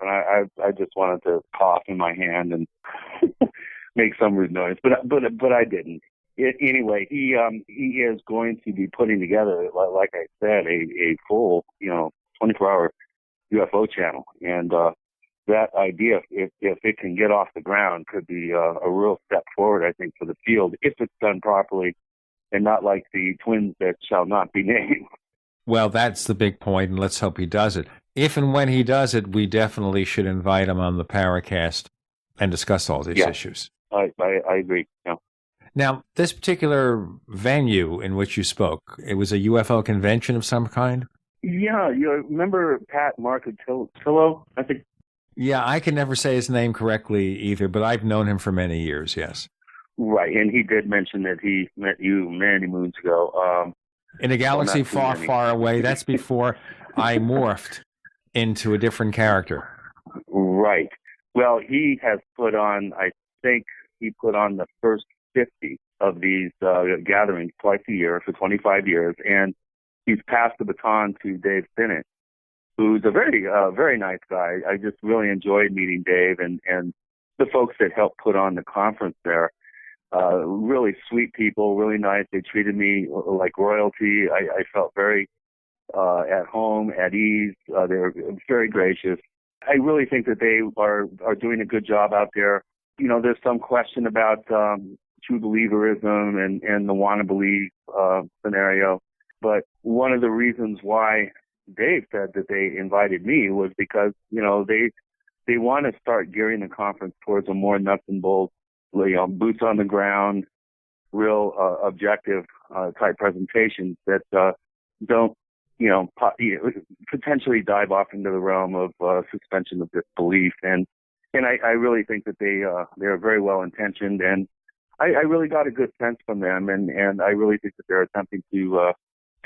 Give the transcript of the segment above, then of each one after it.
and I just wanted to cough in my hand and make some rude noise, but I didn't. Anyway, he is going to be putting together, like I said, a full 24-hour UFO channel, and that idea, if it can get off the ground, could be a real step forward, I think, for the field if it's done properly, and not like the twins that shall not be named. Well, that's the big point, and let's hope he does it. If and when he does it, we definitely should invite him on the Paracast and discuss all these issues. I agree. Yeah. Now, this particular venue in which you spoke, it was a UFO convention of some kind? Yeah, you remember Pat Marcatillo, I think? Yeah, I can never say his name correctly either, but I've known him for many years, yes. Right, and he did mention that he met you many moons ago. In a galaxy far, far away. That's before I morphed into a different character. Right. Well, he has put on, I think he put on the first 50 of these gatherings twice a year for 25 years, and he's passed the baton to Dave Sinnott, who's a very nice guy. I just really enjoyed meeting Dave and the folks that helped put on the conference there. Really sweet people, really nice. They treated me like royalty. I felt very at home, at ease. They were very gracious. I really think that they are doing a good job out there. There's some question about true believerism and the wanna believe scenario. But one of the reasons why Dave said that they invited me was because, they want to start gearing the conference towards a more nuts and bolts, boots on the ground, real objective type presentations that don't, potentially dive off into the realm of suspension of disbelief. And I really think that they're very well intentioned, and I really got a good sense from them, and I really think that they're attempting to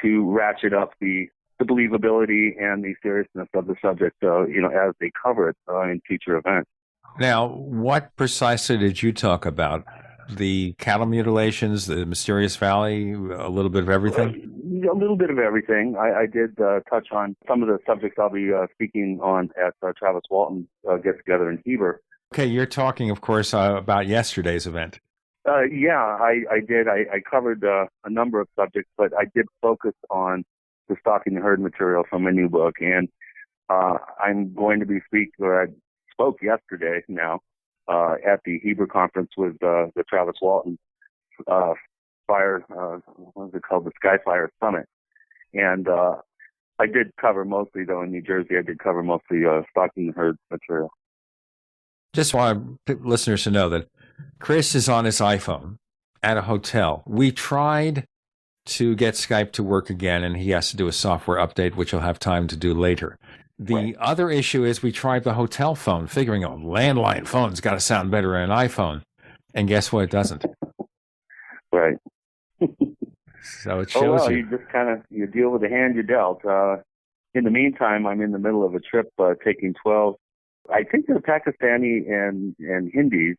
ratchet up the believability and the seriousness of the subject, as they cover it in future events. Now, what precisely did you talk about? The cattle mutilations, the mysterious valley, a little bit of everything? A little bit of everything. I did touch on some of the subjects I'll be speaking on at Travis Walton's get-together in Heber. Okay, you're talking, of course, about yesterday's event. Yeah, I did. I covered a number of subjects, but I did focus on the Stalking the Herd material from my new book, and I'm going to be I spoke yesterday now at the Heber conference with the Travis Walton Fire, what is it called, the Skyfire Summit. And I did cover mostly, though, in New Jersey, I did cover mostly Stalking the Herd material. Just want listeners to know that Chris is on his iPhone at a hotel. We tried to get Skype to work again, and he has to do a software update, which he'll have time to do later. The other issue is we tried the hotel phone, figuring out landline phone's got to sound better than an iPhone. And guess what? It doesn't. Right. So it shows you just you deal with the hand you're dealt. In the meantime, I'm in the middle of a trip taking 12, I think they're Pakistani and Hindis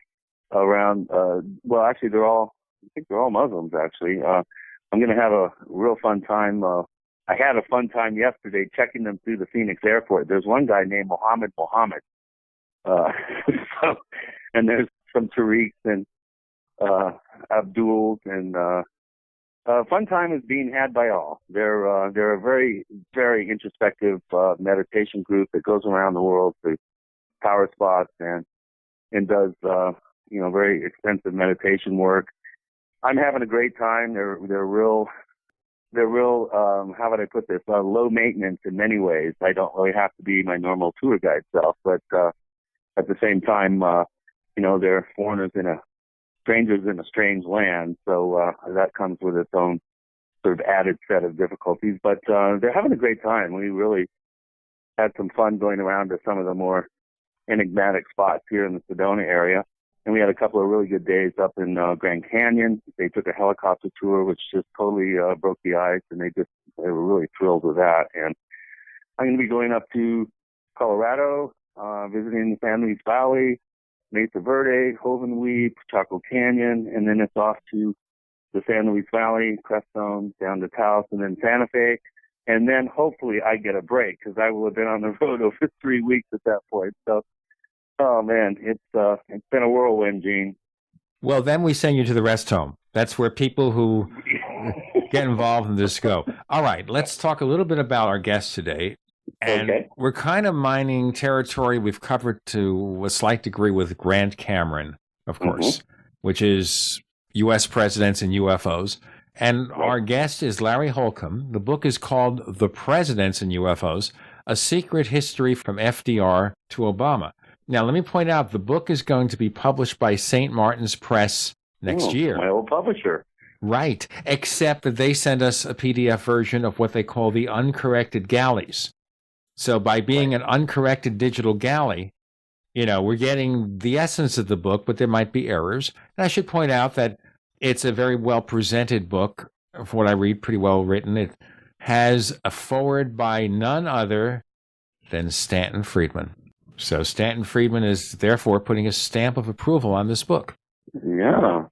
around, actually I think they're all Muslims, actually. I'm going to have a real fun time. I had a fun time yesterday checking them through the Phoenix airport. There's one guy named Mohammed. And there's some Tariqs and Abduls, and fun time is being had by all. They're a very, very introspective meditation group that goes around the world to power spots and does very extensive meditation work. I'm having a great time. They're real, how would I put this, low maintenance in many ways. I don't really have to be my normal tour guide self, but at the same time, they're strangers in a strange land, so that comes with its own sort of added set of difficulties. But they're having a great time. We really had some fun going around to some of the more enigmatic spots here in the Sedona area. And we had a couple of really good days up in Grand Canyon. They took a helicopter tour, which just totally broke the ice, and they were really thrilled with that. And I'm going to be going up to Colorado, visiting the San Luis Valley, Mesa Verde, Hovenweep, Chaco Canyon, and then it's off to the San Luis Valley, Crestone, down to Taos, and then Santa Fe. and then hopefully I get a break because I will have been on the road over 3 weeks at that point. So, oh man, it's been a whirlwind, Gene. Well, then we send you to the rest home. That's where people who get involved in this go. All right, let's talk a little bit about our guest today. And we're kind of mining territory we've covered to a slight degree with Grant Cameron, of course, which is U.S. presidents and UFOs. And our guest is Larry Holcomb. The book is called The Presidents and UFOs, A Secret History from FDR to Obama. Now, let me point out, the book is going to be published by St. Martin's Press next year. My old publisher. Right, except that they send us a PDF version of what they call the uncorrected galleys. So by being an uncorrected digital galley, we're getting the essence of the book, but there might be errors. And I should point out that it's a very well-presented book. From what I read, pretty well written. It has a foreword by none other than Stanton Friedman. So Stanton Friedman is therefore putting a stamp of approval on this book. Yeah.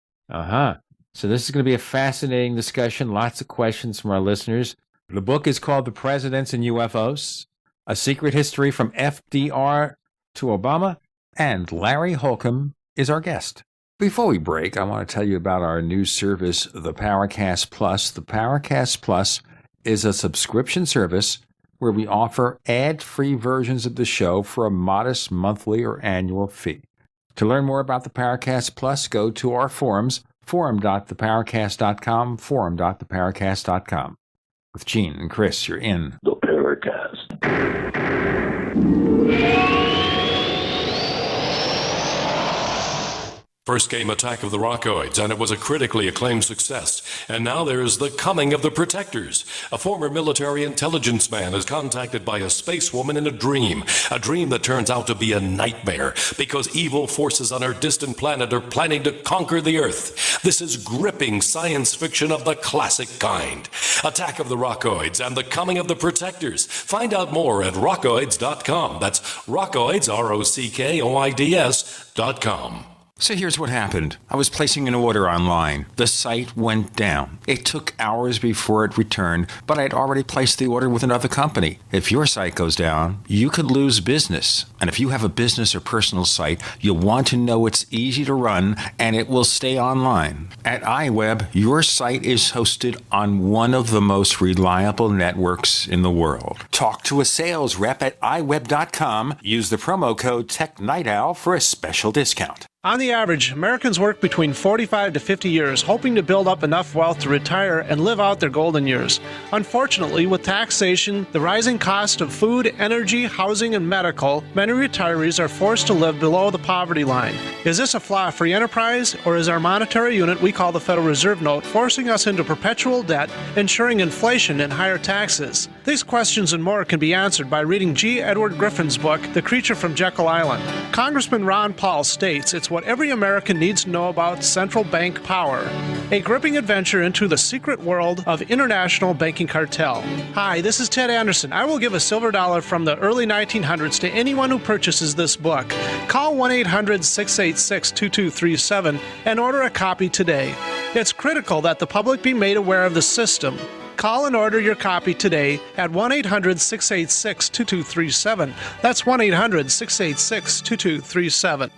So this is going to be a fascinating discussion. Lots of questions from our listeners. The book is called The Presidents and UFOs, A Secret History from FDR to Obama, and Larry Holcomb is our guest. Before we break, I want to tell you about our new service, the Paracast Plus. The Paracast Plus is a subscription service where we offer ad-free versions of the show for a modest monthly or annual fee. To learn more about the Paracast Plus, go to our forums, forum.theparacast.com, forum.theparacast.com. With Gene and Chris, you're in the Paracast. First came Attack of the Rockoids, and it was a critically acclaimed success. And now there is The Coming of the Protectors. A former military intelligence man is contacted by a space woman in a dream that turns out to be a nightmare because evil forces on her distant planet are planning to conquer the Earth. This is gripping science fiction of the classic kind. Attack of the Rockoids and The Coming of the Protectors. Find out more at rockoids.com. That's Rockoids, ROCKOIDS.com. So here's what happened. I was placing an order online. The site went down. It took hours before it returned, but I'd already placed the order with another company. If your site goes down, you could lose business. And if you have a business or personal site, you'll want to know it's easy to run and it will stay online. At iWeb, your site is hosted on one of the most reliable networks in the world. Talk to a sales rep at iWeb.com. Use the promo code TechNightOwl for a special discount. On the average, Americans work between 45 to 50 years, hoping to build up enough wealth to retire and live out their golden years. Unfortunately, with taxation, the rising cost of food, energy, housing, and medical, many retirees are forced to live below the poverty line. Is this a flaw free enterprise, or is our monetary unit we call the Federal Reserve Note forcing us into perpetual debt, ensuring inflation and higher taxes? These questions and more can be answered by reading G. Edward Griffin's book, The Creature from Jekyll Island. Congressman Ron Paul states it's what every American needs to know about central bank power. A gripping adventure into the secret world of international banking cartel. Hi, this is Ted Anderson. I will give a silver dollar from the early 1900s to anyone who purchases this book. Call 1-800-686-2237 and order a copy today. It's critical that the public be made aware of the system. Call and order your copy today at 1-800-686-2237. That's 1-800-686-2237.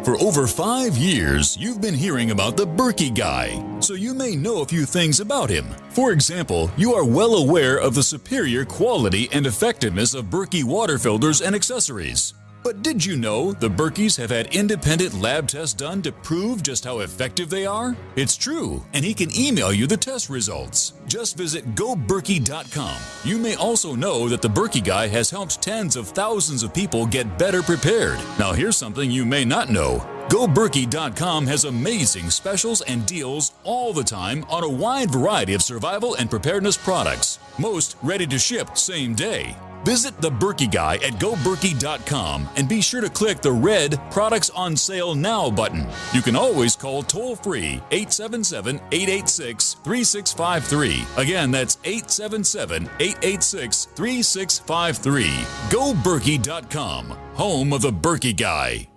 For over 5 years, you've been hearing about the Berkey Guy, so you may know a few things about him. For example, you are well aware of the superior quality and effectiveness of Berkey water filters and accessories. But did you know the Berkeys have had independent lab tests done to prove just how effective they are? It's true, and he can email you the test results. Just visit goberkey.com. You may also know that the Berkey Guy has helped tens of thousands of people get better prepared. Now here's something you may not know. GoBerkey.com has amazing specials and deals all the time on a wide variety of survival and preparedness products, most ready to ship same day. Visit the Berkey Guy at GoBerkey.com and be sure to click the red Products on Sale Now button. You can always call toll-free 877-886-3653. Again, that's 877-886-3653. GoBerkey.com, home of the Berkey Guy.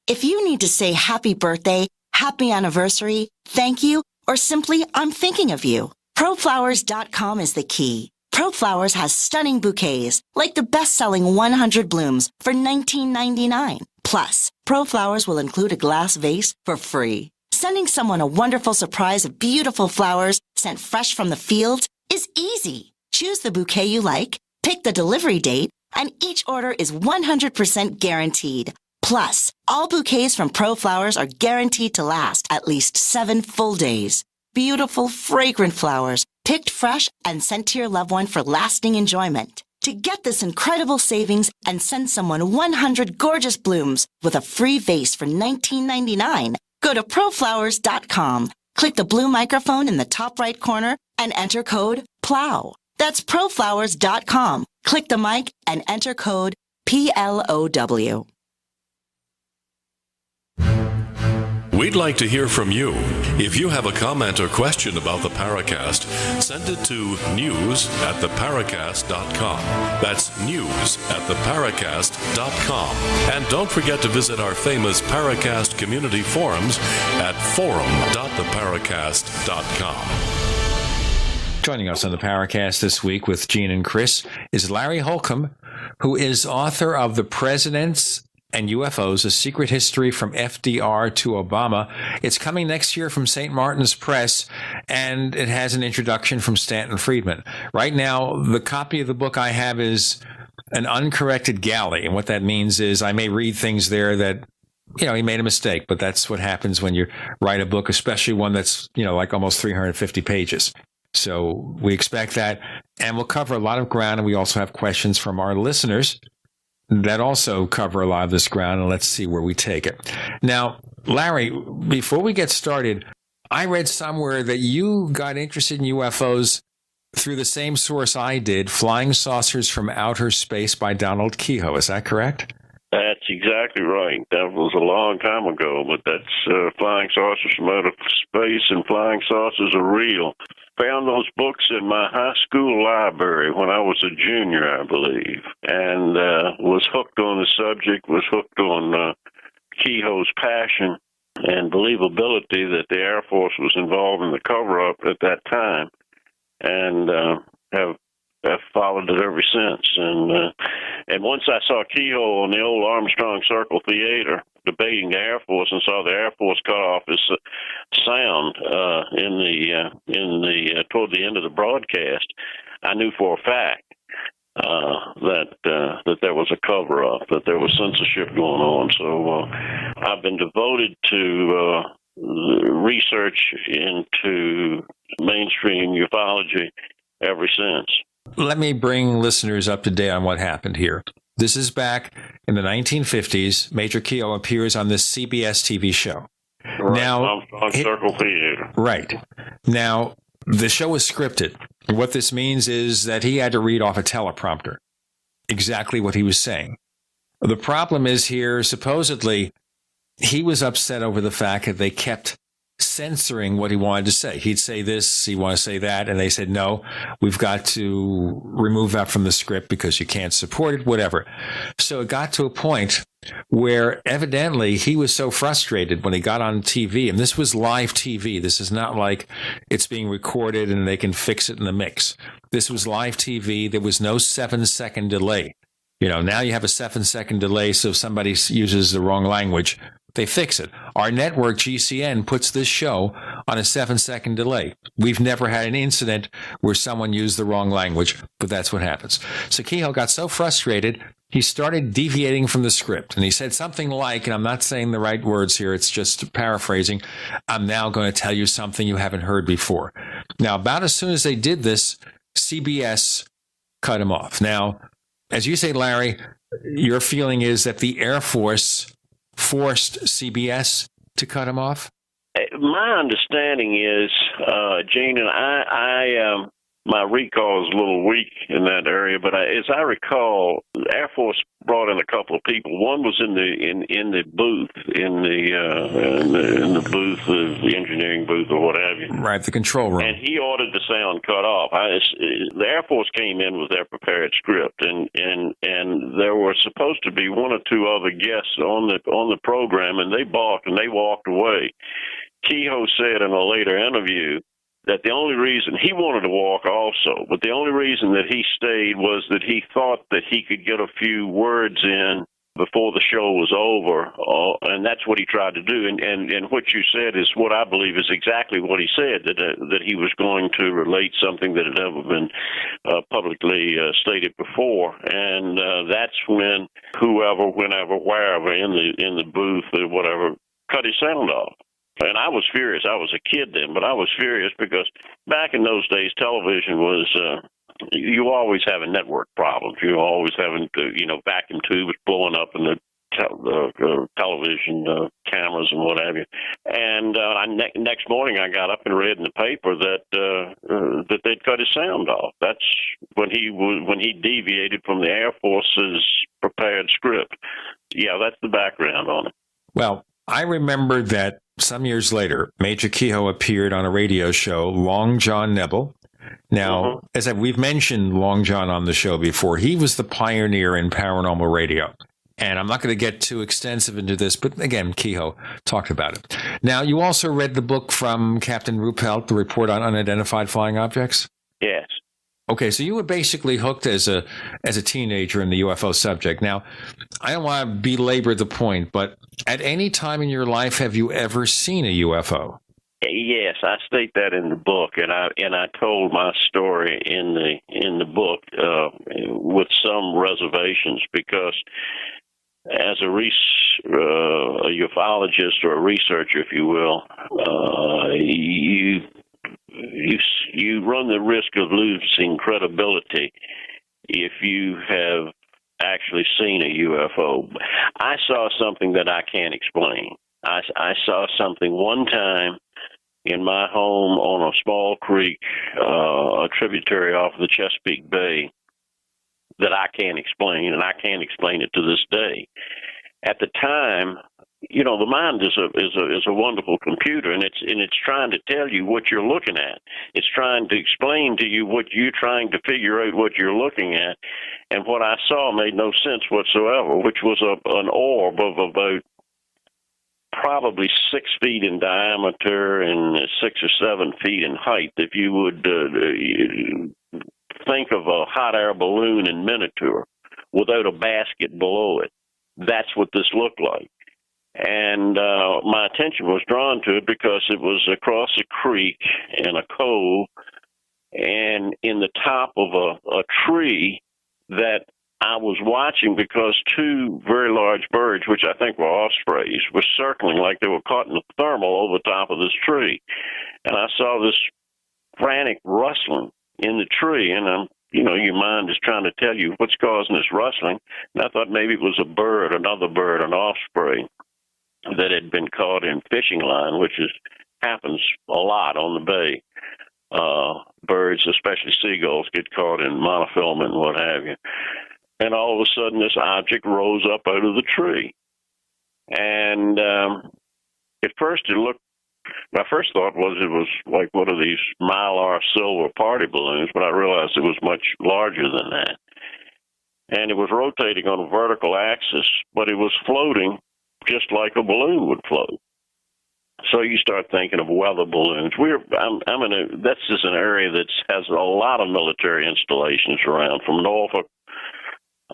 If you need to say happy birthday, happy anniversary, thank you, or simply, I'm thinking of you. ProFlowers.com is the key. ProFlowers has stunning bouquets, like the best-selling 100 blooms for $19.99. Plus, ProFlowers will include a glass vase for free. Sending someone a wonderful surprise of beautiful flowers sent fresh from the fields is easy. Choose the bouquet you like, pick the delivery date, and each order is 100% guaranteed. Plus, all bouquets from ProFlowers are guaranteed to last at least 7 full days. Beautiful, fragrant flowers, picked fresh and sent to your loved one for lasting enjoyment. To get this incredible savings and send someone 100 gorgeous blooms with a free vase for $19.99, go to proflowers.com. Click the blue microphone in the top right corner and enter code PLOW. That's proflowers.com. Click the mic and enter code PLOW. We'd like to hear from you. If you have a comment or question about the Paracast, send it to news@theparacast.com. That's news@theparacast.com. And don't forget to visit our famous Paracast community forums at forum.theparacast.com. Joining us on the Paracast this week with Gene and Chris is Larry Holcomb, who is author of The Presidents and UFOs, A Secret History from FDR to Obama. It's coming next year from St. Martin's Press, and it has an introduction from Stanton Friedman. Right now, the copy of the book I have is an uncorrected galley, and what that means is I may read things there that, he made a mistake, but that's what happens when you write a book, especially one that's, like almost 350 pages. So we expect that, and we'll cover a lot of ground, and we also have questions from our listeners that also cover a lot of this ground, and let's see where we take it. Now, Larry, before we get started, I read somewhere that you got interested in UFOs through the same source I did, Flying Saucers from Outer Space by Donald Kehoe. Is that correct? That's exactly right. That was a long time ago, but that's Flying Saucers from Outer Space and Flying Saucers Are Real. Found those books in my high school library when I was a junior, I believe, and was hooked on the subject, was hooked on Kehoe's passion and believability that the Air Force was involved in the cover-up at that time, and have followed it ever since. And once I saw Kehoe on the old Armstrong Circle Theater debating the Air Force and saw the Air Force cut off his sound toward the end of the broadcast, I knew for a fact that there was a cover-up, that there was censorship going on. So I've been devoted to research into mainstream ufology ever since. Let me bring listeners up to date on what happened here. This is back in the 1950s. Major Kehoe appears on this CBS TV show. Right, now, Circle Theater. Right. Now, the show was scripted. And what this means is that he had to read off a teleprompter exactly what he was saying. The problem is here, supposedly, he was upset over the fact that they kept censoring what he wanted to say. He'd say this, he wanted to say that, and they said, no, we've got to remove that from the script because you can't support it, whatever. So it got to a point where evidently he was so frustrated when he got on TV, and this was live TV. This is not like it's being recorded and they can fix it in the mix. This was live TV. There was no 7-second delay. Now you have a 7-second delay, so if somebody uses the wrong language, they fix it. Our network, GCN, puts this show on a 7-second delay. We've never had an incident where someone used the wrong language, but that's what happens. So Kehoe got so frustrated, he started deviating from the script. And he said something like, and I'm not saying the right words here, it's just paraphrasing, I'm now going to tell you something you haven't heard before. Now, about as soon as they did this, CBS cut him off. Now, as you say, Larry, your feeling is that the Air Force forced CBS to cut him off? My understanding is, Gene, and I my recall is a little weak in that area, but as I recall, the Air Force brought in a couple of people. One was in the booth, in the booth, the engineering booth or what have you. Right, the control room. And he ordered the sound cut off. The Air Force came in with their prepared script, and there were supposed to be one or two other guests on the program, and they balked and they walked away. Kehoe said in a later interview that the only reason he wanted to walk also, but the only reason that he stayed was that he thought that he could get a few words in before the show was over, and that's what he tried to do. And what you said is what I believe is exactly what he said, that he was going to relate something that had never been publicly stated before. And that's when whoever, whenever, wherever in the booth or whatever, cut his sound off. And I was furious. I was a kid then, but I was furious because back in those days, television was, you always having network problems. You always having, vacuum tubes blowing up in the television cameras and what have you. And next morning I got up and read in the paper that they'd cut his sound off. That's when he deviated from the Air Force's prepared script. Yeah, that's the background on it. Well, I remember that some years later, Major Kehoe appeared on a radio show, Long John Nebel. Now, as we've mentioned Long John on the show before, he was the pioneer in paranormal radio. And I'm not going to get too extensive into this, but again, Kehoe talked about it. Now, you also read the book from Captain Ruppelt, The Report on Unidentified Flying Objects? Yes. Okay, so you were basically hooked as a teenager in the UFO subject. Now, I don't want to belabor the point, but at any time in your life, have you ever seen a UFO? Yes, I state that in the book, and I told my story in the book with some reservations, because as a ufologist or a researcher, if you will, you run the risk of losing credibility if you have actually seen a UFO. I saw something that I can't explain. I saw something one time in my home on a small creek, a tributary off of the Chesapeake Bay, that I can't explain, and I can't explain it to this day. At the time, the mind is a wonderful computer, and it's trying to tell you what you're looking at. It's trying to explain to you what you're trying to figure out what you're looking at. And what I saw made no sense whatsoever, which was an orb of about probably 6 feet in diameter and 6 or 7 feet in height. If you would think of a hot air balloon in miniature without a basket below it, that's what this looked like. And my attention was drawn to it because it was across a creek in a cove and in the top of a tree that I was watching, because 2 very large birds, which I think were ospreys, were circling like they were caught in a thermal over the top of this tree. And I saw this frantic rustling in the tree, and your mind is trying to tell you what's causing this rustling. And I thought maybe it was a bird, another bird, an osprey that had been caught in fishing line, which happens a lot on the bay. Birds, especially seagulls, get caught in monofilament and what have you. And all of a sudden, this object rose up out of the tree. And at first, my first thought was it was like one of these Mylar silver party balloons, but I realized it was much larger than that. And it was rotating on a vertical axis, but it was floating just like a balloon would float. So you start thinking of weather balloons. That's just an area that has a lot of military installations around, from Norfolk,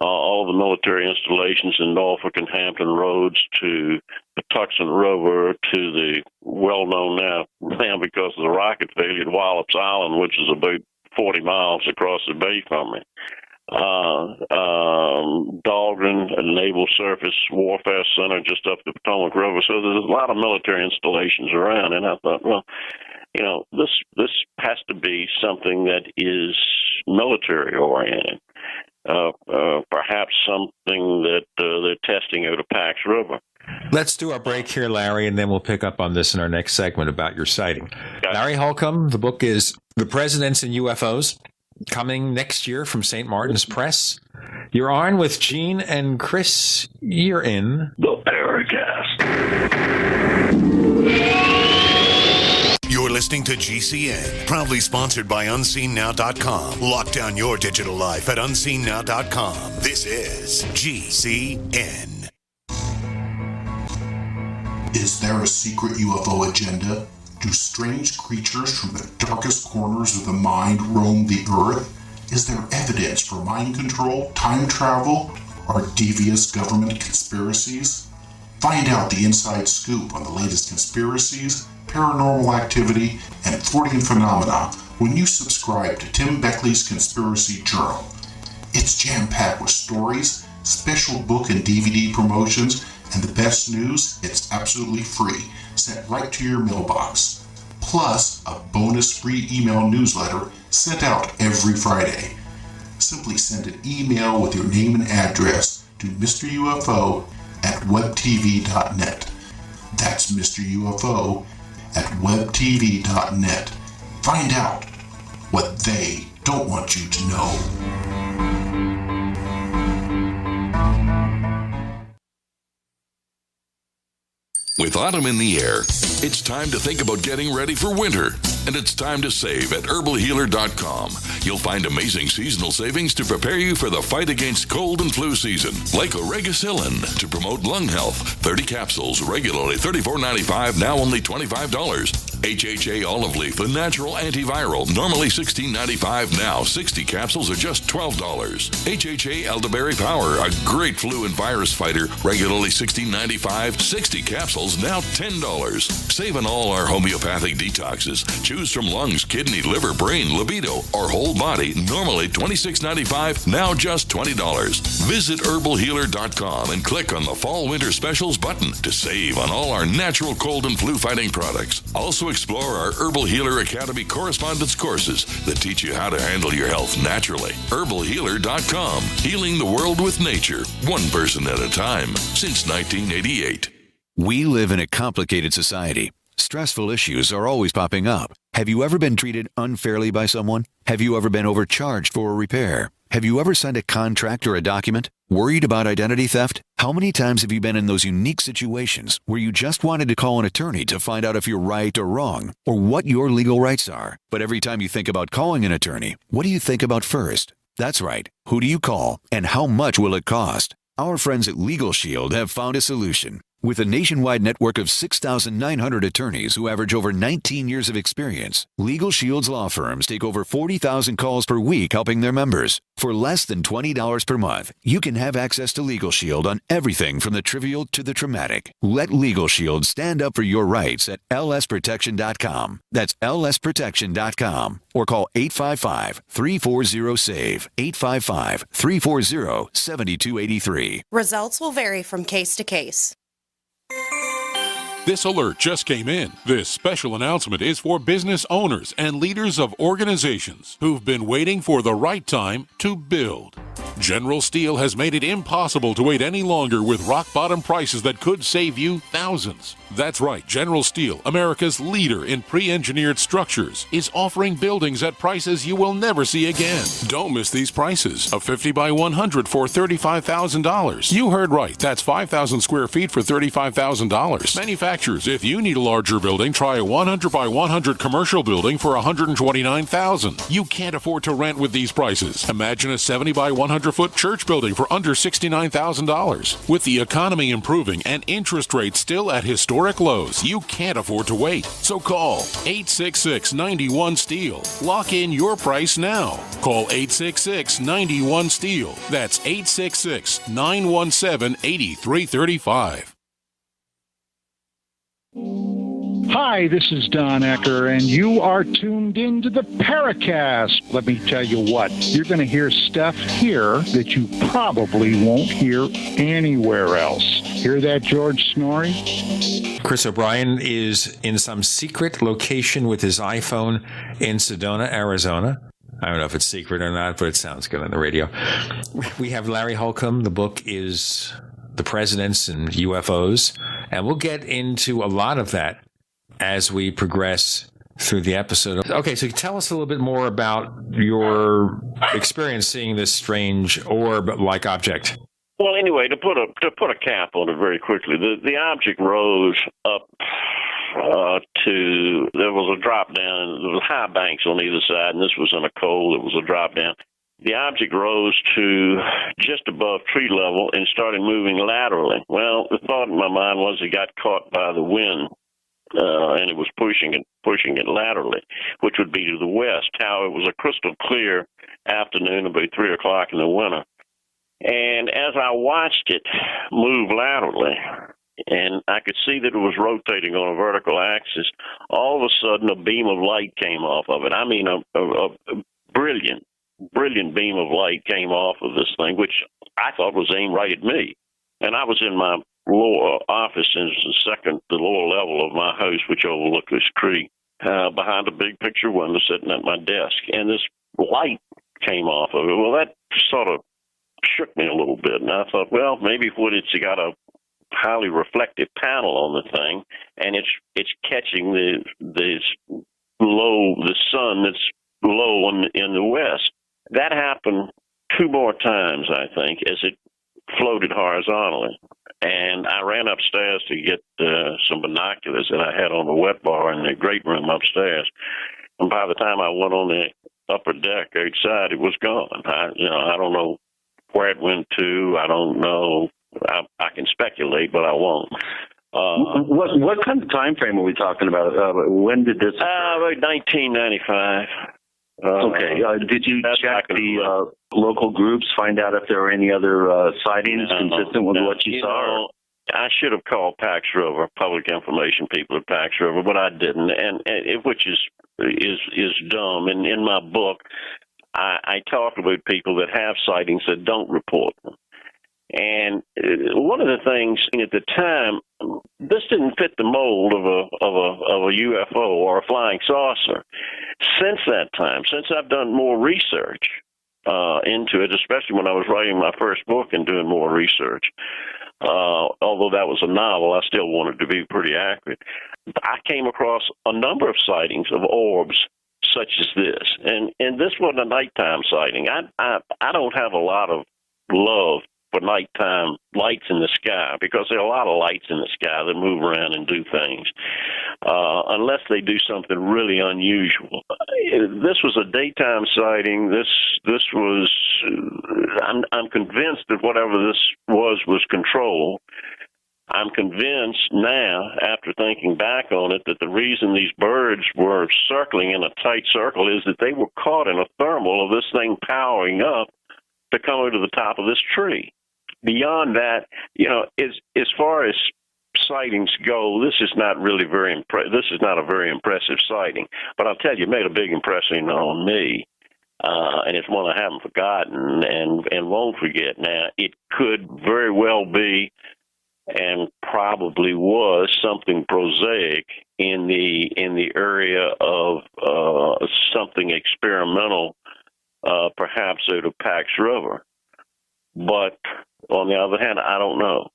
all the military installations in Norfolk and Hampton Roads, to the Tucson River, to the well-known now because of the rocket failure, Wallops Island, which is about 40 miles across the bay from me. Dahlgren, a Naval Surface Warfare Center just up the Potomac River. So there's a lot of military installations around, and I thought, well, this has to be something that is military-oriented. Perhaps something that they're testing out of Pax River. Let's do our break here, Larry, and then we'll pick up on this in our next segment about your sighting. Larry Holcomb, the book is The Presidents and UFOs, coming next year from St. Martin's Press. You're on with Gene and Chris. You're in the Paracast. You're listening to GCN, proudly sponsored by UnseenNow.com. Lock down your digital life at UnseenNow.com. This is GCN. Is there a secret UFO agenda? Do strange creatures from the darkest corners of the mind roam the Earth? Is there evidence for mind control, time travel, or devious government conspiracies? Find out the inside scoop on the latest conspiracies, paranormal activity, and Fortean phenomena when you subscribe to Tim Beckley's Conspiracy Journal. It's jam-packed with stories, special book and DVD promotions, and the best news, it's absolutely free, sent right to your mailbox. Plus, a bonus free email newsletter sent out every Friday. Simply send an email with your name and address to Mr. UFO at webtv.net. That's Mr. UFO at webtv.net. Find out what they don't want you to know. With autumn in the air, it's time to think about getting ready for winter. And it's time to save at herbalhealer.com. You'll find amazing seasonal savings to prepare you for the fight against cold and flu season. Like Oregacillin to promote lung health. 30 capsules, regularly $34.95, now only $25. HHA olive leaf, the natural antiviral, normally $16.95, now 60 capsules are just $12. HHA elderberry power, a great flu and virus fighter, regularly $16.95, 60 capsules, now $10. Save on all our homeopathic detoxes. Choose from lungs, kidney, liver, brain, libido, or whole body, normally $26.95, now just $20. Visit herbalhealer.com and click on the Fall Winter Specials button to save on all our natural cold and flu fighting products. Also explore our Herbal Healer Academy correspondence courses that teach you how to handle your health naturally. herbalhealer.com, healing the world with nature, one person at a time, since 1988. We live in a complicated society. Stressful issues are always popping up. Have you ever been treated unfairly by someone? Have you ever been overcharged for a repair? Have you ever signed a contract or a document? Worried about identity theft? How many times have you been in those unique situations where you just wanted to call an attorney to find out if you're right or wrong, or what your legal rights are? But every time you think about calling an attorney, what do you think about first? That's right. Who do you call, and how much will it cost? Our friends at Legal Shield have found a solution. With a nationwide network of 6,900 attorneys who average over 19 years of experience, Legal Shield's law firms take over 40,000 calls per week helping their members. For less than $20 per month, you can have access to Legal Shield on everything from the trivial to the traumatic. Let Legal Shield stand up for your rights at lsprotection.com. That's lsprotection.com. Or call 855-340-SAVE, 855-340-7283. Results will vary from case to case. This alert just came in. This special announcement is for business owners and leaders of organizations who've been waiting for the right time to build. General Steel has made it impossible to wait any longer with rock-bottom prices that could save you thousands. That's right, General Steel, America's leader in pre-engineered structures, is offering buildings at prices you will never see again. Don't miss these prices. A 50 by 100 for $35,000. You heard right, that's 5,000 square feet for $35,000. Manufacturers, if you need a larger building, try a 100 by 100 commercial building for $129,000. You can't afford to rent with these prices. Imagine a 70 by 100-foot church building for under $69,000. With the economy improving and interest rates still at historic lows, you can't afford to wait. So call 866-91-STEEL. Lock in your price now. Call 866-91-STEEL. That's 866-917-8335. Hi, this is Don Ecker, and you are tuned into the Paracast. Let me tell you what, you're going to hear stuff here that you probably won't hear anywhere else. Hear that, George Snorri? Chris O'Brien is in some secret location with his iPhone in Sedona, Arizona. I don't know if it's secret or not, but it sounds good on the radio. We have Larry Holcomb. The book is The Presidents and UFOs, and we'll get into a lot of that as we progress through the episode. Okay, so tell us a little bit more about your experience seeing this strange orb-like object. Well, anyway, to put a cap on it very quickly, the object rose up there was a drop down. There was high banks on either side, and this was in a cove. It was a drop down. the object rose to just above tree level and started moving laterally. Well, the thought in my mind was it got caught by the wind, and it was pushing it laterally, which would be to the west. How it was a crystal clear afternoon, about 3 o'clock in the winter. And as I watched it move laterally, and I could see that it was rotating on a vertical axis, all of a sudden a beam of light came off of it. I mean, a brilliant beam of light came off of this thing, which I thought was aimed right at me. And I was in my lower office in the lower level of my house, which overlooked this creek, behind a big picture window sitting at my desk. And this light came off of it. Well, that sort of shook me a little bit. And I thought, well, maybe when it's got a highly reflective panel on the thing, and it's catching the sun that's low in the west. That happened 2 more times, I think, as it floated horizontally. And I ran upstairs to get some binoculars that I had on the wet bar in the great room upstairs. And by the time I went on the upper deck outside, it was gone. I don't know where it went to. I don't know. I can speculate, but I won't. What kind of time frame are we talking about? When did this occur? About 1995. Okay. Did you check the local groups, find out if there were any other sightings consistent with what you saw? I should have called Pax River, public information people at Pax River, but I didn't, and which is dumb. And in my book, I talk about people that have sightings that don't report them. And one of the things at the time, this didn't fit the mold of a UFO or a flying saucer. Since that time, since I've done more research into it, especially when I was writing my first book and doing more research, although that was a novel, I still wanted to be pretty accurate. I came across a number of sightings of orbs such as this, and this wasn't a nighttime sighting. I don't have a lot of love for nighttime lights in the sky, because there are a lot of lights in the sky that move around and do things, unless they do something really unusual. This was a daytime sighting. This was, I'm convinced that whatever this was controlled. I'm convinced now, after thinking back on it, that the reason these birds were circling in a tight circle is that they were caught in a thermal of this thing powering up to come over to the top of this tree. Beyond that, as far as sightings go, this is not really this is not a very impressive sighting. But I'll tell you, it made a big impression on me, and it's one I haven't forgotten and won't forget. Now, it could very well be, and probably was, something prosaic in the area of something experimental, perhaps out of Pax River. But on the other hand, I don't know.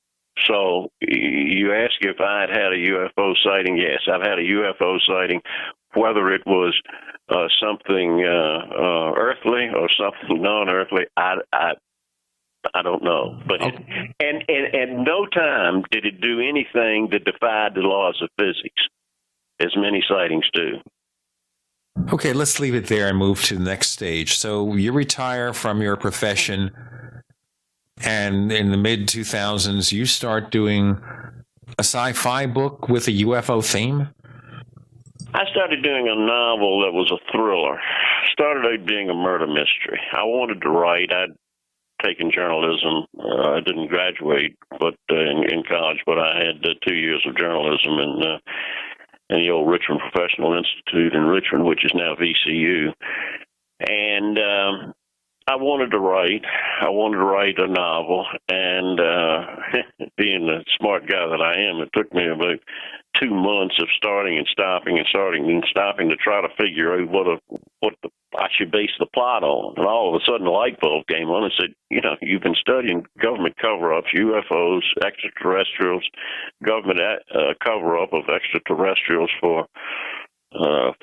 So you ask if I had a UFO sighting. Yes, I've had a UFO sighting. Whether it was something earthly or something non-earthly, I don't know. But and no time did it do anything that defied the laws of physics, as many sightings do. Okay, let's leave it there and move to the next stage. So you retire from your profession, and in the mid-2000s, you start doing a sci-fi book with a UFO theme? I started doing a novel that was a thriller. Started out being a murder mystery. I wanted to write. I'd taken journalism. I didn't graduate in college, but I had 2 years of journalism in the old Richmond Professional Institute in Richmond, which is now VCU. And I wanted to write. I wanted to write a novel, and being the smart guy that I am, it took me about 2 months of starting and stopping to try to figure out what I should base the plot on. And all of a sudden, the light bulb came on and said, you've been studying government cover-ups, UFOs, extraterrestrials, government cover-up of extraterrestrials for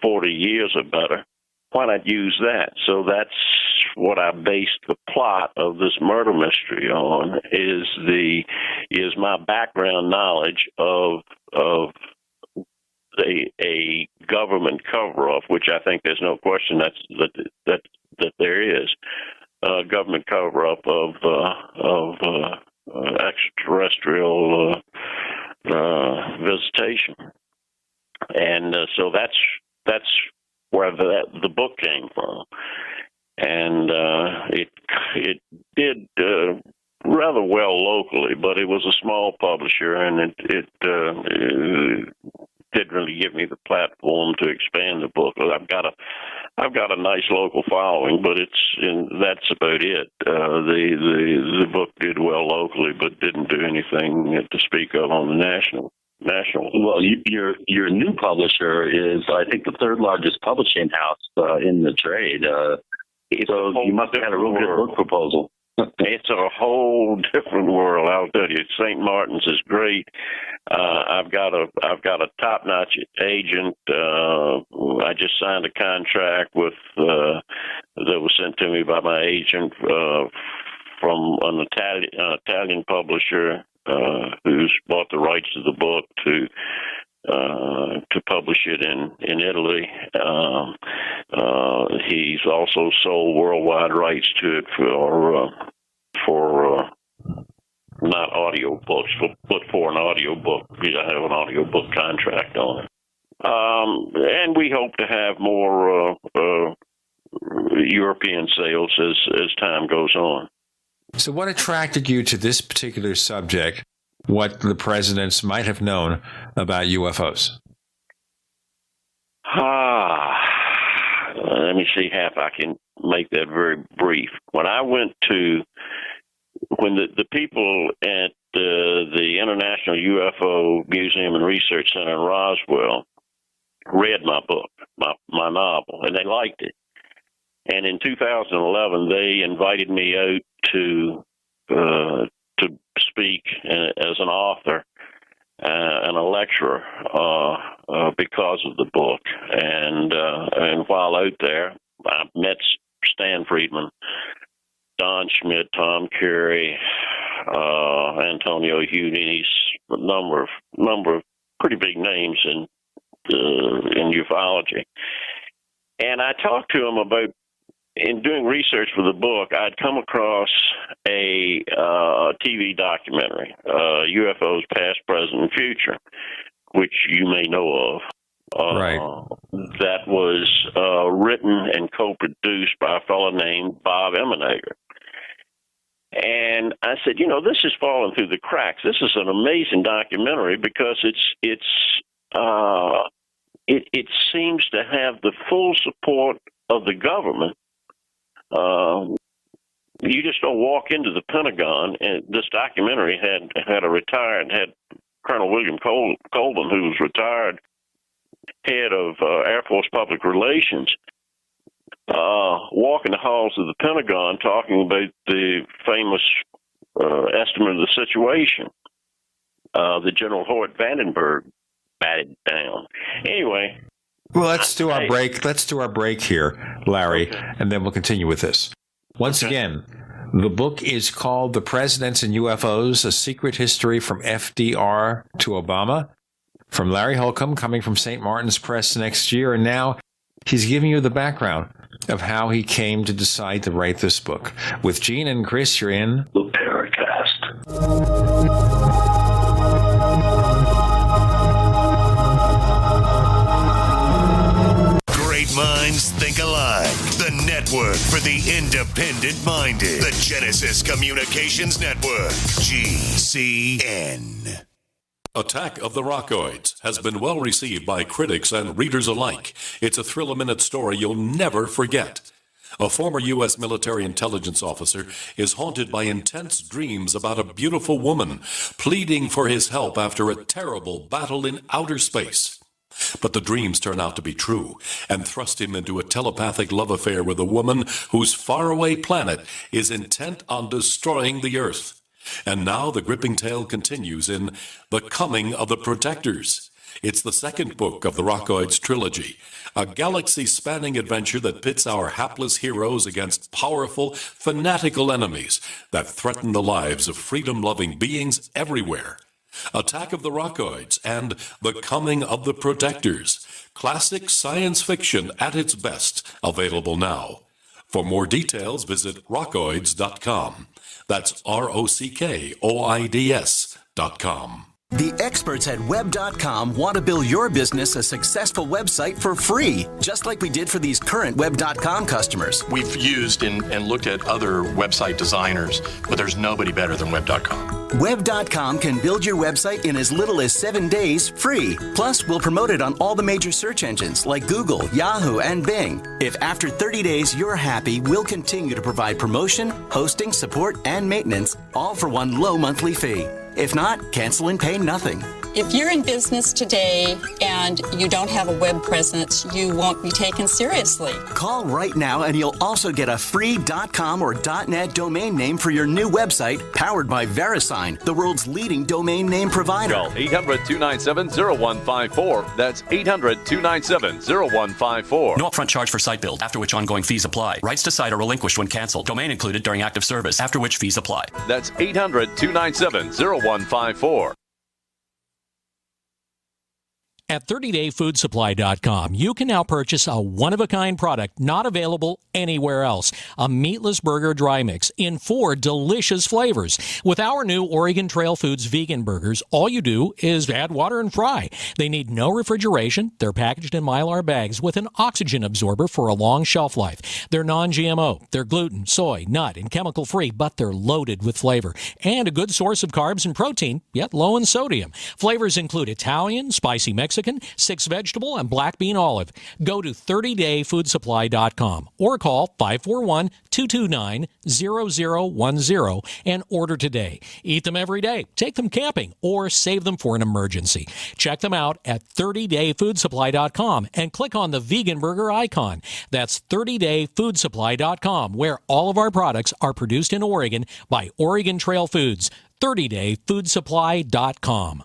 40 years or better. Why not use that? So that's what I based the plot of this murder mystery on, is my background knowledge of a government cover-up, which I think there's no question that there is. government cover-up of extraterrestrial visitation, and so that's where the book came from, and it did rather well locally, but it was a small publisher, and it didn't really give me the platform to expand the book. I've got a nice local following, but that's about it. The book did well locally, but didn't do anything to speak of on the national. Well, your new publisher is, I think, the third largest publishing house in the trade. So you must have had a real good book proposal. It's a whole different world, I'll tell you. St. Martin's is great. I've got a top-notch agent. I just signed a contract with that was sent to me by my agent from an Italian publisher who's bought the rights to the book to publish it in Italy. He's also sold worldwide rights to it for not audio books, but for an audio book. I have an audio book contract on it. And we hope to have more European sales as time goes on. So what attracted you to this particular subject? What the presidents might have known about UFOs? Let me see if I can make that very brief. When the people at the International UFO Museum and Research Center in Roswell read my book, my novel, and they liked it. And in 2011, they invited me out to speak as an author and a lecturer because of the book. And while out there, I met Stan Friedman, Don Schmidt, Tom Carey, Antonio Hudes, a number of pretty big names in ufology. And I talked to him about, in doing research for the book, I'd come across a TV documentary, UFOs Past, Present, and Future, which you may know of. Right. That was written and co-produced by a fellow named Bob Emenager. And I said, this has fallen through the cracks. This is an amazing documentary because it seems to have the full support of the government. You just don't walk into the Pentagon, and this documentary had Colonel William Colvin, who was retired head of Air Force Public Relations, walking the halls of the Pentagon talking about the famous estimate of the situation. The General Hort Vandenberg batted down. Anyway. Well, let's do our break. Let's do our break here, Larry, and then we'll continue with this. Once again, the book is called The Presidents and UFOs, A Secret History from FDR to Obama, from Larry Holcomb, coming from St. Martin's Press next year. And now he's giving you the background of how he came to decide to write this book. With Gene and Chris, you're in The Paracast. Great minds think alike. The network for the independent-minded. The Genesis Communications Network. GCN. Attack of the Rockoids has been well received by critics and readers alike. It's a thrill-a-minute story you'll never forget. A former U.S. military intelligence officer is haunted by intense dreams about a beautiful woman pleading for his help after a terrible battle in outer space. But the dreams turn out to be true and thrust him into a telepathic love affair with a woman whose faraway planet is intent on destroying the Earth. And now the gripping tale continues in The Coming of the Protectors. It's the second book of the Rockoids trilogy, a galaxy-spanning adventure that pits our hapless heroes against powerful, fanatical enemies that threaten the lives of freedom-loving beings everywhere. Attack of the Rockoids and The Coming of the Protectors. Classic science fiction at its best, available now. For more details, visit rockoids.com. That's ROCKOIDS.com. The experts at Web.com want to build your business a successful website for free, just like we did for these current Web.com customers. We've used and looked at other website designers, but there's nobody better than Web.com. Web.com can build your website in as little as 7 days free. Plus, we'll promote it on all the major search engines like Google, Yahoo, and Bing. If after 30 days you're happy, we'll continue to provide promotion, hosting, support, and maintenance, all for one low monthly fee. If not, cancel and pay nothing. If you're in business today and you don't have a web presence, you won't be taken seriously. Call right now and you'll also get a free .com or .net domain name for your new website powered by VeriSign, the world's leading domain name provider. Call 800-297-0154. That's 800-297-0154. No upfront charge for site build, after which ongoing fees apply. Rights to site are relinquished when canceled. Domain included during active service, after which fees apply. That's 800-297-0154. At 30dayfoodsupply.com, you can now purchase a one-of-a-kind product not available anywhere else. A meatless burger dry mix in 4 delicious flavors. With our new Oregon Trail Foods vegan burgers, all you do is add water and fry. They need no refrigeration. They're packaged in Mylar bags with an oxygen absorber for a long shelf life. They're non-GMO. They're gluten, soy, nut, and chemical-free, but they're loaded with flavor. And a good source of carbs and protein, yet low in sodium. Flavors include Italian, spicy Mexican, 6 vegetable, and black bean olive. Go to 30dayfoodsupply.com or call 541-229-0010 and order today. Eat them every day, take them camping, or save them for an emergency. Check them out at 30dayfoodsupply.com and click on the vegan burger icon. That's 30dayfoodsupply.com, where all of our products are produced in Oregon by Oregon Trail Foods. 30dayfoodsupply.com.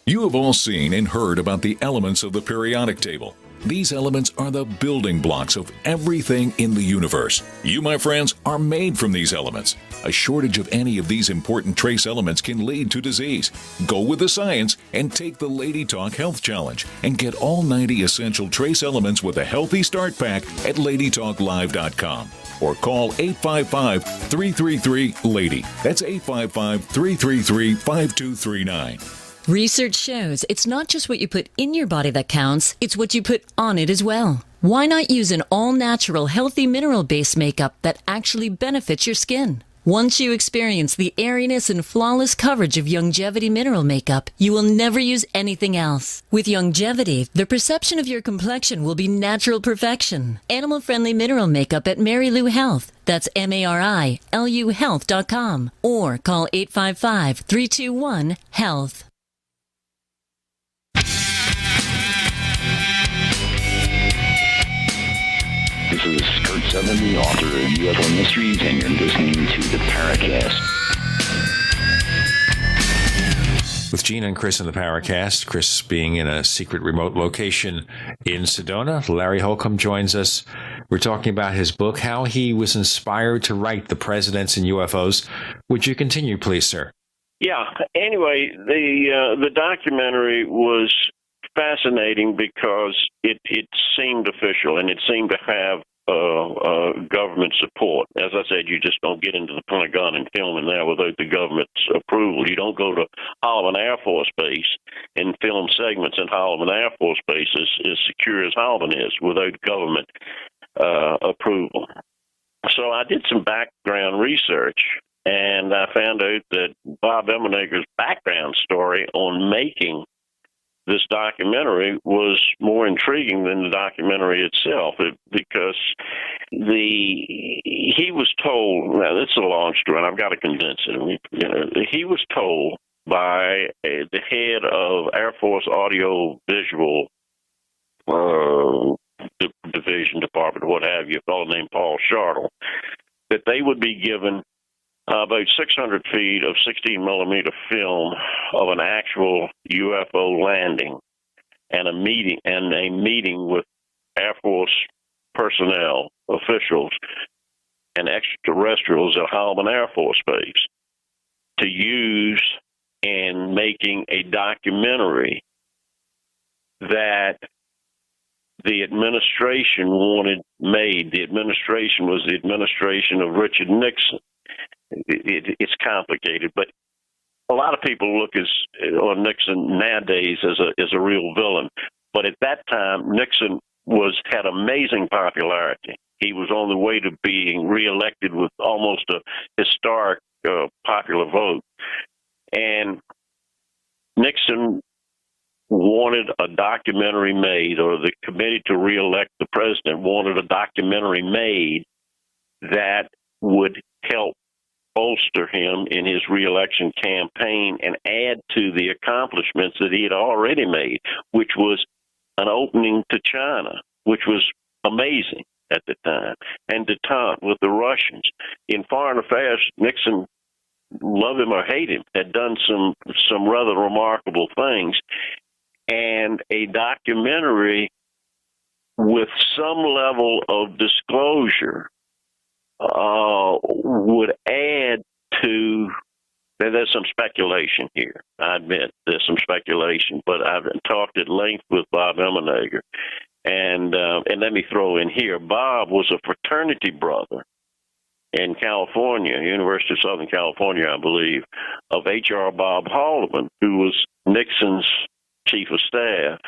You have all seen and heard about the elements of the periodic table. These elements are the building blocks of everything in the universe. You, my friends, are made from these elements. A shortage of any of these important trace elements can lead to disease. Go with the science and take the Lady Talk Health Challenge and get all 90 essential trace elements with a healthy start pack at LadyTalkLive.com. Or call 855-333-LADY. That's 855-333-5239. Research shows it's not just what you put in your body that counts, it's what you put on it as well. Why not use an all-natural, healthy mineral-based makeup that actually benefits your skin? Once you experience the airiness and flawless coverage of Longevity mineral makeup, you will never use anything else. With Longevity, the perception of your complexion will be natural perfection. Animal-friendly mineral makeup at Mary Lou Health. That's MARILU Health.com. Or call 855-321-HEALTH. This is Kurt Sutherland, the author of UFO Mysteries, and you're listening to the Paracast. With Gina and Chris in the Paracast, Chris being in a secret remote location in Sedona, Larry Holcomb joins us. We're talking about his book, how he was inspired to write The Presidents and UFOs. Would you continue, please, sir? Yeah. Anyway, the documentary was fascinating because it seemed official and it seemed to have government support. As I said, you just don't get into the Pentagon and film in there without the government's approval. You don't go to Holloman Air Force Base and film segments in Holloman Air Force Base as secure as Holloman is without government approval. So I did some background research, and I found out that Bob Emenegger's background story on making this documentary was more intriguing than the documentary itself, because he was told, now this is a long story and I've got to condense it. He was told by the head of Air Force Audio Visual Division, Department, what have you, a fellow named Paul Shartle, that they would be given about 600 feet of 16-millimeter film of an actual UFO landing and a meeting with Air Force personnel, officials, and extraterrestrials at Holloman Air Force Base to use in making a documentary that the administration wanted made. The administration was the administration of Richard Nixon. It's complicated, but a lot of people look on Nixon nowadays as a real villain. But at that time, Nixon had amazing popularity. He was on the way to being reelected with almost a historic popular vote. And Nixon wanted a documentary made, or the committee to reelect the president wanted a documentary made that would help bolster him in his reelection campaign and add to the accomplishments that he had already made, which was an opening to China, which was amazing at the time, and detente with the Russians. In foreign affairs, Nixon, love him or hate him, had done some rather remarkable things, and a documentary with some level of disclosure would add to. There's some speculation here. I admit there's some speculation, but I've talked at length with Bob Emenegger, and let me throw in here, Bob was a fraternity brother in California, University of Southern California, I believe, of H.R. Bob Haldeman, who was Nixon's chief of staff.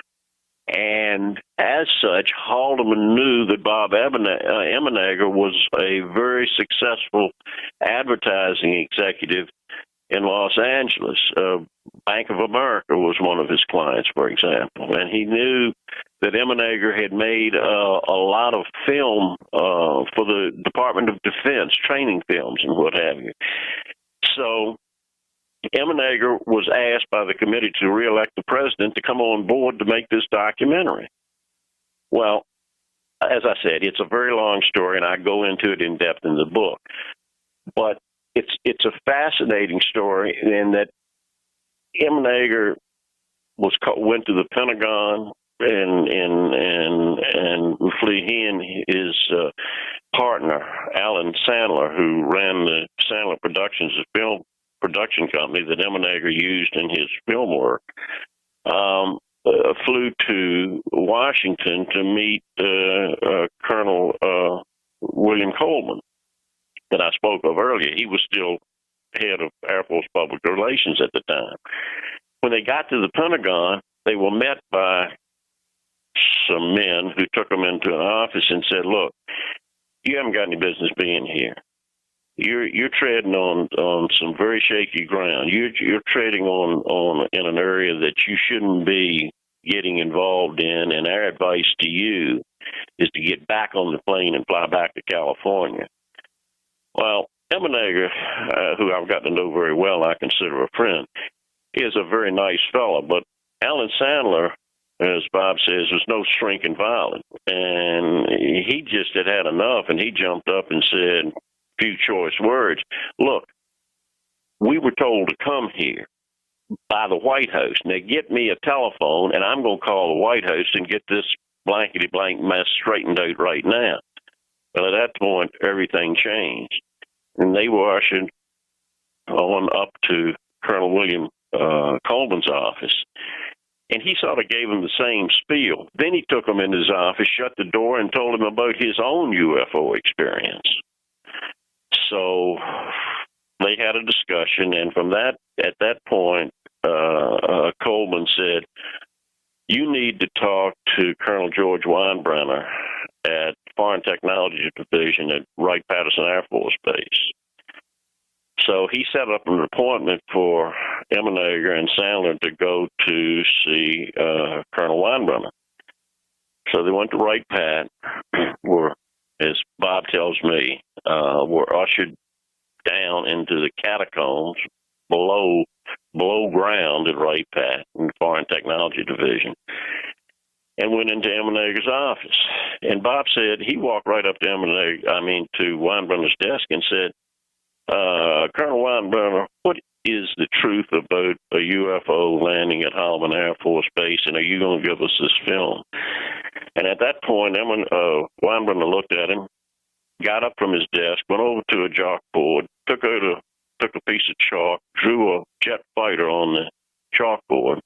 And as such, Haldeman knew that Bob Emenegger was a very successful advertising executive in Los Angeles. Bank of America was one of his clients, for example. And he knew that Emenegger had made a lot of film for the Department of Defense, training films and what have you. So Emenegger was asked by the committee to reelect the president to come on board to make this documentary. Well, as I said, it's a very long story, and I go into it in depth in the book. But it's a fascinating story in that Emenegger went to the Pentagon, and he and his partner, Alan Sandler, who ran the Sandler Productions, a film production company that Emenegger used in his film work, flew to Washington to meet Colonel William Coleman that I spoke of earlier. He was still head of Air Force Public Relations at the time. When they got to the Pentagon, they were met by some men who took them into an office and said, "Look, you haven't got any business being here. You're treading on some very shaky ground. You're treading on in an area that you shouldn't be getting involved in, and our advice to you is to get back on the plane and fly back to California." Well, Emenegger, who I've gotten to know very well, I consider a friend, is a very nice fellow. But Alan Sandler, as Bob says, was no shrinking violet. And he just had enough, and he jumped up and said a few choice words. "Look, we were told to come here by the White House. Now get me a telephone, and I'm going to call the White House and get this blankety-blank mess straightened out right now." Well, at that point, everything changed. And they were ushered on up to Colonel William Coleman's office. And he sort of gave him the same spiel. Then he took him in his office, shut the door, and told him about his own UFO experience. So they had a discussion, and at that point, Coleman said, "You need to talk to Colonel George Weinbrenner at Foreign Technology Division at Wright-Patterson Air Force Base." So he set up an appointment for Emenegger and Sandler to go to see Colonel Weinbrenner. So they went to Wright-Pat, where, as Bob tells me, were ushered down into the catacombs below ground at Wright-Pat in the Foreign Technology Division, and went into Emenegger's office. And Bob said he walked right up to Weinbrenner's desk and said, "Colonel Weinbrenner, what is the truth about a UFO landing at Holloman Air Force Base, and are you going to give us this film?" And at that point, Weinbrenner looked at him, got up from his desk, went over to a chalkboard, took a piece of chalk, drew a jet fighter on the chalkboard,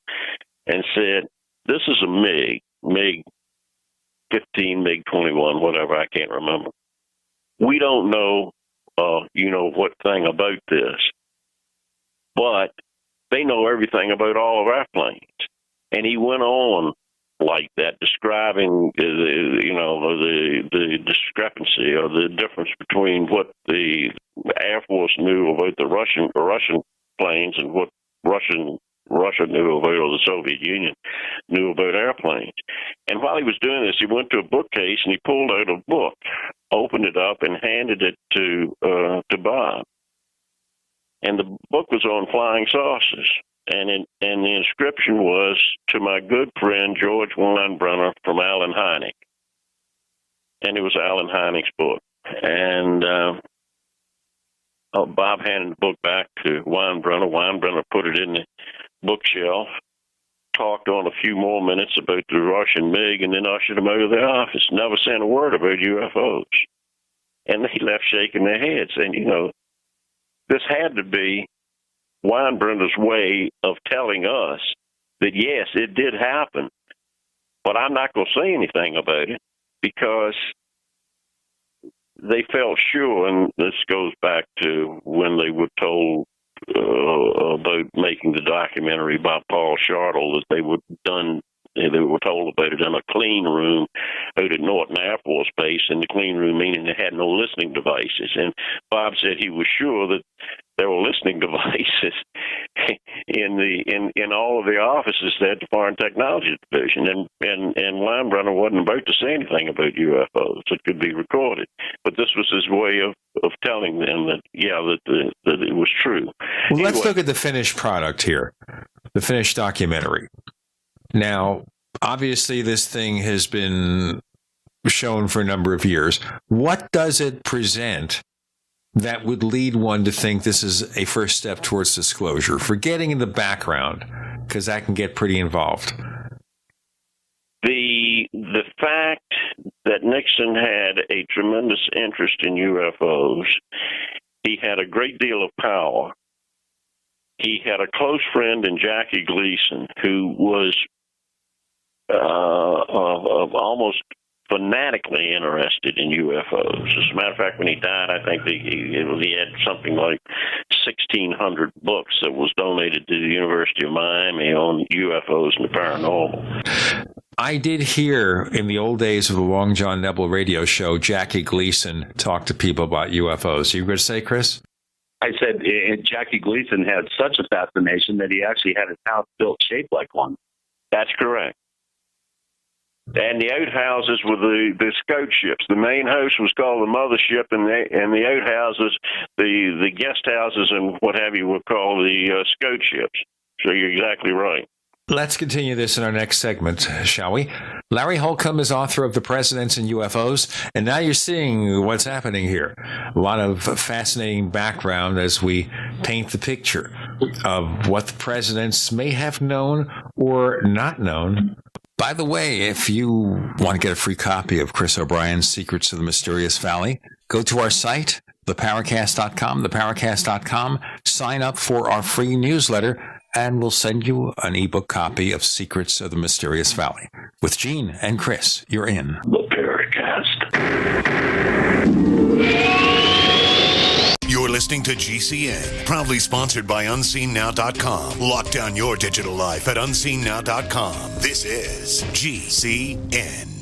and said, "This is a MiG remember. We don't know, what thing about this, but they know everything about all of our planes. And he went on like that, describing, the discrepancy or the difference between what the Air Force knew about the Russian planes and what Russia knew about, or the Soviet Union knew about airplanes. And while he was doing this, he went to a bookcase and he pulled out a book, opened it up, and handed it to Bob. And the book was on flying saucers. And the inscription was, "To my good friend George Weinbrenner from Alan Hynek." And it was Alan Hynek's book. And Bob handed the book back to Weinbrenner. Weinbrenner put it in the bookshelf, talked on a few more minutes about the Russian MiG, and then ushered him out of the office. Never said a word about UFOs. And they left shaking their heads. And, this had to be Weinbrenner's way of telling us that, yes, it did happen, but I'm not going to say anything about it because they felt sure, and this goes back to when they were told about making the documentary by Paul Shartle, that they were told about it in a clean room out at Norton Air Force Base, and the clean room meaning they had no listening devices. And Bob said he was sure that there were listening devices in all of the offices there at the Foreign Technology Division, and Weinbrenner wasn't about to say anything about UFOs. It could be recorded, but this was his way of telling them that that it was true. Well, let's look at the finished product here, the finished documentary. Now, obviously, this thing has been shown for a number of years. What does it present that would lead one to think this is a first step towards disclosure? Forgetting in the background, because that can get pretty involved. The fact that Nixon had a tremendous interest in UFOs, he had a great deal of power. He had a close friend in Jackie Gleason, who was almost fanatically interested in UFOs. As a matter of fact, when he died, I think he had something like 1,600 books that was donated to the University of Miami on UFOs and the paranormal. I did hear in the old days of the Long John Nebel radio show, Jackie Gleason talk to people about UFOs. You were going to say, Chris? I said Jackie Gleason had such a fascination that he actually had his house built shaped like one. That's correct. And the outhouses were the scout ships. The main house was called the mothership, and the outhouses, the guest houses and what have you, were called the scout ships. So you're exactly right. Let's continue this in our next segment, shall we? Larry Holcomb is author of The Presidents and UFOs, and now you're seeing what's happening here. A lot of fascinating background as we paint the picture of what the presidents may have known or not known. By the way, if you want to get a free copy of Chris O'Brien's Secrets of the Mysterious Valley, go to our site, theparacast.com, sign up for our free newsletter, and we'll send you an ebook copy of Secrets of the Mysterious Valley. With Gene and Chris, you're in the Paracast. You're listening to GCN, proudly sponsored by UnseenNow.com. Lock down your digital life at UnseenNow.com. This is GCN.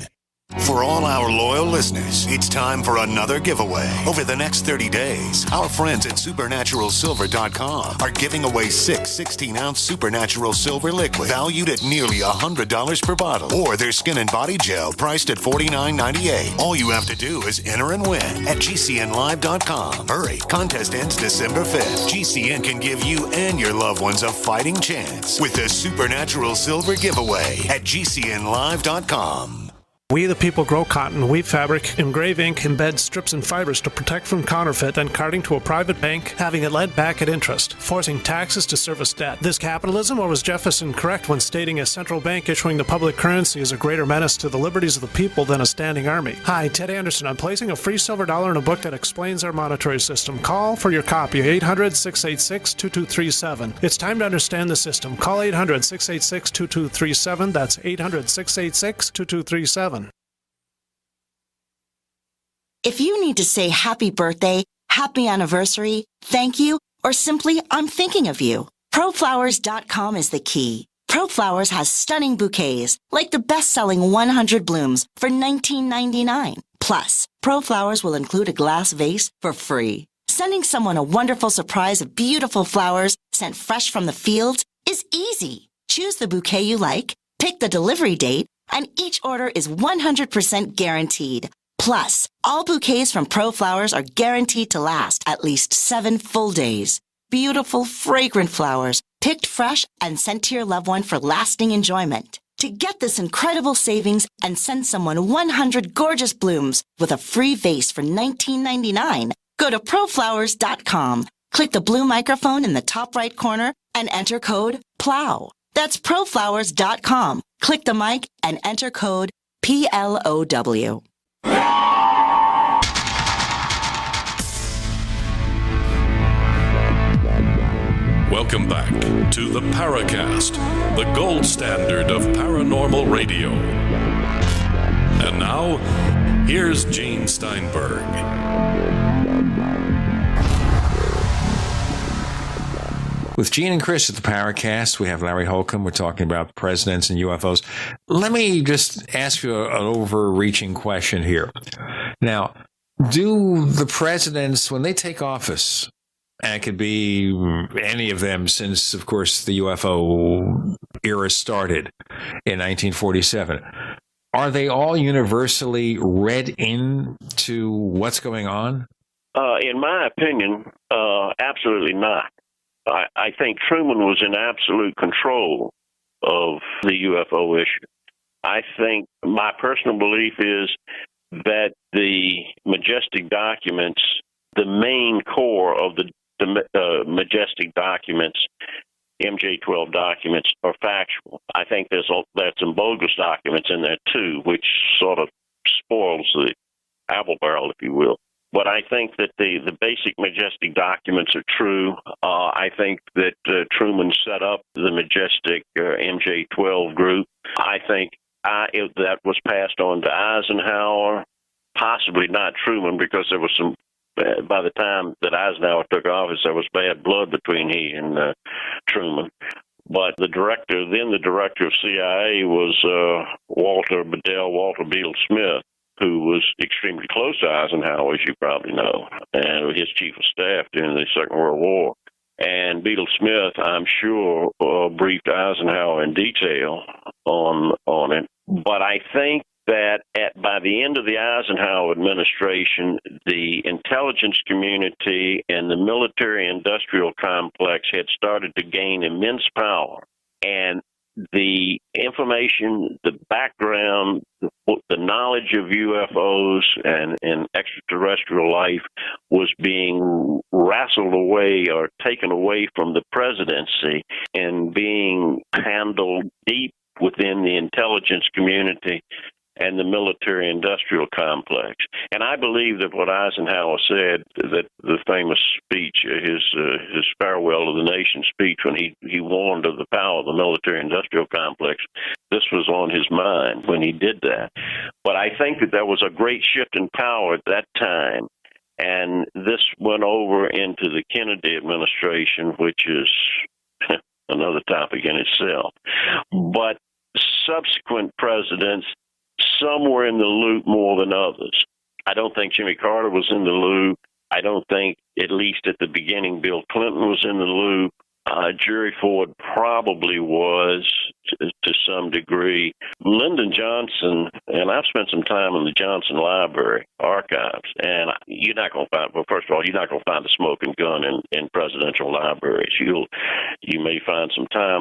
For all our loyal listeners, it's time for another giveaway. Over the next 30 days, our friends at SupernaturalSilver.com are giving away 6 16-ounce Supernatural Silver liquid valued at nearly $100 per bottle, or their skin and body gel priced at $49.98. All you have to do is enter and win at GCNLive.com. Hurry, contest ends December 5th. GCN can give you and your loved ones a fighting chance with the Supernatural Silver giveaway at GCNLive.com. We the people grow cotton, weave fabric, engrave ink, embed strips and fibers to protect from counterfeit, then carting to a private bank, having it lent back at interest, forcing taxes to service debt. This capitalism, or was Jefferson correct when stating a central bank issuing the public currency is a greater menace to the liberties of the people than a standing army? Hi, Ted Anderson. I'm placing a free silver dollar in a book that explains our monetary system. Call for your copy, 800-686-2237. It's time to understand the system. Call 800-686-2237. That's 800-686-2237. If you need to say happy birthday, happy anniversary, thank you, or simply I'm thinking of you, ProFlowers.com is the key. ProFlowers has stunning bouquets, like the best-selling 100 blooms for $19.99. Plus, ProFlowers will include a glass vase for free. Sending someone a wonderful surprise of beautiful flowers sent fresh from the fields is easy. Choose the bouquet you like, pick the delivery date, and each order is 100% guaranteed. Plus, all bouquets from ProFlowers are guaranteed to last at least 7 full days. Beautiful, fragrant flowers, picked fresh and sent to your loved one for lasting enjoyment. To get this incredible savings and send someone 100 gorgeous blooms with a free vase for $19.99, go to proflowers.com, click the blue microphone in the top right corner, and enter code PLOW. That's proflowers.com. Click the mic and enter code PLOW. Welcome back to the Paracast, the gold standard of paranormal radio. And now, here's Gene Steinberg. With Gene and Chris at the Paracast, we have Larry Holcomb. We're talking about presidents and UFOs. Let me just ask you an overreaching question here. Now, do the presidents, when they take office, and it could be any of them since, of course, the UFO era started in 1947, are they all universally read into what's going on? In my opinion, absolutely not. I think Truman was in absolute control of the UFO issue. I think my personal belief is that the Majestic documents, the main core of the Majestic documents, MJ-12 documents, are factual. I think there's some bogus documents in there too, which sort of spoils the apple barrel, if you will. But I think that the basic Majestic documents are true. I think that Truman set up the Majestic MJ-12 group. I think that was passed on to Eisenhower, possibly not Truman, because there was some. By the time that Eisenhower took office, there was bad blood between he and Truman. But the director of CIA was Walter Beadle Smith, who was extremely close to Eisenhower, as you probably know, and his chief of staff during the Second World War. And Beadle Smith, I'm sure, briefed Eisenhower in detail on it. But I think that by the end of the Eisenhower administration, the intelligence community and the military-industrial complex had started to gain immense power. And the information, the background, the knowledge of UFOs and extraterrestrial life was being wrestled away or taken away from the presidency and being handled deep within the intelligence community and the military-industrial complex. And I believe that what Eisenhower said, that the famous speech, his farewell to the nation speech, when he warned of the power of the military-industrial complex, this was on his mind when he did that. But I think that there was a great shift in power at that time, and this went over into the Kennedy administration, which is another topic in itself. But subsequent presidents, some were in the loop more than others. I don't think Jimmy Carter was in the loop. I don't think, at least at the beginning, Bill Clinton was in the loop. Jerry Ford probably was to some degree. Lyndon Johnson, and I've spent some time in the Johnson Library archives, and you're not going to find, well, first of all, you're not going to find a smoking gun in presidential libraries. You may find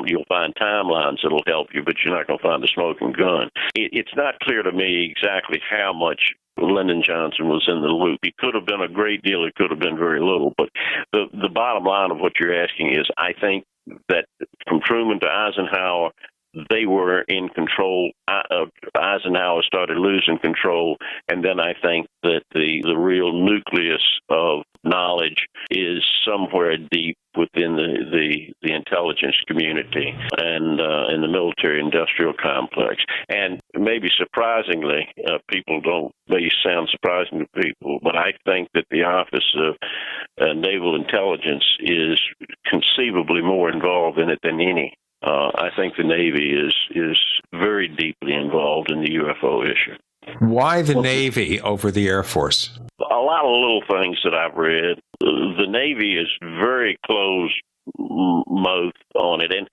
you'll find timelines that'll help you, but you're not going to find a smoking gun. It's not clear to me exactly how much Lyndon Johnson was in the loop. He could have been a great deal. It could have been very little. But the bottom line of what you're asking is, I think that from Truman to Eisenhower, they were in control. Eisenhower started losing control, and then I think that the real nucleus of knowledge is somewhere deep within the intelligence community and in the military-industrial complex. And maybe surprisingly, may sound surprising to people, but I think that the Office of Naval Intelligence is conceivably more involved in it than any. I think the Navy is very deeply involved in the UFO issue. Why the Navy over the Air Force? A lot of little things that I've read. The Navy is very close-mouthed on it, and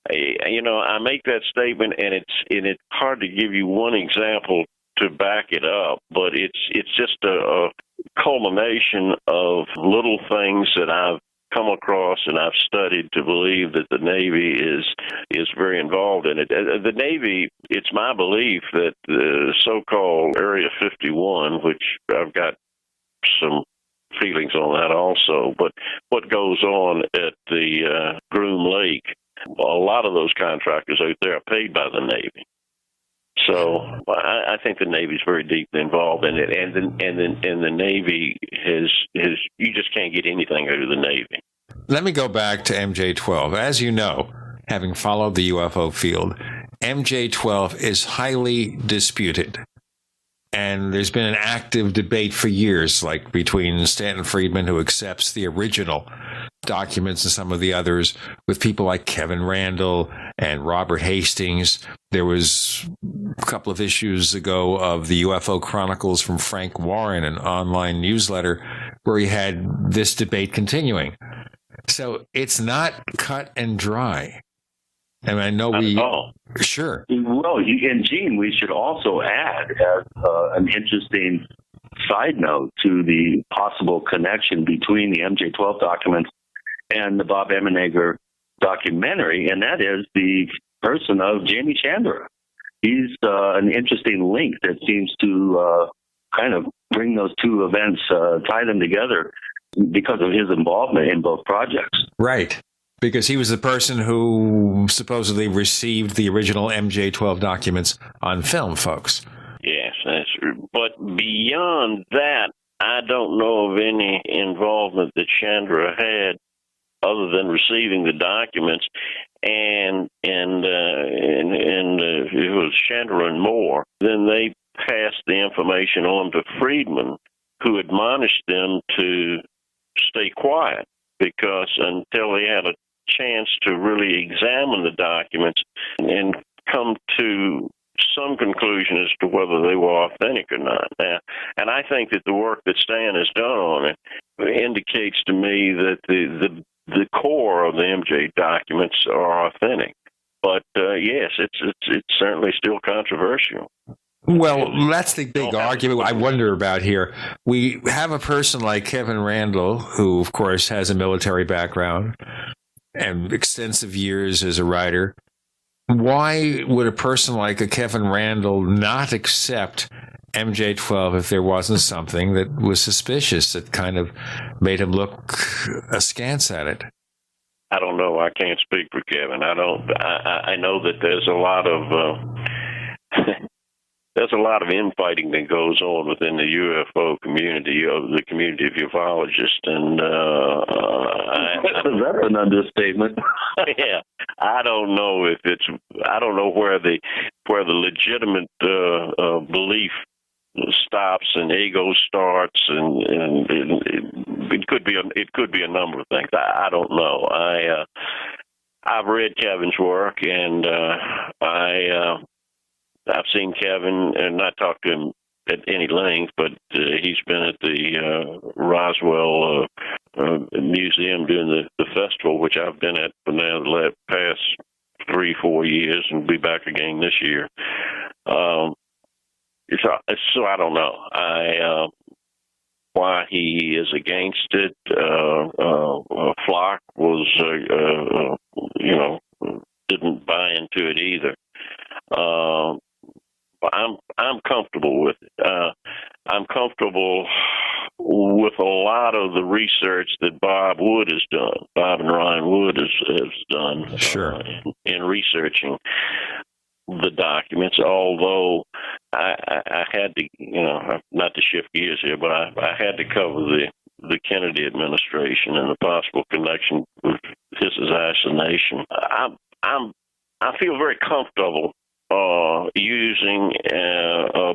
I make that statement, and it's hard to give you one example to back it up, but it's just a culmination of little things that I've come across and I've studied to believe that the Navy is very involved in it. The Navy, it's my belief that the so-called Area 51, which I've got some feelings on that also, but what goes on at the Groom Lake, a lot of those contractors out there are paid by the Navy. So I think the Navy's very deeply involved in it, and the Navy has you just can't get anything out of the Navy. Let me go back to MJ-12. As you know, having followed the UFO field, MJ-12 is highly disputed. And there's been an active debate for years, like between Stanton Friedman, who accepts the original documents, and some of the others, with people like Kevin Randall and Robert Hastings. There was a couple of issues ago of the UFO Chronicles from Frank Warren, an online newsletter, where he had this debate continuing. So it's not cut and dry. And I know Sure. Well, and Gene, we should also add as an interesting side note to the possible connection between the MJ-12 documents and the Bob Emenegger documentary, and that is the person of Jamie Chandra. He's an interesting link that seems to kind of bring those two events, tie them together because of his involvement in both projects. Right. Because he was the person who supposedly received the original MJ-12 documents on film, folks. Yes, that's true. But beyond that, I don't know of any involvement that Chandra had other than receiving the documents, and it was Chandra and Moore. Then they passed the information on to Friedman, who admonished them to stay quiet, because until they had a chance to really examine the documents and come to some conclusion as to whether they were authentic or not. Now, and I think that the work that Stan has done on it indicates to me that the core of the MJ documents are authentic. But yes, it's certainly still controversial. Well, that's the big argument I wonder about here. We have a person like Kevin Randall, who, of course, has a military background and extensive years as a writer. Why would a person like a Kevin Randall not accept MJ-12 if there wasn't something that was suspicious that kind of made him look askance at it? I don't know. I can't speak for Kevin. I know that there's a lot of there's a lot of infighting that goes on within the UFO community, of the community of ufologists, and that's an understatement. Yeah, I don't know where the legitimate belief stops and ego starts, and it could be a number of things. I don't know. I've read Kevin's work, and I've seen Kevin and not talked to him at any length, but he's been at the Roswell Museum doing the festival, which I've been at for now the past 3-4 years, and be back again this year. So I don't know why he is against it. Flock was, didn't buy into it either. I'm comfortable with it. I'm comfortable with a lot of the research that Bob Wood has done. Bob and Ryan Wood has done sure. In researching the documents, although I had to, not to shift gears here, but I had to cover the Kennedy administration and the possible connection with his assassination. I feel very comfortable using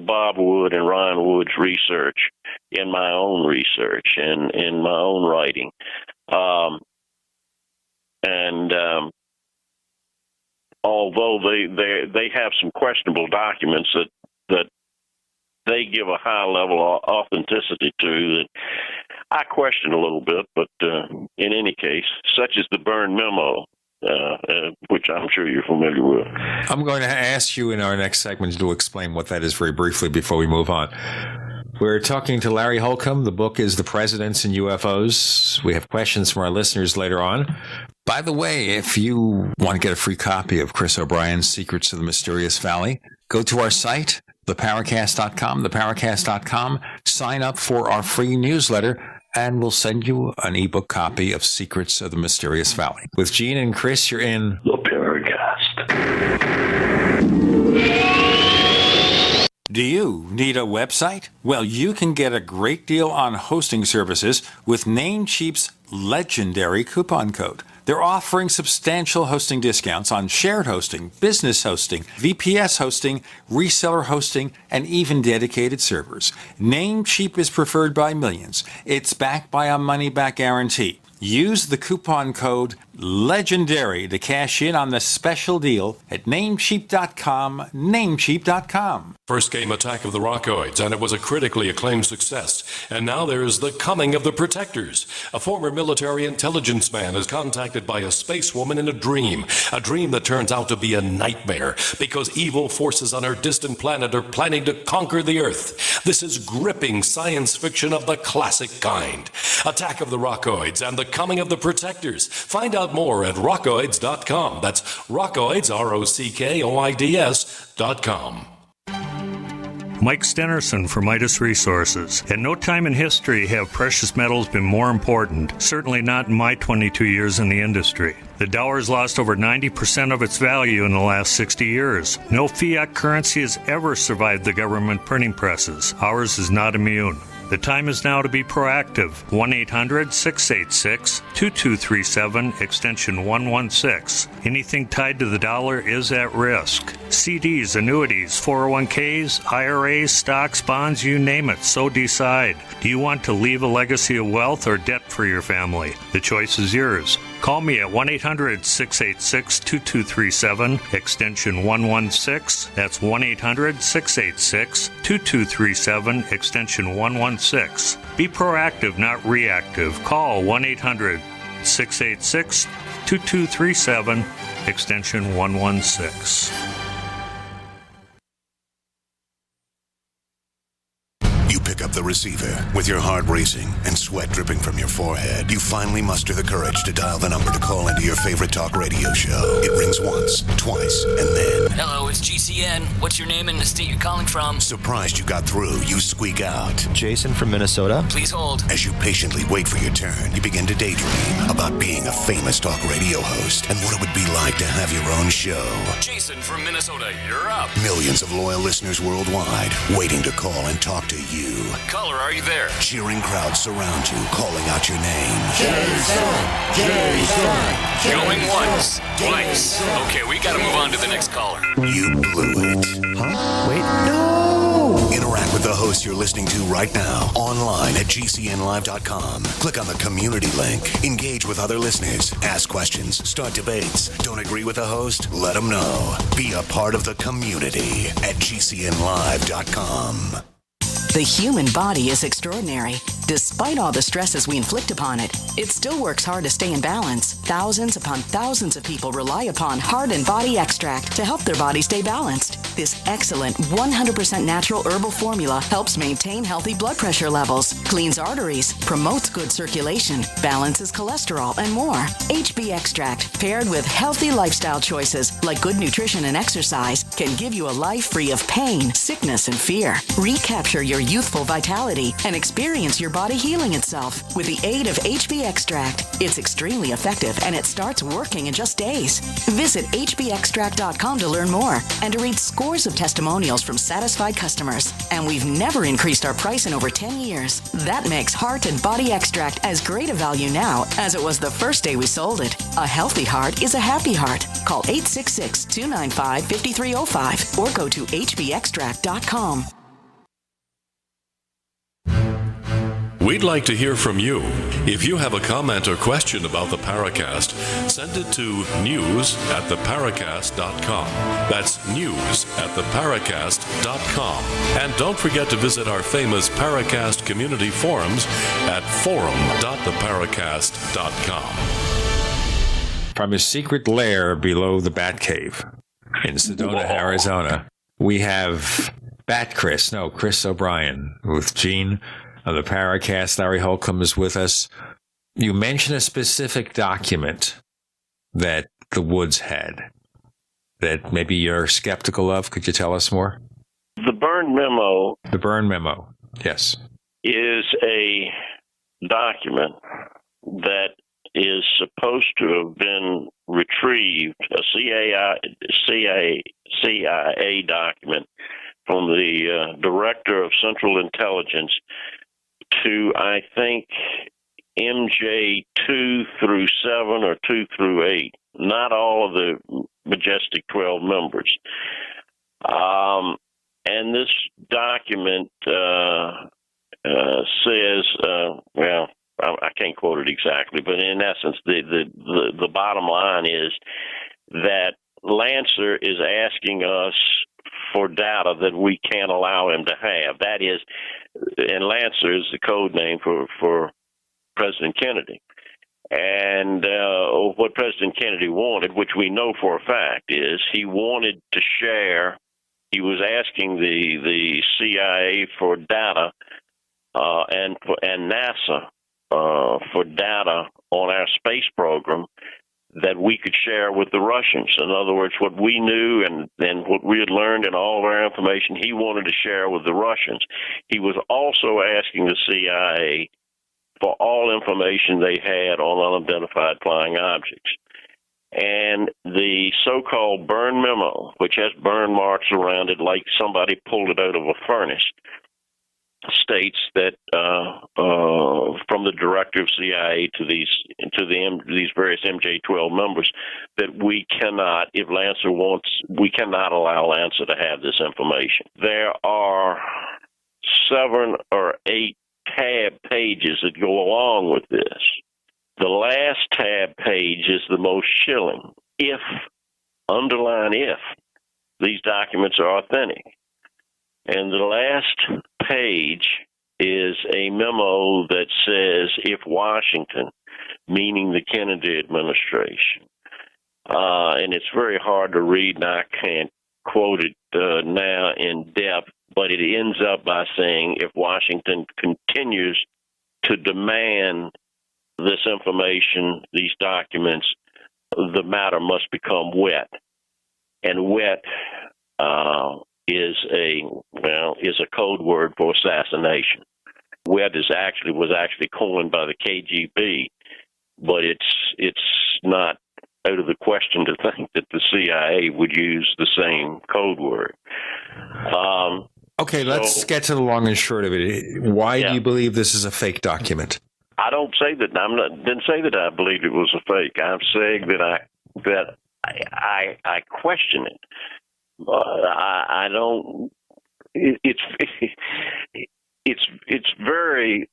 Bob Wood and Ryan Wood's research in my own research and in my own writing. Although they have some questionable documents that they give a high level of authenticity to that I question a little bit, but in any case, such as the Byrne memo, which I'm sure you're familiar with. I'm going to ask you in our next segment to explain what that is very briefly before we move on. We're talking to Larry Holcomb. The book is The Presidents and UFOs. We have questions from our listeners later on. By the way, if you want to get a free copy of Chris O'Brien's Secrets of the Mysterious Valley, go to our site, theparacast.com, sign up for our free newsletter, and we'll send you an ebook copy of Secrets of the Mysterious Valley. With Gene and Chris, you're in The Paracast. Do you need a website? Well, you can get a great deal on hosting services with Namecheap's legendary coupon code. They're offering substantial hosting discounts on shared hosting, business hosting, VPS hosting, reseller hosting, and even dedicated servers. Namecheap is preferred by millions. It's backed by a money-back guarantee. Use the coupon code LEGENDARY to cash in on the special deal at Namecheap.com, Namecheap.com. First came Attack of the Rockoids, and it was a critically acclaimed success. And now there is The Coming of the Protectors. A former military intelligence man is contacted by a space woman in a dream that turns out to be a nightmare because evil forces on her distant planet are planning to conquer the Earth. This is gripping science fiction of the classic kind. Attack of the Rockoids and The Coming of the Protectors. Find out more at rockoids.com. That's Rockoids, ROCKOIDS.com. Mike Stenerson for Midas Resources. At no time in history have precious metals been more important, certainly not in my 22 years in the industry. The dollar has lost over 90% of its value in the last 60 years. No fiat currency has ever survived the government printing presses. Ours is not immune. The time is now to be proactive. 1-800-686-2237, extension 116. Anything tied to the dollar is at risk. CDs, annuities, 401ks, IRAs, stocks, bonds, you name it, so decide. Do you want to leave a legacy of wealth or debt for your family? The choice is yours. Call me at 1-800-686-2237, extension 116. That's 1-800-686-2237, extension 116. Be proactive, not reactive. Call 1-800-686-2237, extension 116. You pick up the receiver. With your heart racing and sweat dripping from your forehead, you finally muster the courage to dial the number to call into your favorite talk radio show. It rings once, twice, and then... Hello, it's GCN. What's your name and the state you're calling from? Surprised you got through, you squeak out. Jason from Minnesota. Please hold. As you patiently wait for your turn, you begin to daydream about being a famous talk radio host and what it would be like to have your own show. Jason from Minnesota, you're up. Millions of loyal listeners worldwide waiting to call and talk to you. Caller, are you there? Cheering crowds surround you, calling out your name. Jason! Jason! Going once, twice. Okay, we gotta move on to the next caller. You blew it. Huh? Wait, no! Interact with the host you're listening to right now, online at GCNlive.com. Click on the community link. Engage with other listeners. Ask questions. Start debates. Don't agree with the host? Let them know. Be a part of the community at GCNlive.com. The human body is extraordinary. Despite all the stresses we inflict upon it, it still works hard to stay in balance. Thousands upon thousands of people rely upon Heart and Body Extract to help their body stay balanced. This excellent 100% natural herbal formula helps maintain healthy blood pressure levels, cleans arteries, promotes good circulation, balances cholesterol, and more. HB Extract, paired with healthy lifestyle choices like good nutrition and exercise, can give you a life free of pain, sickness, and fear. Recapture your youthful vitality and experience your body healing itself with the aid of HB Extract. It's extremely effective and it starts working in just days. Visit hbextract.com to learn more and to read scores of testimonials from satisfied customers. And we've never increased our price in over 10 years. That makes Heart and Body Extract as great a value now as it was the first day we sold it. A healthy heart is a happy heart. Call 866-295-5305 or go to hbextract.com. We'd like to hear from you. If you have a comment or question about the Paracast, send it to news@theparacast.com. That's news@theparacast.com. And don't forget to visit our famous Paracast community forums at forum.theparacast.com. From his secret lair below the Batcave in Sedona, Arizona, we have Chris O'Brien with Gene of the Paracast. Larry Holcomb is with us. You mentioned a specific document that the Woods had that maybe you're skeptical of. Could you tell us more? The Byrne Memo. The Byrne Memo, yes. Is a document that is supposed to have been retrieved, a CIA document from the Director of Central Intelligence to, I think, MJ 2 through 7 or 2 through 8, not all of the Majestic 12 members. And this document says, well, I can't quote it exactly, but in essence, the bottom line is that Lancer is asking us for data that we can't allow him to have. That is, and Lancer is the code name for President Kennedy. And what President Kennedy wanted, which we know for a fact, is he wanted to share. He was asking the CIA for data and NASA for data on our space program that we could share with the Russians. In other words, what we knew and what we had learned and all of our information, he wanted to share with the Russians. He was also asking the CIA for all information they had on unidentified flying objects. And the so-called Byrne Memo, which has burn marks around it like somebody pulled it out of a furnace, states that from the director of CIA to these various MJ-12 members that we cannot, if Lancer wants, we cannot allow Lancer to have this information. There are 7 or 8 tab pages that go along with this. The last tab page is the most chilling. If, underline if, these documents are authentic. And the last page is a memo that says, if Washington, meaning the Kennedy administration, and it's very hard to read, and I can't quote it now in depth, but it ends up by saying, if Washington continues to demand this information, these documents, the matter must become wet. And wet is a code word for assassination. Wet was actually coined by the KGB, but it's not out of the question to think that the CIA would use the same code word. Okay, let's get to the long and short of it. Why do you believe this is a fake document? I don't say that. Didn't say that I believed it was a fake. I'm saying that I question it. I don't. It's very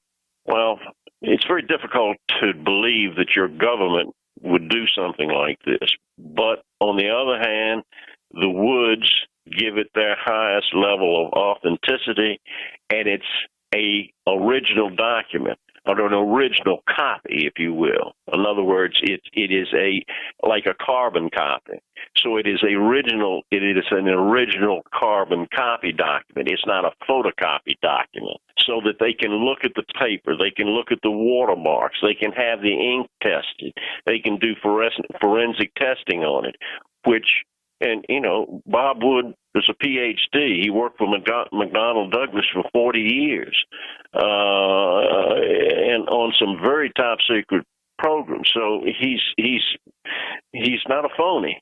difficult to believe that your government would do something like this. But on the other hand, the Woods give it their highest level of authenticity, and it's a original document, or an original copy, if you will. In other words, it is like a carbon copy. So it is an original carbon copy document. It's not a photocopy document. So that they can look at the paper, they can look at the watermarks, they can have the ink tested, they can do forensic testing on it, which And, Bob Wood is a PhD. He worked for McDonnell Douglas for 40 years and on some very top secret programs. So he's not a phony.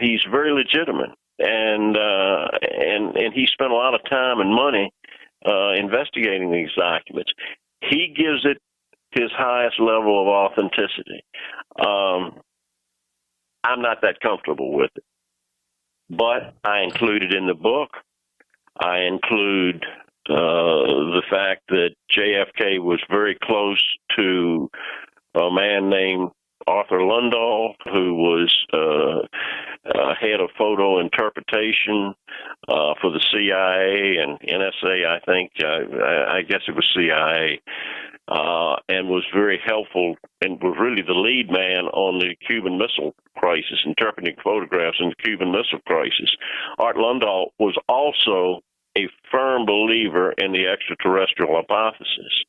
He's very legitimate. And he spent a lot of time and money investigating these documents. He gives it his highest level of authenticity. I'm not that comfortable with it. But I include it in the book. I include the fact that JFK was very close to a man named Arthur Lundahl, who was head of photo interpretation for the CIA and NSA, I think. I guess it was CIA. And was very helpful and was really the lead man on the Cuban Missile Crisis, interpreting photographs in the Cuban Missile Crisis. Art Lundahl was also a firm believer in the extraterrestrial hypothesis,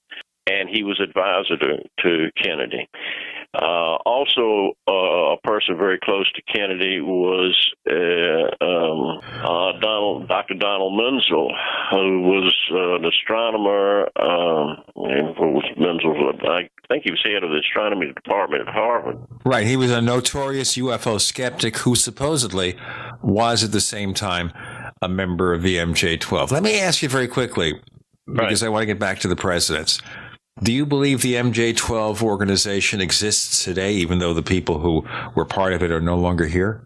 and he was advisor to Kennedy. Also, a person very close to Kennedy was Dr. Donald Menzel, who was an astronomer. I think he was head of the astronomy department at Harvard. Right. He was a notorious UFO skeptic who supposedly was at the same time a member of the MJ-12. Let me ask you very quickly, because I want to get back to the presidents. Do you believe the MJ-12 organization exists today, even though the people who were part of it are no longer here?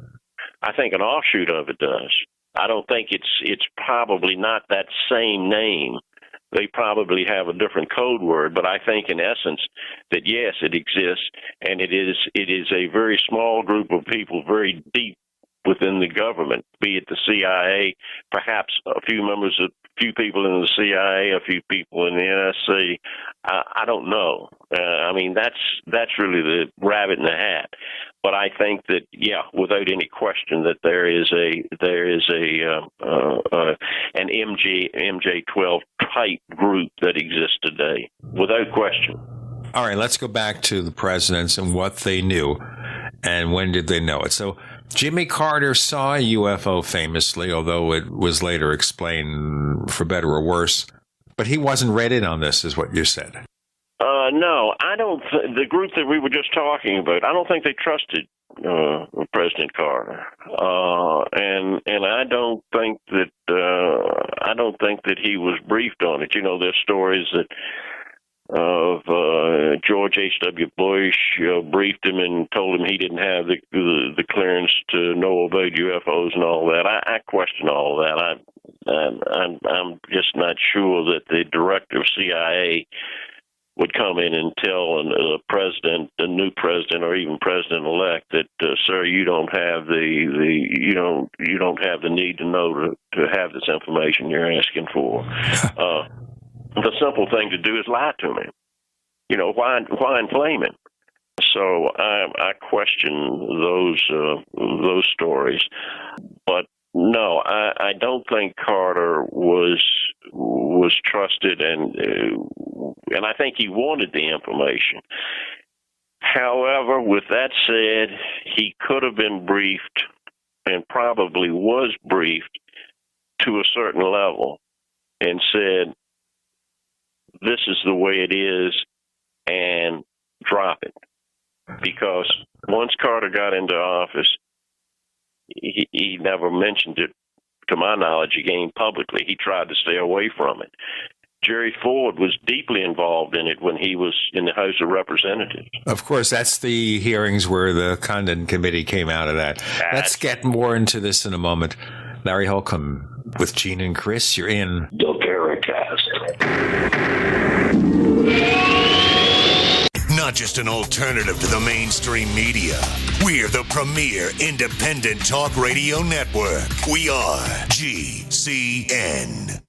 I think an offshoot of it does. I don't think it's probably not that same name. They probably have a different code word, but I think in essence that yes, it exists, and it is a very small group of people, very deep within the government, be it the CIA, perhaps a few people in the CIA, a few people in the NSC. I don't know. I mean, that's really the rabbit in the hat. But I think that, yeah, without any question, that there is an MJ-12 type group that exists today, without question. All right, let's go back to the presidents and what they knew, and when did they know it? So Jimmy Carter saw a UFO famously, although it was later explained for better or worse. But he wasn't read in on this, is what you said. No, I don't. The group that we were just talking about, I don't think they trusted President Carter, and I don't think that he was briefed on it. There's stories that of George H.W. Bush briefed him and told him he didn't have the clearance to know about UFOs and all that. I question all that. I'm just not sure that the director of CIA would come in and tell a president, a new president, or even president-elect that, sir, you don't have you don't have the need to know to have this information you're asking for. The simple thing to do is lie to him. Why inflame him? So I question those stories, but no, I don't think Carter was trusted, and I think he wanted the information. However, with that said, he could have been briefed, and probably was briefed to a certain level, and said, "This is the way it is," and drop it. Because once Carter got into office, he never mentioned it, to my knowledge, again publicly. He tried to stay away from it. Jerry Ford was deeply involved in it when he was in the House of Representatives. Of course, that's the hearings where the Condon Committee came out of that. Let's get more into this in a moment. Larry Holcomb with Gene and Chris. You're in the Paracast. Not just an alternative to the mainstream media. We're the premier independent talk radio network. We are GCN.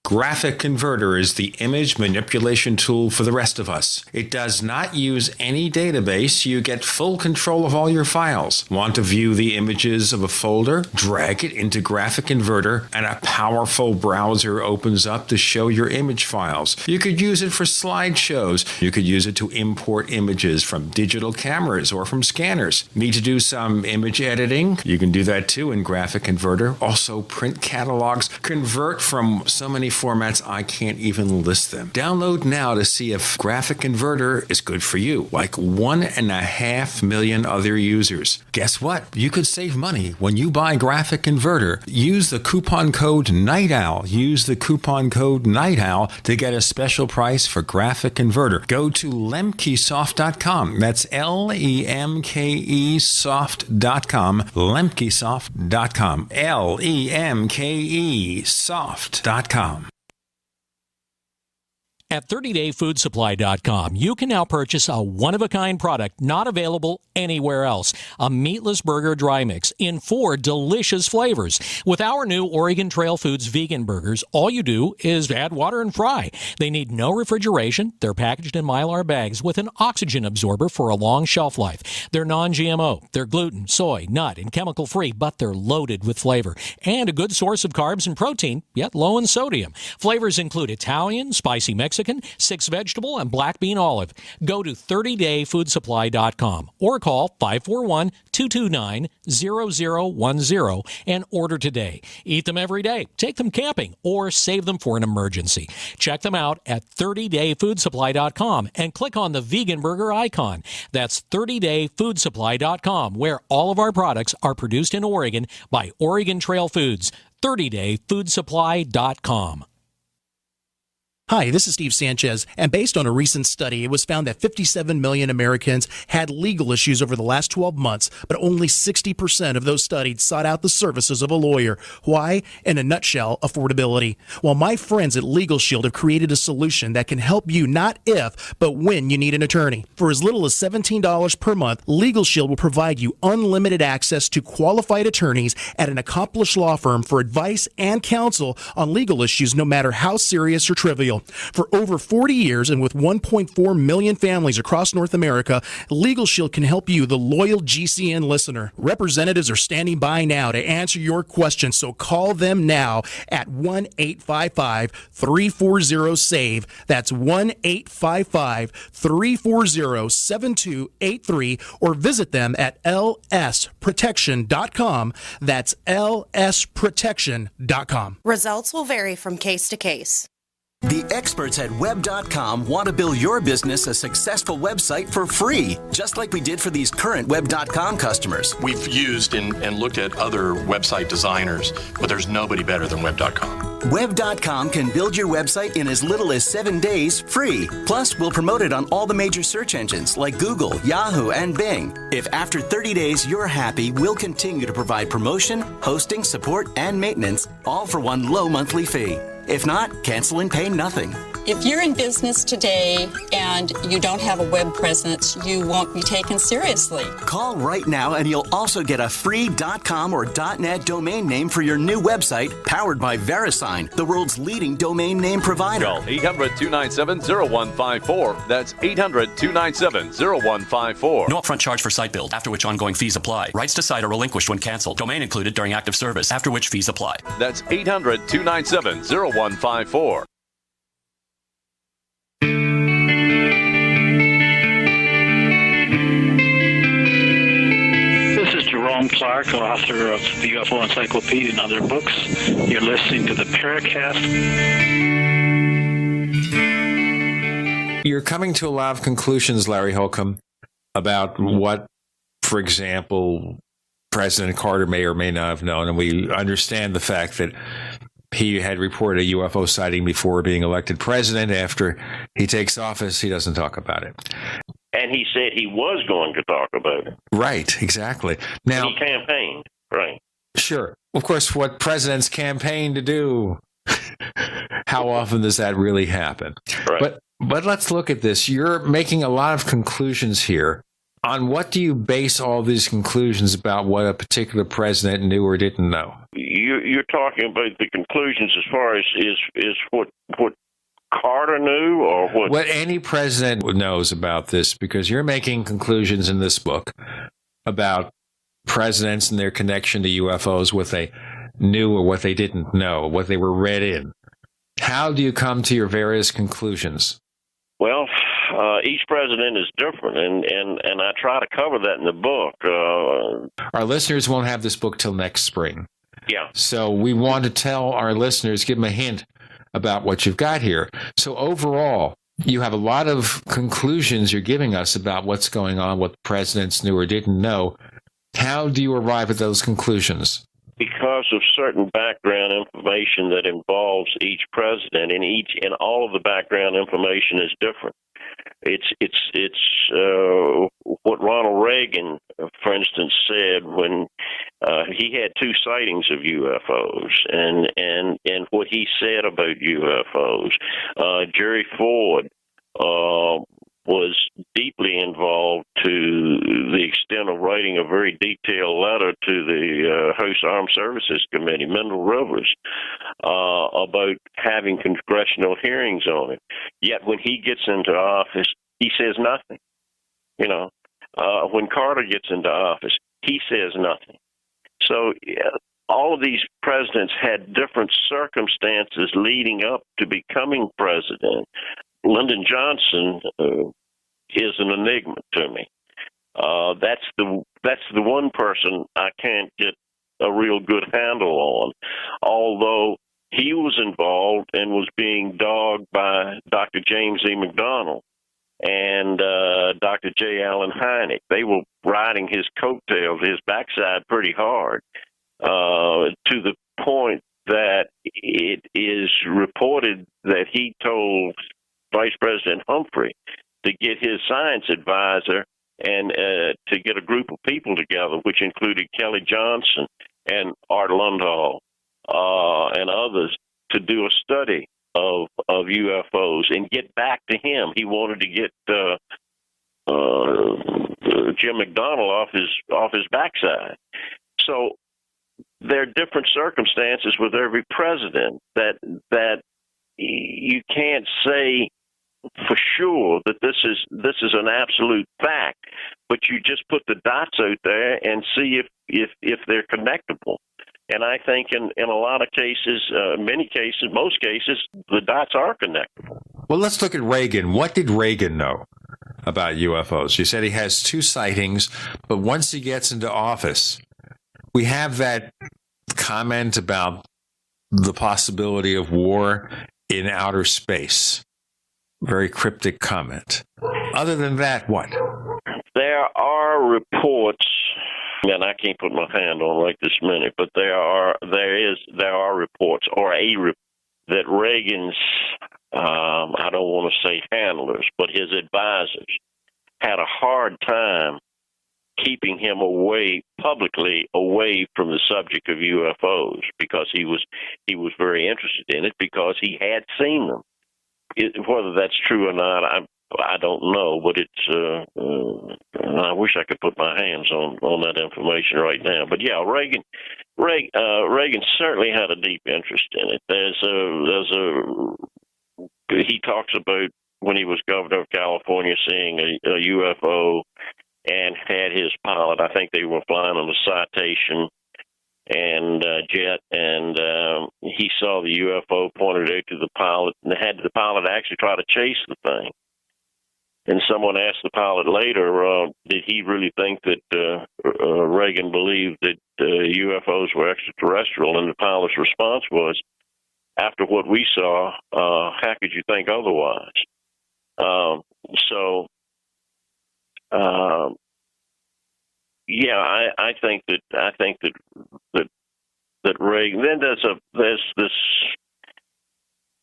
Graphic Converter is the image manipulation tool for the rest of us. It does not use any database. You get full control of all your files. Want to view the images of a folder? Drag it into Graphic Converter and a powerful browser opens up to show your image files. You could use it for slideshows. You could use it to import images from digital cameras or from scanners. Need to do some image editing? You can do that too in Graphic Converter. Also print catalogs. Convert from so many formats I can't even list them. Download now to see if Graphic Converter is good for you, like 1.5 million other users. Guess what? You could save money when you buy Graphic Converter. Use the coupon code Night Owl. Use the coupon code Night Owl to get a special price for Graphic Converter. Go to lemkesoft.com. That's LEMKEsoft.com. Lemkesoft.com. LEMKEsoft.com. At 30dayfoodsupply.com, you can now purchase a one-of-a-kind product not available anywhere else. A meatless burger dry mix in 4 delicious flavors. With our new Oregon Trail Foods vegan burgers, all you do is add water and fry. They need no refrigeration. They're packaged in Mylar bags with an oxygen absorber for a long shelf life. They're non-GMO. They're gluten, soy, nut, and chemical-free, but they're loaded with flavor. And a good source of carbs and protein, yet low in sodium. Flavors include Italian, spicy Mexican, 6 vegetable, and black bean olive. Go to 30dayfoodsupply.com or call 541-229-0010 and order today. Eat them every day, take them camping, or save them for an emergency. Check them out at 30dayfoodsupply.com and click on the vegan burger icon. That's 30dayfoodsupply.com, where all of our products are produced in Oregon by Oregon Trail Foods. 30dayfoodsupply.com. Hi, this is Steve Sanchez, and based on a recent study, it was found that 57 million Americans had legal issues over the last 12 months, but only 60% of those studied sought out the services of a lawyer. Why? In a nutshell, affordability. Well, my friends at Legal Shield have created a solution that can help you not if, but when you need an attorney. For as little as $17 per month, Legal Shield will provide you unlimited access to qualified attorneys at an accomplished law firm for advice and counsel on legal issues, no matter how serious or trivial. For over 40 years and with 1.4 million families across North America, Legal Shield can help you, the loyal GCN listener. Representatives are standing by now to answer your questions, so call them now at 1-855-340-SAVE. That's 1-855-340-7283, or visit them at lsprotection.com. That's lsprotection.com. Results will vary from case to case. The experts at Web.com want to build your business a successful website for free, just like we did for these current Web.com customers. We've used and looked at other website designers, but there's nobody better than Web.com. Web.com can build your website in as little as 7 days free. Plus, we'll promote it on all the major search engines like Google, Yahoo, and Bing. If after 30 days you're happy, we'll continue to provide promotion, hosting, support, and maintenance, all for one low monthly fee. If not, cancel and pay nothing. If you're in business today and you don't have a web presence, you won't be taken seriously. Call right now and you'll also get a free .com or .net domain name for your new website, powered by VeriSign, the world's leading domain name provider. Call 800-297-0154. That's 800-297-0154. No upfront charge for site build, after which ongoing fees apply. Rights to site are relinquished when canceled. Domain included during active service, after which fees apply. That's 800-297-0154. Jerome Clark, author of the UFO Encyclopedia and other books. You're listening to the Paracast. You're coming to a lot of conclusions, Larry Holcomb, about what, for example, President Carter may or may not have known. And we understand the fact that he had reported a UFO sighting before being elected president. After he takes office, he doesn't talk about it. And he said he was going to talk about it. Right, exactly. Now, and he campaigned, right? Sure. Of course, what presidents campaign to do, how often does that really happen? Right. But let's look at this. You're making a lot of conclusions here On what do you base all these conclusions about what a particular president knew or didn't know? You're talking about the conclusions as far as is what Carter knew, or what any president knows about this, because you're making conclusions in this book about presidents and their connection to UFOs, what they knew or what they didn't know, what they were read in. How do you come to your various conclusions? Well, each president is different, and I try to cover that in the book. Our listeners won't have this book till next spring. Yeah. So we want to tell our listeners, give them a hint about what you've got here. So overall, you have a lot of conclusions you're giving us about what's going on, what the presidents knew or didn't know. How do you arrive at those conclusions? Because of certain background information that involves each president, and all of the background information is different. It's what Ronald Reagan, for instance, said when he had 2 sightings of UFOs, and what he said about UFOs. Jerry Ford was deeply involved to the extent of writing a very detailed letter to the House Armed Services Committee, Mendel Rivers, about having congressional hearings on it. Yet when he gets into office, he says nothing. When Carter gets into office, he says nothing. So all of these presidents had different circumstances leading up to becoming president. Lyndon Johnson is an enigma to me. That's the one person I can't get a real good handle on, although he was involved and was being dogged by Dr. James E. McDonald and Dr. J. Allen Hynek. They were riding his coattails, his backside, pretty hard, to the point that it is reported that he told Vice President Humphrey to get his science advisor and to get a group of people together, which included Kelly Johnson and Art Lundall and others, to do a study of UFOs and get back to him. He wanted to get Jim McDonnell off his backside. So there are different circumstances with every president that you can't say for sure that this is an absolute fact, but you just put the dots out there and see if they're connectable. And I think in a lot of cases, most cases, the dots are connectable. Well, let's look at Reagan. What did Reagan know about UFOs? You said he has 2 sightings, but once he gets into office, we have that comment about the possibility of war in outer space. Very cryptic comment. Other than that, what? There are reports, and I can't put my hand on right this minute, but there are reports, or that Reagan's, I don't want to say handlers, but his advisors had a hard time keeping him publicly away from the subject of UFOs, because he was very interested in it, because he had seen them. Whether that's true or not, I don't know, but it's. I wish I could put my hands on that information right now. But yeah, Reagan certainly had a deep interest in it. He talks about when he was governor of California seeing a UFO and had his pilot. I think they were flying on a Citation and jet, and he saw the UFO, pointed out to the pilot, and had the pilot actually try to chase the thing. And someone asked the pilot later, did he really think that Reagan believed that UFOs were extraterrestrial? And the pilot's response was, after what we saw, how could you think otherwise? Yeah, I think that Reagan. Then there's this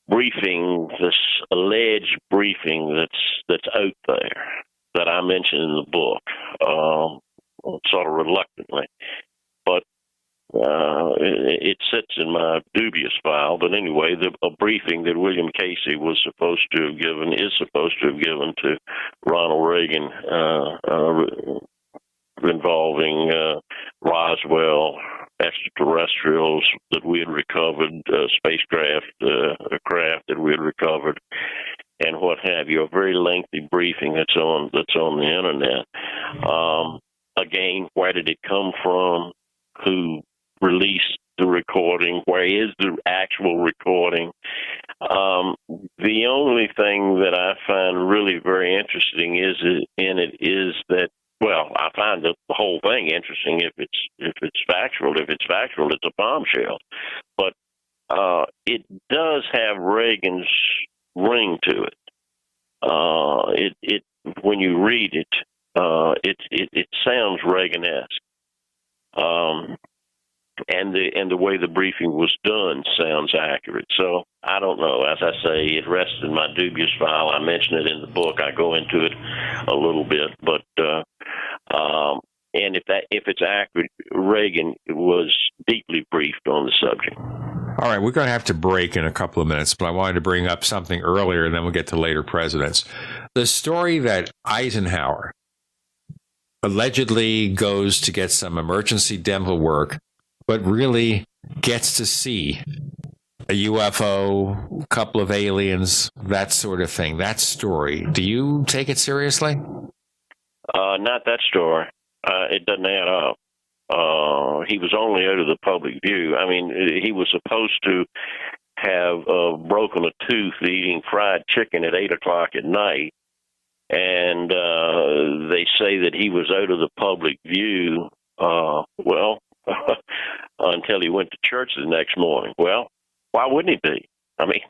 briefing, this alleged briefing that's out there that I mentioned in the book, sort of reluctantly, but it sits in my dubious file. But anyway, a briefing that William Casey is supposed to have given to Ronald Reagan involving Roswell, extraterrestrials that we had recovered, spacecraft, a craft that we had recovered, and what have you. A very lengthy briefing that's on the internet. Again, where did it come from? Who released the recording? Where is the actual recording? The only thing that I find really very interesting is that, well, I find the whole thing interesting if it's factual. If it's factual, it's a bombshell. But it does have Reagan's ring to it. It when you read it, it sounds Reagan-esque. And the way the briefing was done sounds accurate. So I don't know. As I say, it rests in my dubious file. I mention it in the book. I go into it a little bit, but and if it's accurate, Reagan was deeply briefed on the subject. All right, we're going to have to break in a couple of minutes, but I wanted to bring up something earlier, and then we'll get to later presidents. The story that Eisenhower allegedly goes to get some emergency dental work, but really gets to see a UFO, a couple of aliens, that sort of thing. That story, do you take it seriously? Not that story. It doesn't add up. He was only out of the public view. I mean, he was supposed to have broken a tooth eating fried chicken at 8 o'clock at night. And they say that he was out of the public view, until he went to church the next morning. Well, why wouldn't he be? I mean,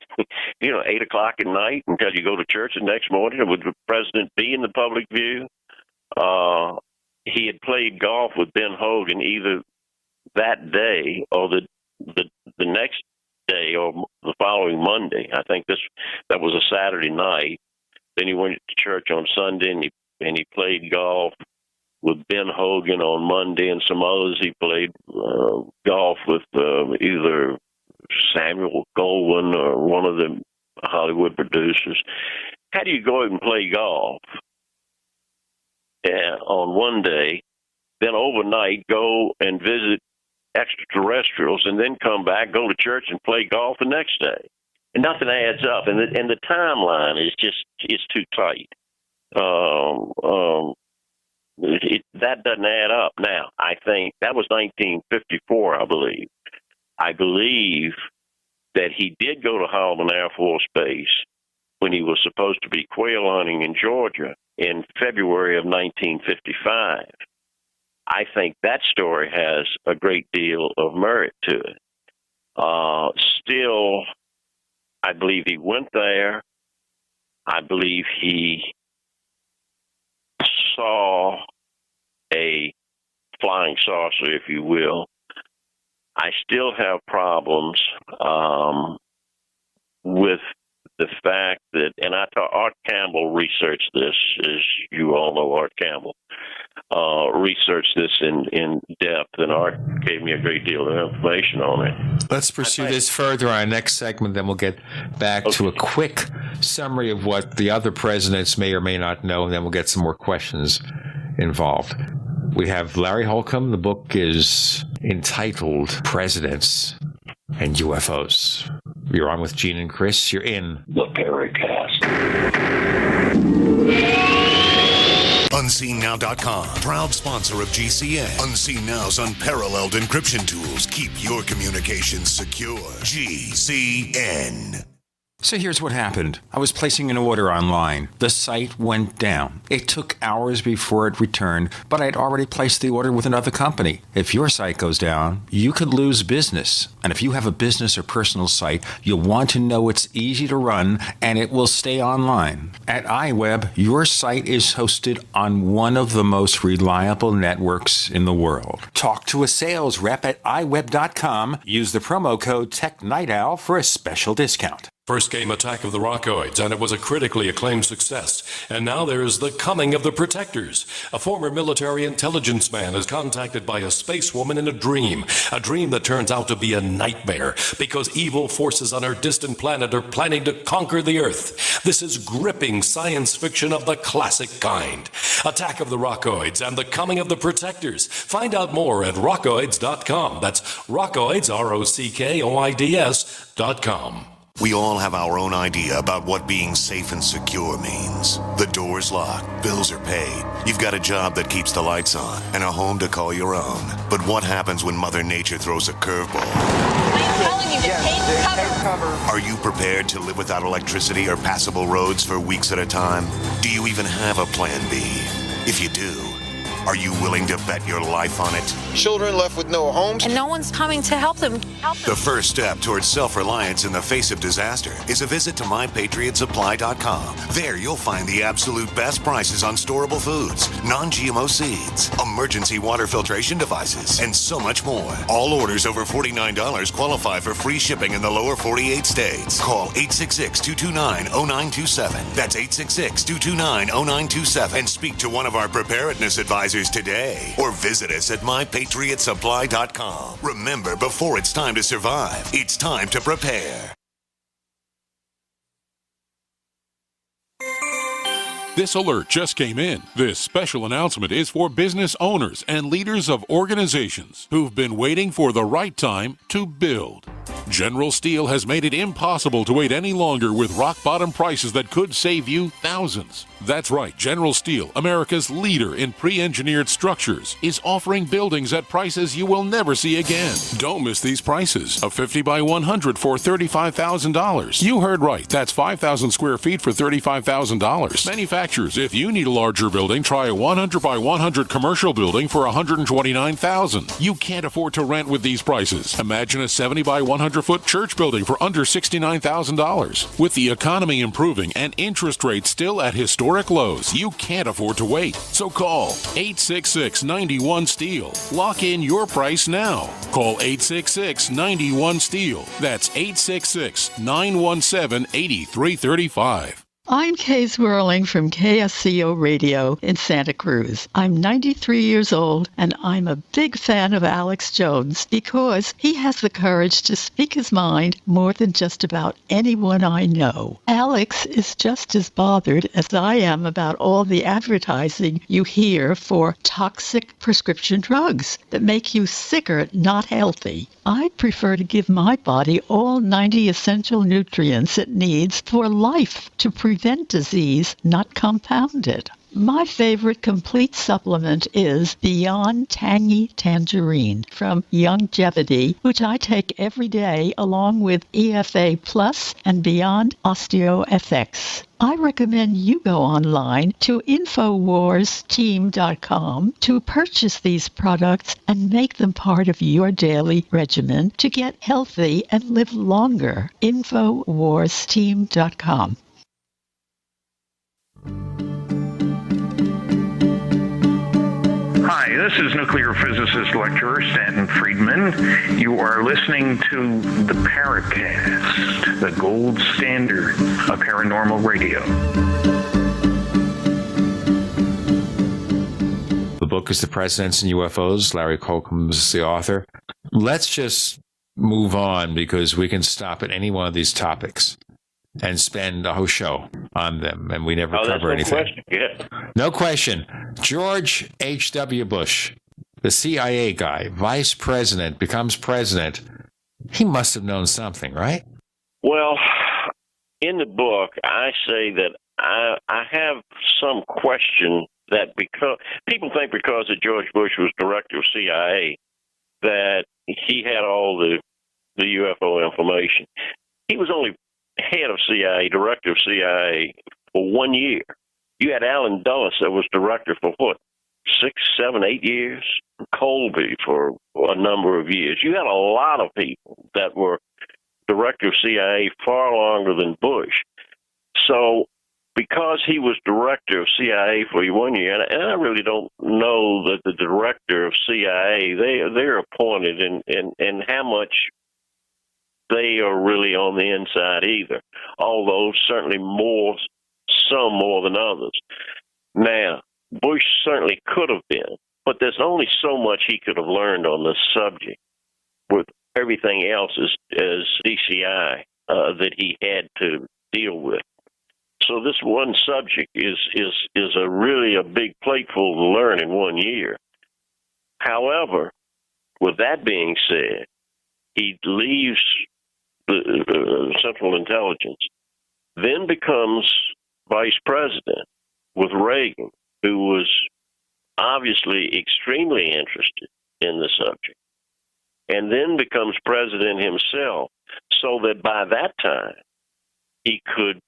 8 o'clock at night until you go to church the next morning, would the president be in the public view? He had played golf with Ben Hogan either that day or the next day or the following Monday. I think that was a Saturday night. Then he went to church on Sunday and he played golf with Ben Hogan on Monday and some others. He played golf with either Samuel Goldwyn or one of the Hollywood producers. How do you go out and play golf on one day, then overnight go and visit extraterrestrials, and then come back, go to church, and play golf the next day? And nothing adds up, and the timeline is too tight. That doesn't add up. Now, I think that was 1954, I believe. I believe that he did go to Holloman Air Force Base when he was supposed to be quail hunting in Georgia in February of 1955. I think that story has a great deal of merit to it. Still, I believe he went there. I believe he saw a flying saucer, if you will. I still have problems with the fact that, and I thought Art Campbell researched this, as you all know, Art Campbell researched this in depth, and Art gave me a great deal of information on it. Let's pursue this further in our next segment, then we'll get back to a quick summary of what the other presidents may or may not know, and then we'll get some more questions involved. We have Larry Holcomb. The book is entitled Presidents and UFOs. You're on with Gene and Chris. You're in the Paracast. UnseenNow.com, proud sponsor of GCN. Unseen Now's unparalleled encryption tools keep your communications secure. GCN. So here's what happened. I was placing an order online. The site went down. It took hours before it returned, but I'd already placed the order with another company. If your site goes down, you could lose business. And if you have a business or personal site, you'll want to know it's easy to run and it will stay online. At iWeb, your site is hosted on one of the most reliable networks in the world. Talk to a sales rep at iWeb.com. Use the promo code TechNightOwl for a special discount. First came Attack of the Rockoids, and it was a critically acclaimed success. And now there is The Coming of the Protectors. A former military intelligence man is contacted by a space woman in a dream that turns out to be a nightmare because evil forces on her distant planet are planning to conquer the Earth. This is gripping science fiction of the classic kind. Attack of the Rockoids and The Coming of the Protectors. Find out more at rockoids.com. That's Rockoids, ROCKOIDS.com. We all have our own idea about what being safe and secure means. The door's locked, bills are paid, you've got a job that keeps the lights on, and a home to call your own. But what happens when Mother Nature throws a curveball? I'm telling you to take cover. Are you prepared to live without electricity or passable roads for weeks at a time? Do you even have a plan B? If you do, are you willing to bet your life on it? Children left with no homes. And no one's coming to help them. The first step towards self-reliance in the face of disaster is a visit to MyPatriotSupply.com. There you'll find the absolute best prices on storable foods, non-GMO seeds, emergency water filtration devices, and so much more. All orders over $49 qualify for free shipping in the lower 48 states. Call 866-229-0927. That's 866-229-0927 and speak to one of our preparedness advisors today, or visit us at MyPatriotSupply.com. Remember, before it's time to survive, it's time to prepare. This alert just came in. This special announcement is for business owners and leaders of organizations who've been waiting for the right time to build. General Steel has made it impossible to wait any longer with rock-bottom prices that could save you thousands. That's right, General Steel, America's leader in pre-engineered structures, is offering buildings at prices you will never see again. Don't miss these prices. A 50 by 100 for $35,000. You heard right. That's 5,000 square feet for $35,000. Manufacturers, if you need a larger building, try a 100 by 100 commercial building for $129,000. You can't afford to rent with these prices. Imagine a 70 by 100-foot church building for under $69,000. With the economy improving and interest rates still at historic lows, you can't afford to wait. So call 866-91-STEEL. Lock in your price now. Call 866-91-STEEL. That's 866-917-8335. I'm Kay Swirling from KSCO Radio in Santa Cruz. I'm 93 years old, and I'm a big fan of Alex Jones because he has the courage to speak his mind more than just about anyone I know. Alex is just as bothered as I am about all the advertising you hear for toxic prescription drugs that make you sicker, not healthy. I prefer to give my body all 90 essential nutrients it needs for life to prevent disease, not compound it. My favorite complete supplement is Beyond Tangy Tangerine from Youngevity, which I take every day along with EFA Plus and Beyond OsteoFX. I recommend you go online to InfoWarsTeam.com to purchase these products and make them part of your daily regimen to get healthy and live longer. InfoWarsTeam.com. Hi, this is nuclear physicist lecturer Stanton Friedman. You are listening to the Paracast, the gold standard of paranormal radio. The book is The Presidents and UFOs. Larry Holcomb's the author. Let's just move on because we can stop at any one of these topics and spend a whole show on them, and we never cover anything. Question. Yeah. No question. George H.W. Bush, the CIA guy, vice president, becomes president. He must have known something, right? Well, in the book, I say that I have some question that because people think because that George Bush was director of CIA that he had all the UFO information. He was only head of CIA, director of CIA for 1 year. You had Allen Dulles that was director for what, 6, 7, 8 years? Colby for a number of years. You had a lot of people that were director of CIA far longer than Bush. So because he was director of CIA for 1 year, and I really don't know that the director of CIA, they're appointed and how much they are really on the inside either, although certainly some more than others. Now, Bush certainly could have been, but there's only so much he could have learned on this subject with everything else as DCI that he had to deal with. So this one subject is a really a big plateful to learn in 1 year. However, with that being said, he leaves the Central Intelligence, then becomes vice president with Reagan, who was obviously extremely interested in the subject, and then becomes president himself, so that by that time he could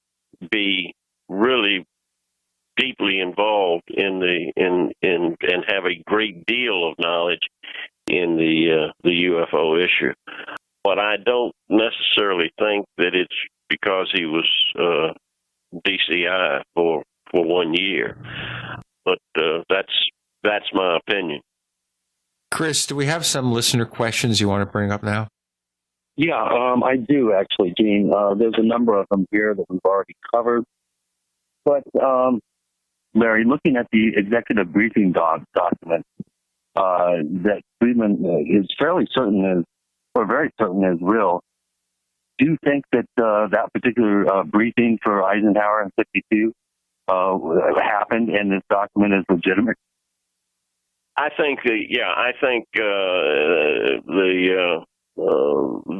be really deeply involved in and have a great deal of knowledge in the UFO issue. But I don't necessarily think that it's because he was DCI for 1 year. But that's my opinion. Chris, do we have some listener questions you want to bring up now? Yeah, I do actually, Gene. There's a number of them here that we've already covered. But, Larry, looking at the executive briefing document that Friedman is fairly certain is, or very certain is real, do you think that that particular briefing for Eisenhower in 1952 happened and this document is legitimate? I think,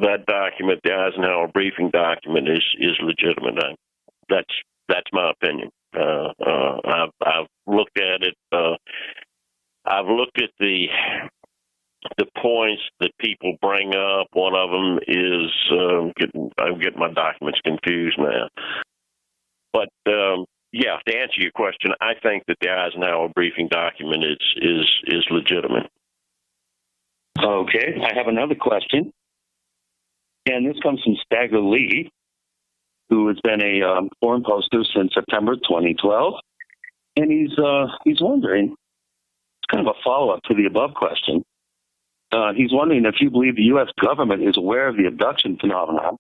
that document, the Eisenhower briefing document, is legitimate. That's my opinion. I've looked at it. I've looked at the points that people bring up. One of them is I'm getting my documents confused now. But yeah, to answer your question, I think that the Eisenhower briefing document is legitimate. Okay, I have another question, and this comes from Stagger Lee, who has been a foreign poster since September 2012, and he's wondering, it's kind of a follow-up to the above question. He's wondering if you believe the U.S. government is aware of the abduction phenomenon,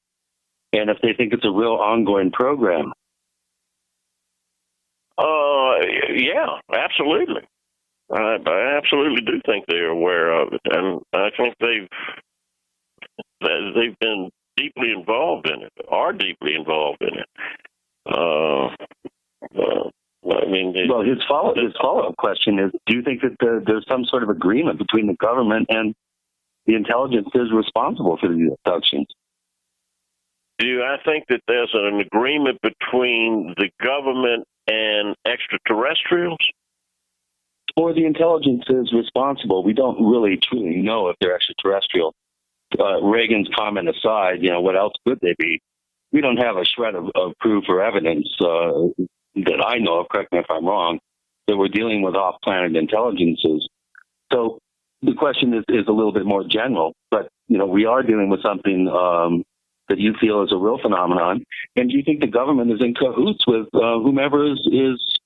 and if they think it's a real ongoing program. Yeah, absolutely. I absolutely do think they're aware of it, and I think they've been deeply involved in it, are deeply involved in it. Well, his follow-up question is: do you think that there's some sort of agreement between the government and the intelligence is responsible for the abductions? Do I think that there's an agreement between the government and extraterrestrials? Or the intelligence is responsible. We don't really truly know if they're extraterrestrial. Reagan's comment aside, what else could they be? We don't have a shred of proof or evidence that I know of, correct me if I'm wrong, that we're dealing with off-planet intelligences. So the question is a little bit more general, but, we are dealing with something that you feel is a real phenomenon. And do you think the government is in cahoots with whomever is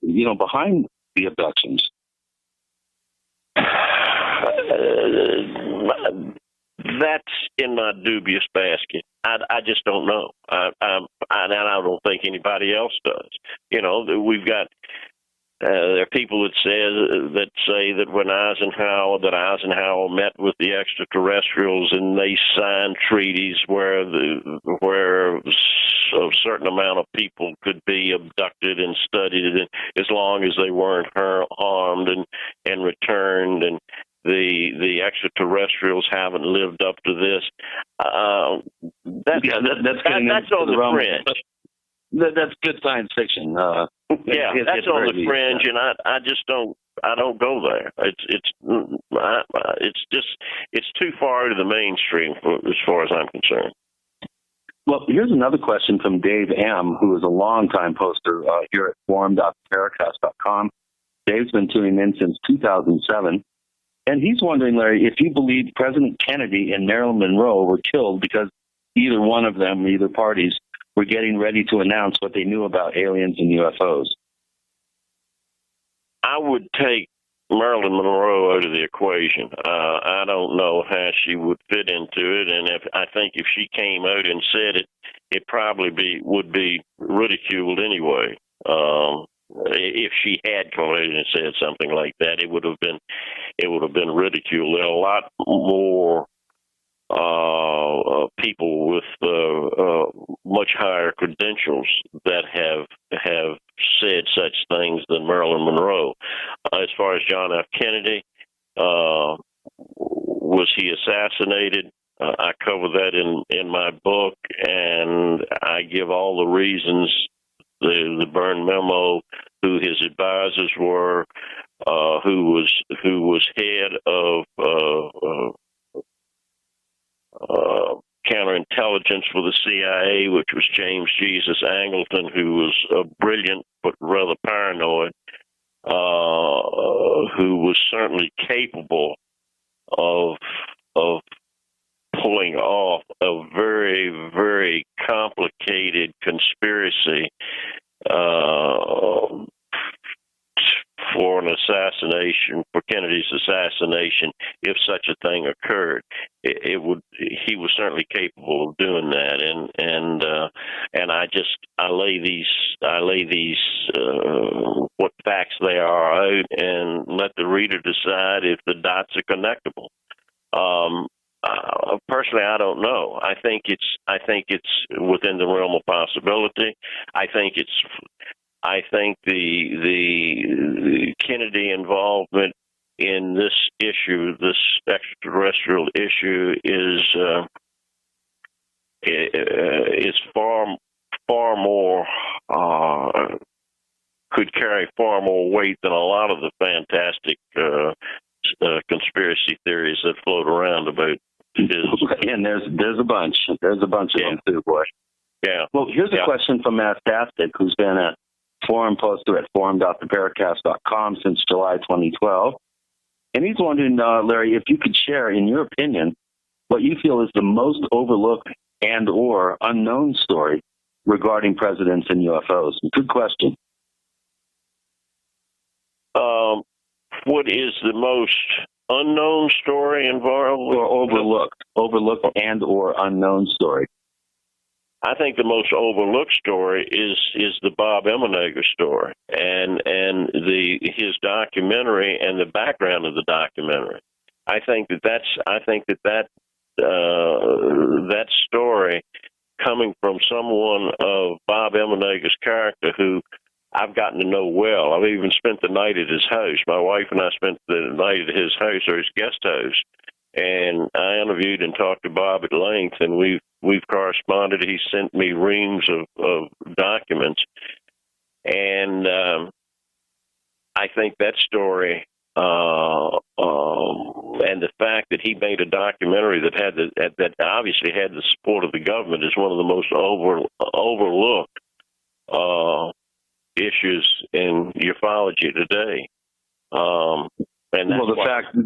behind the abductions? That's in my dubious basket. I just don't know. And I don't think anybody else does. We've got there are people that say that when Eisenhower met with the extraterrestrials and they signed treaties where a certain amount of people could be abducted and studied, as long as they weren't harmed and returned, and the extraterrestrials haven't lived up to this. That's on the fringe. That's good science fiction. That's on the fringe, and I just don't go there. It's too far to the mainstream as far as I'm concerned. Well, here's another question from Dave M., who is a longtime poster here at forum.paracast.com. Dave's been tuning in since 2007. And he's wondering, Larry, if you believe President Kennedy and Marilyn Monroe were killed because either one of them, either parties, were getting ready to announce what they knew about aliens and UFOs. I would take Marilyn Monroe out of the equation. I don't know how she would fit into it, and I think if she came out and said it, it probably would be ridiculed anyway. If she had come out and said something like that, it would have been ridiculed. There are a lot more people with much higher credentials that have said such things than Marilyn Monroe. As far as John F. Kennedy, was he assassinated? I cover that in my book, and I give all the reasons. The Byrne memo, who his advisors were, who was head of counterintelligence for the CIA, which was James Jesus Angleton, who was brilliant but rather paranoid, who was certainly capable of pulling off a very, very complicated conspiracy for an assassination, for Kennedy's assassination, if such a thing occurred. He was certainly capable of doing that, and I lay these what facts they are out, and let the reader decide if the dots are connectable. Personally, I don't know. I think it's within the realm of possibility. I think the Kennedy involvement in this issue, this extraterrestrial issue, is far more could carry far more weight than a lot of the fantastic conspiracy theories that float around about his. And there's a bunch. There's a bunch of them too, boy. Yeah. Well, here's a question from Mastastic, who's been a forum poster at forum.theparacast.com since July 2012. And he's wondering, Larry, if you could share, in your opinion, what you feel is the most overlooked and or unknown story regarding presidents and UFOs. Good question. What is the most unknown story involved? Or overlooked and or unknown story. I think the most overlooked story is the Bob Emenegger story, and his documentary and the background of the documentary. I think that story, coming from someone of Bob Emenegger's character, who I've gotten to know well. I've even spent the night at his house. My wife and I spent the night at his house, or his guest house, and I interviewed and talked to Bob at length, and we've corresponded. He sent me reams of documents, and I think that story and the fact that he made a documentary that obviously had the support of the government is one of the most overlooked issues in ufology today. And that's the fact,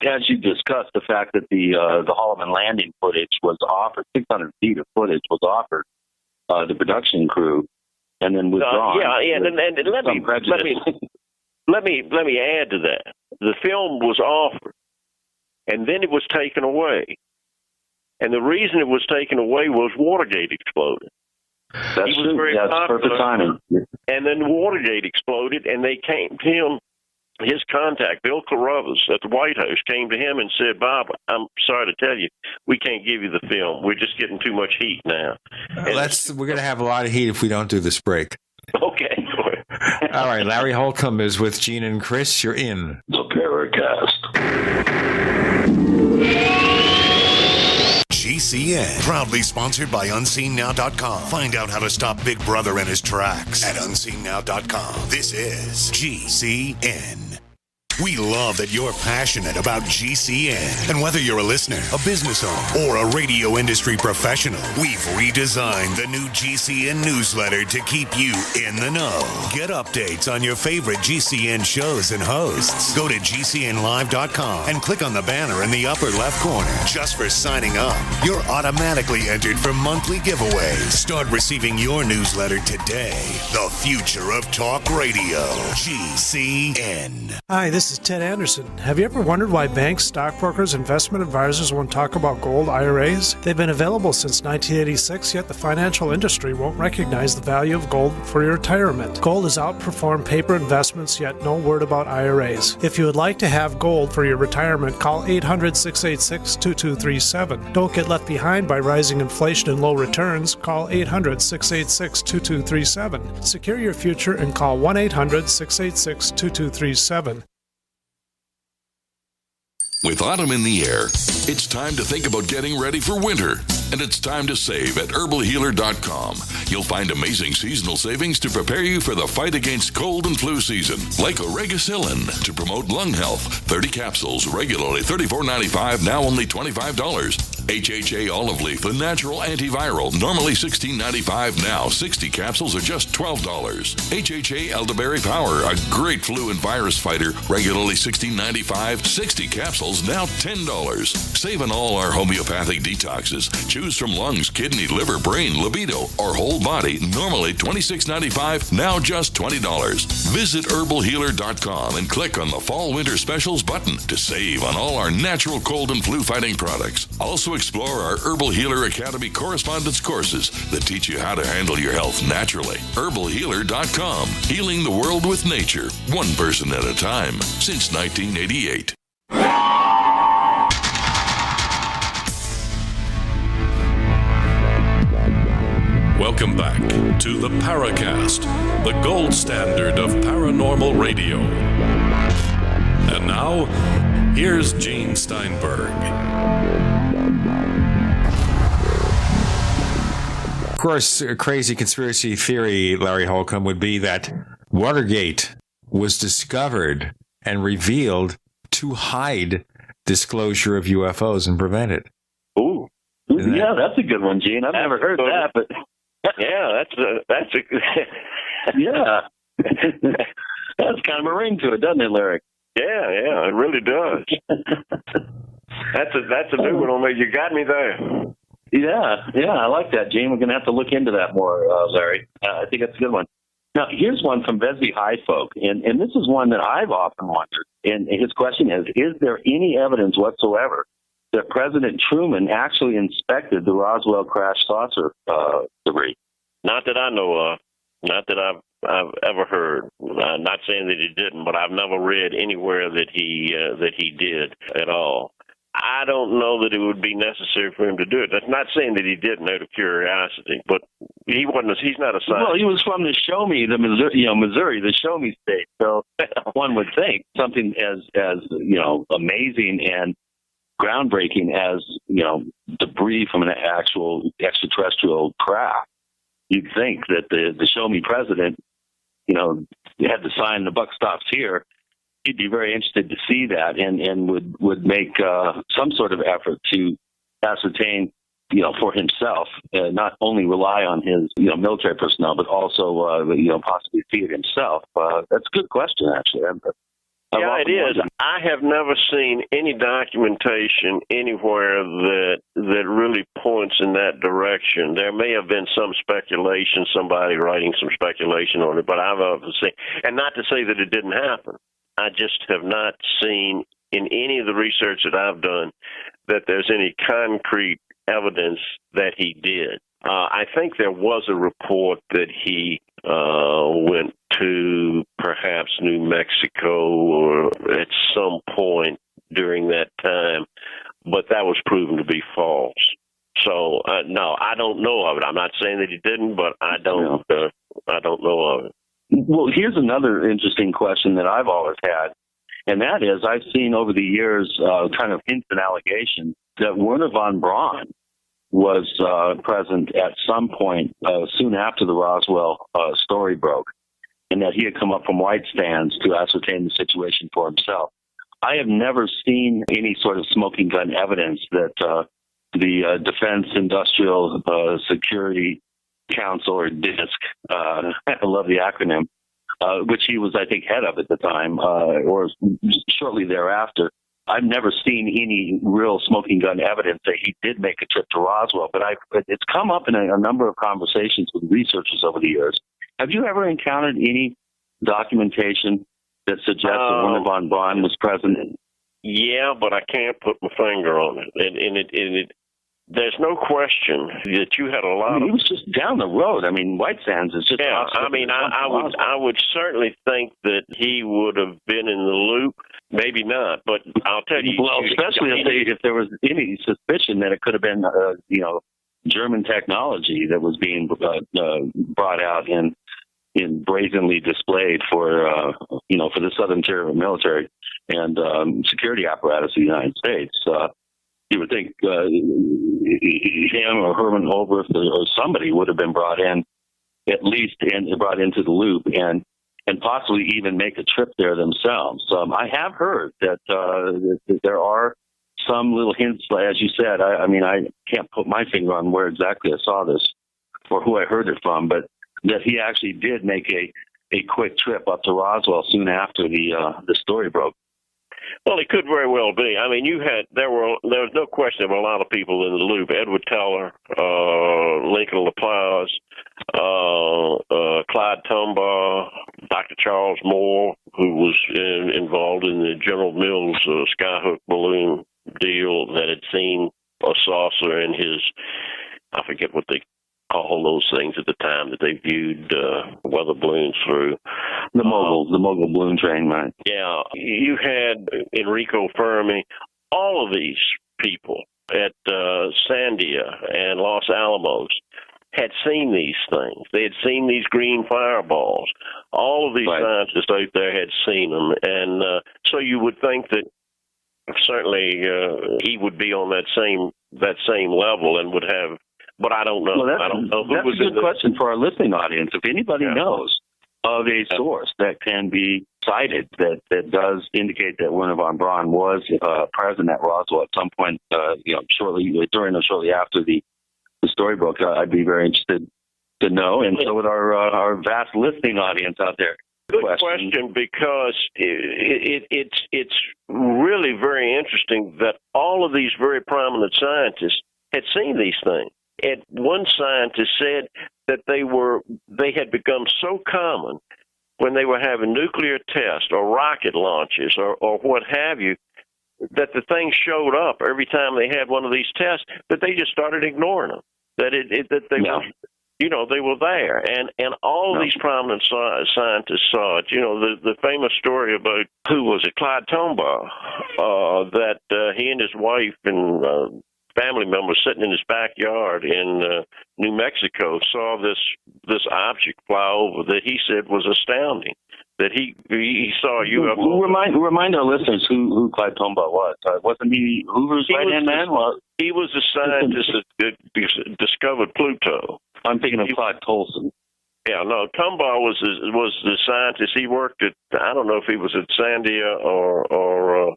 as you discussed, the fact that the Holloman landing footage was offered, 600 feet of footage was offered the production crew, and then withdrawn. And let me add to that. The film was offered, and then it was taken away. And the reason it was taken away was Watergate exploded. That's true. That's perfect timing. And then Watergate exploded, and they came to him. His contact, Bill Carruthers at the White House, came to him and said, "Bob, I'm sorry to tell you, we can't give you the film. We're just getting too much heat now." We're going to have a lot of heat if we don't do this break. Okay. All right, Larry Holcomb is with Gene and Chris. You're in the Paracast. GCN, proudly sponsored by UnseenNow.com. Find out how to stop Big Brother in his tracks at UnseenNow.com. This is GCN. We love that you're passionate about GCN. And whether you're a listener, a business owner, or a radio industry professional, we've redesigned the new GCN newsletter to keep you in the know. Get updates on your favorite GCN shows and hosts. Go to GCNlive.com and click on the banner in the upper left corner. Just for signing up, you're automatically entered for monthly giveaways. Start receiving your newsletter today. The future of talk radio. GCN. Hi, this this is Ted Anderson. Have you ever wondered why banks, stockbrokers, investment advisors won't talk about gold IRAs? They've been available since 1986, yet the financial industry won't recognize the value of gold for your retirement. Gold has outperformed paper investments, yet no word about IRAs. If you would like to have gold for your retirement, call 800-686-2237. Don't get left behind by rising inflation and low returns. Call 800-686-2237. Secure your future and call 1-800-686-2237. With autumn in the air, it's time to think about getting ready for winter. And it's time to save at herbalhealer.com. You'll find amazing seasonal savings to prepare you for the fight against cold and flu season. Like Oregacillin to promote lung health. 30 capsules, regularly $34.95, now only $25. HHA olive leaf, the natural antiviral, normally $16.95, now 60 capsules are just $12. HHA elderberry power, a great flu and virus fighter, regularly $16.95, 60 capsules, now $10. Save on all our homeopathic detoxes. Choose from lungs, kidney, liver, brain, libido, or whole body, normally $26.95, now just $20. Visit herbalhealer.com and click on the Fall Winter Specials button to save on all our natural cold and flu fighting products. Also explore our Herbal Healer Academy correspondence courses that teach you how to handle your health naturally. herbalhealer.com, healing the world with nature, one person at a time, since 1988. Welcome back to the Paracast, the gold standard of paranormal radio. And now, here's Gene Steinberg. Of course, a crazy conspiracy theory, Larry Holcomb, would be that Watergate was discovered and revealed to hide disclosure of UFOs and prevent it. Ooh. Yeah, that's a good one, Gene. I've never heard that, but yeah, that's a yeah. That's kind of a ring to it, doesn't it, Larry? Yeah, it really does. That's a new one on me. You got me there. Yeah, I like that, Gene. We're going to have to look into that more, Larry. I think that's a good one. Now, here's one from Vesby High Folk, and this is one that I've often wondered. And his question is there any evidence whatsoever that President Truman actually inspected the Roswell crash saucer debris? Not that I know of. Not that I've ever heard. Not saying that he didn't, but I've never read anywhere that he did at all. I don't know that it would be necessary for him to do it. That's not saying that he didn't out of curiosity, but he's not a scientist. Well, he was from the Missouri, the Show Me state. So one would think something as amazing and groundbreaking as debris from an actual extraterrestrial craft. You'd think that the Show Me president, had to sign the buck stops here. He'd be very interested to see that and would make some sort of effort to ascertain, for himself, not only rely on his, military personnel, but also, possibly see it himself. That's a good question, actually. Yeah, it is. I have never seen any documentation anywhere that really points in that direction. There may have been some speculation, somebody writing some speculation on it, but I've never seen, and not to say that it didn't happen. I just have not seen in any of the research that I've done that there's any concrete evidence that he did. I think there was a report that he went to perhaps New Mexico or at some point during that time, but that was proven to be false. So, no, I don't know of it. I'm not saying that he didn't, but I don't know of it. Well, here's another interesting question that I've always had, and that is I've seen over the years kind of hints and allegations that Werner von Braun was present at some point soon after the Roswell story broke, and that he had come up from White Sands to ascertain the situation for himself. I have never seen any sort of smoking gun evidence that the Defense Industrial Security Council, or DISC, I love the acronym, which he was, I think, head of at the time, or shortly thereafter. I've never seen any real smoking gun evidence that he did make a trip to Roswell, but it's come up in a number of conversations with researchers over the years. Have you ever encountered any documentation that suggest that Werner von Braun was present? Yeah, but I can't put my finger on it. And there's no question that you had a lot of... He was just down the road. I mean, White Sands is just... Yeah, I mean, I would certainly think that he would have been in the loop. Maybe not, but I'll tell you... Well, especially if there was any suspicion that it could have been, German technology that was being brought out and brazenly displayed for the Southern Tier military and security apparatus of the United States. You would think him or Herman Holbrooke or somebody would have been brought in, at least, and brought into the loop and possibly even make a trip there themselves. I have heard that there are some little hints, as you said. I mean, I can't put my finger on where exactly I saw this or who I heard it from, but that he actually did make a quick trip up to Roswell soon after the story broke. Well, it could very well be. I mean, there was no question of a lot of people in the loop. Edward Teller, Lincoln LaPlause, Clyde Tombaugh, Dr. Charles Moore, who was involved in the General Mills skyhook balloon deal, that had seen a saucer in his, I forget what they call those things at the time that they viewed weather balloons through. The mogul balloon train, right? Yeah. You had Enrico Fermi, all of these people at Sandia and Los Alamos had seen these things. They had seen these green fireballs. All of these scientists out there had seen them. And so you would think that certainly he would be on that same level and would have... But I don't know. Well, I don't know. That's a good question for our listening audience. If anybody knows of a source that can be cited that does indicate that Werner von Braun was present at Roswell at some point, shortly during or shortly after the story broke, I'd be very interested to know, and so would our vast listening audience out there. Good question, because it's really very interesting that all of these very prominent scientists had seen these things. And one scientist said that they had become so common when they were having nuclear tests or rocket launches or what have you, that the thing showed up every time they had one of these tests, that they just started ignoring them. That they were there, and all of these prominent scientists saw it. The famous story about who was it, Clyde Tombaugh, that he and his wife and family members sitting in his backyard in New Mexico saw this object fly over that he said was astounding. That he saw a UFO. Remind our listeners who Clyde Tombaugh was. Wasn't he Hoover's right-hand man? He was a scientist that discovered Pluto. I'm thinking of Clyde Tolson. Yeah, no, Tombaugh was the scientist. He worked at, I don't know if he was at Sandia or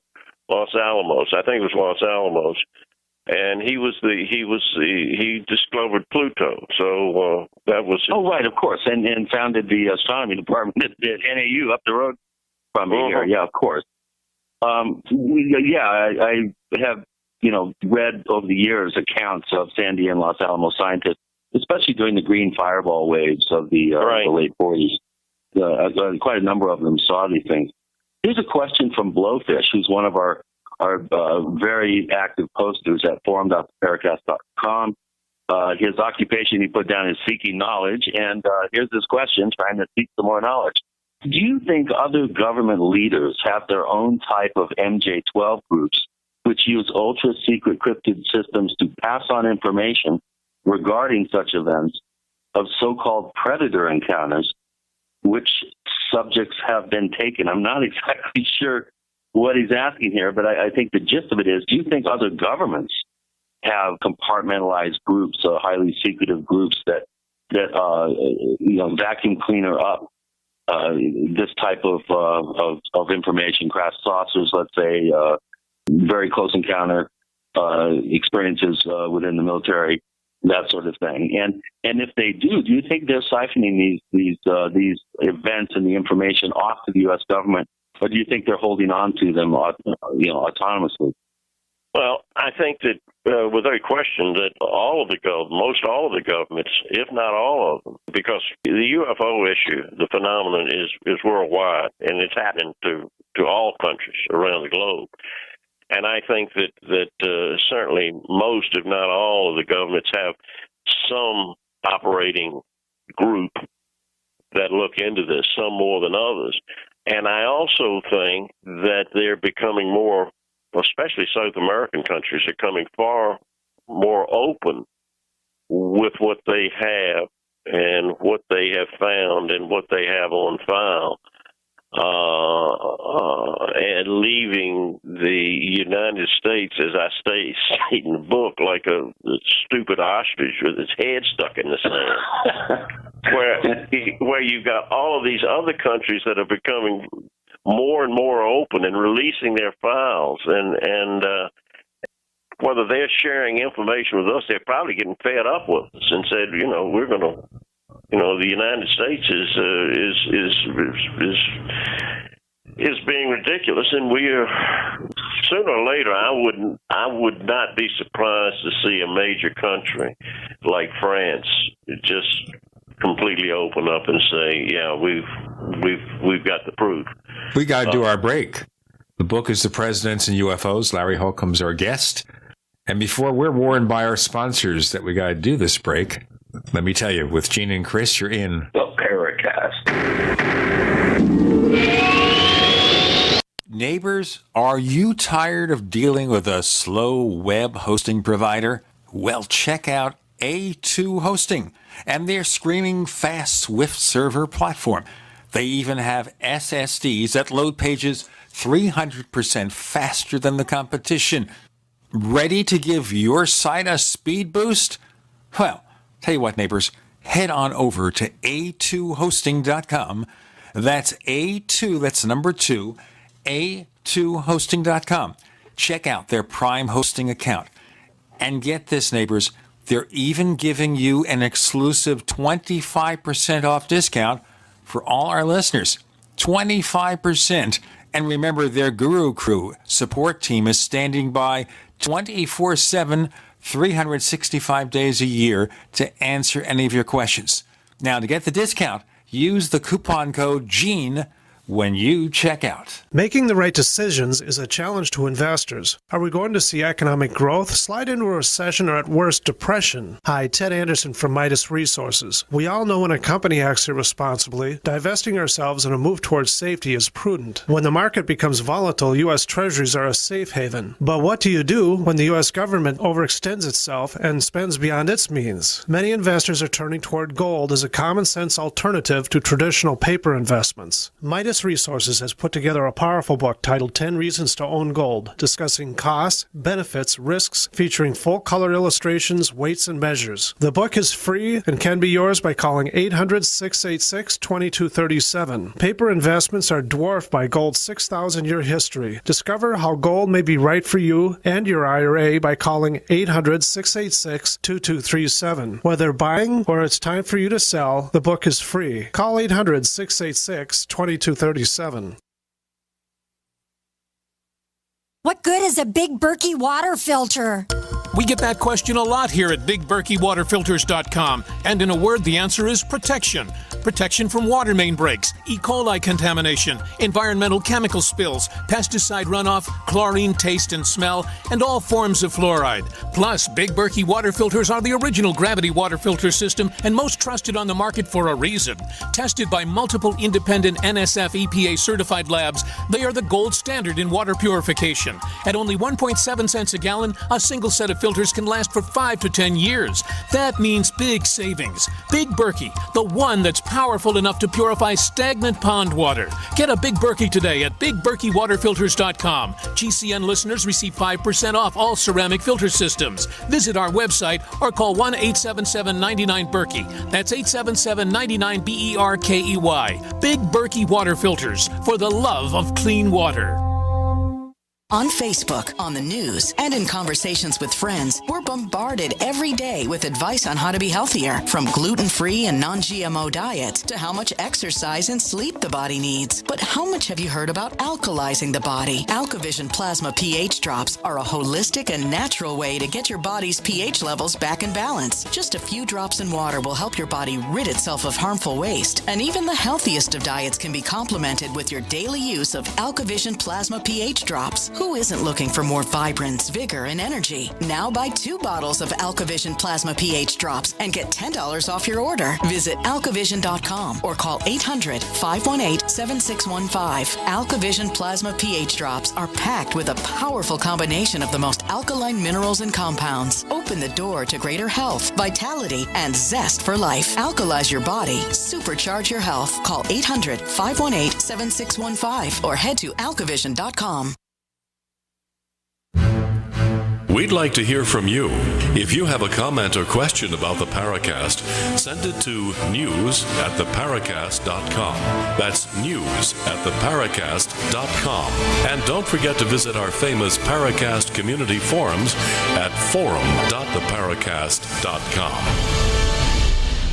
Los Alamos. I think it was Los Alamos. And he discovered Pluto. So that was... Oh, right, of course. And founded the astronomy department at NAU up the road from me here. Yeah, of course. I have, read over the years accounts of Sandia and Los Alamos scientists, especially during the green fireball waves of the late 40s. Quite a number of them saw these things. Here's a question from Blowfish, who's one of our very active posters at forum.paracast.com. His occupation he put down is seeking knowledge, and here's this question, trying to seek some more knowledge. Do you think other government leaders have their own type of MJ-12 groups which use ultra-secret cryptid systems to pass on information regarding such events of so-called predator encounters, which subjects have been taken? I'm not exactly sure what he's asking here, but I think the gist of it is, do you think other governments have compartmentalized groups, highly secretive groups that vacuum cleaner up this type of information, crash saucers, let's say, very close encounter experiences within the military, that sort of thing? And if they do you think they're siphoning these events and the information off to the U.S. government? Or do you think they're holding on to them, autonomously? Well, I think that without question that most all of the governments, if not all of them, because the UFO issue, the phenomenon is worldwide, and it's happening to all countries around the globe. And I think that certainly most, if not all, of the governments have some operating group that look into this, some more than others. And I also think that they're becoming more, especially South American countries, are coming far more open with what they have and what they have found and what they have on file, and leaving the United States, as I state in the book, like a stupid ostrich with its head stuck in the sand, where you've got all of these other countries that are becoming more and more open and releasing their files, and whether they're sharing information with us, they're probably getting fed up with us and said, we're going to, the United States is being ridiculous, and we are sooner or later. I would not be surprised to see a major country like France just completely open up and say, yeah, we've got the proof. We got to do our break. The book is The Presidents and UFOs. Larry Holcomb's our guest. And before we're warned by our sponsors that we got to do this break, let me tell you, with Gene and Chris, you're in the Paracast. Neighbors, are you tired of dealing with a slow web hosting provider? Well, check out A2 Hosting and their screaming fast Swift server platform. They even have SSDs that load pages 300% faster than the competition. Ready to give your site a speed boost? Well, tell you what, neighbors, head on over to a2hosting.com. That's A2, that's number 2, a2hosting.com. Check out their Prime hosting account. And get this, neighbors, they're even giving you an exclusive 25% off discount for all our listeners. 25%. And remember, their Guru Crew support team is standing by 24/7, 365 days a year to answer any of your questions. Now, to get the discount, use the coupon code GENE when you check out. Making the right decisions is a challenge to investors. Are we going to see economic growth, slide into a recession, or at worst, depression? Hi, Ted Anderson from Midas Resources. We all know when a company acts irresponsibly, divesting ourselves in a move towards safety is prudent. When the market becomes volatile, U.S. Treasuries are a safe haven. But what do you do when the U.S. government overextends itself and spends beyond its means? Many investors are turning toward gold as a common-sense alternative to traditional paper investments. Midas Resources has put together a powerful book titled 10 Reasons to Own Gold, discussing costs, benefits, risks, featuring full-color illustrations, weights, and measures. The book is free and can be yours by calling 800-686-2237. Paper investments are dwarfed by gold's 6,000-year history. Discover how gold may be right for you and your IRA by calling 800-686-2237. Whether buying or it's time for you to sell, the book is free. Call 800-686-2237. What good is a Big Berkey water filter? We get that question a lot here at BigBerkeyWaterFilters.com, and in a word, the answer is protection. Protection from water main breaks, E. coli contamination, environmental chemical spills, pesticide runoff, chlorine taste and smell, and all forms of fluoride. Plus, Big Berkey water filters are the original gravity water filter system and most trusted on the market for a reason. Tested by multiple independent NSF EPA certified labs, they are the gold standard in water purification. At only 1.7 cents a gallon, a single set of filters can last for 5 to 10 years. That means big savings. Big Berkey, the one that's powerful enough to purify stagnant pond water. Get a Big Berkey today at BigBerkeyWaterFilters.com. GCN listeners receive 5% off all ceramic filter systems. Visit our website or call 1-877-99-BERKEY. That's 877-99-BERKEY. Big Berkey Water Filters, for the love of clean water. On Facebook, on the news, and in conversations with friends, we're bombarded every day with advice on how to be healthier, from gluten-free and non-GMO diets to how much exercise and sleep the body needs. But how much have you heard about alkalizing the body? AlkaVision Plasma pH drops are a holistic and natural way to get your body's pH levels back in balance. Just a few drops in water will help your body rid itself of harmful waste. And even the healthiest of diets can be complemented with your daily use of AlkaVision Plasma pH drops. Who isn't looking for more vibrance, vigor, and energy? Now buy 2 bottles of AlkaVision Plasma pH drops and get $10 off your order. Visit alkavision.com or call 800-518-7615. AlkaVision Plasma pH drops are packed with a powerful combination of the most alkaline minerals and compounds. Open the door to greater health, vitality, and zest for life. Alkalize your body. Supercharge your health. Call 800-518-7615 or head to alkavision.com. We'd like to hear from you. If you have a comment or question about the Paracast, send it to news@theparacast.com. That's news@theparacast.com. And don't forget to visit our famous Paracast community forums at forum.theparacast.com.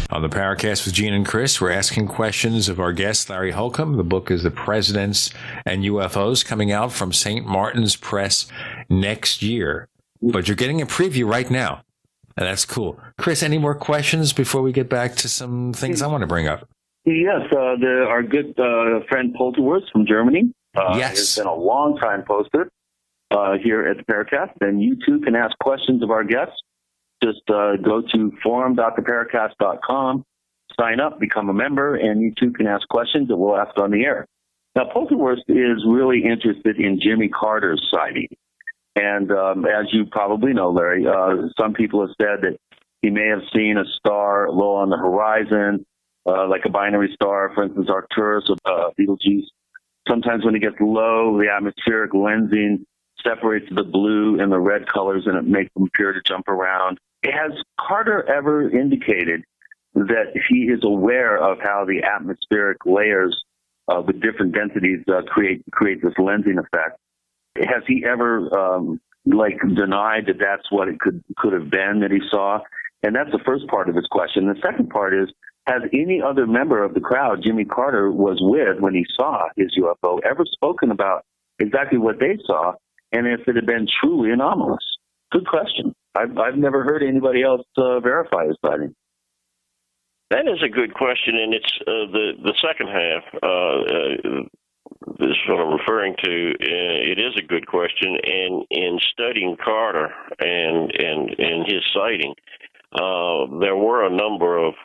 On the Paracast with Gene and Chris, we're asking questions of our guest, Larry Holcomb. The book is The Presidents and UFOs, coming out from St. Martin's Press next year. But you're getting a preview right now, and that's cool. Chris, any more questions before we get back to some things I want to bring up? Yes, our good friend Polterwurst from Germany. Yes. Has been a long-time poster here at the Paracast, and you too can ask questions of our guests. Just go to forum.theparacast.com, sign up, become a member, and you too can ask questions that we'll ask on the air. Now, Polterwurst is really interested in Jimmy Carter's sighting. And as you probably know, Larry, some people have said that he may have seen a star low on the horizon, like a binary star, for instance, Arcturus or Betelgeuse. Sometimes when it gets low, the atmospheric lensing separates the blue and the red colors, and it makes them appear to jump around. Has Carter ever indicated that he is aware of how the atmospheric layers with different densities create this lensing effect? Has he ever denied that that's what it could have been that he saw? And that's the first part of his question. The second part is, has any other member of the crowd Jimmy Carter was with when he saw his UFO ever spoken about exactly what they saw and if it had been truly anomalous? Good question. I've never heard anybody else verify his sighting. That is a good question, and it's the second half. This is what I'm referring to. It is a good question, and in studying Carter and his sighting, there were a number of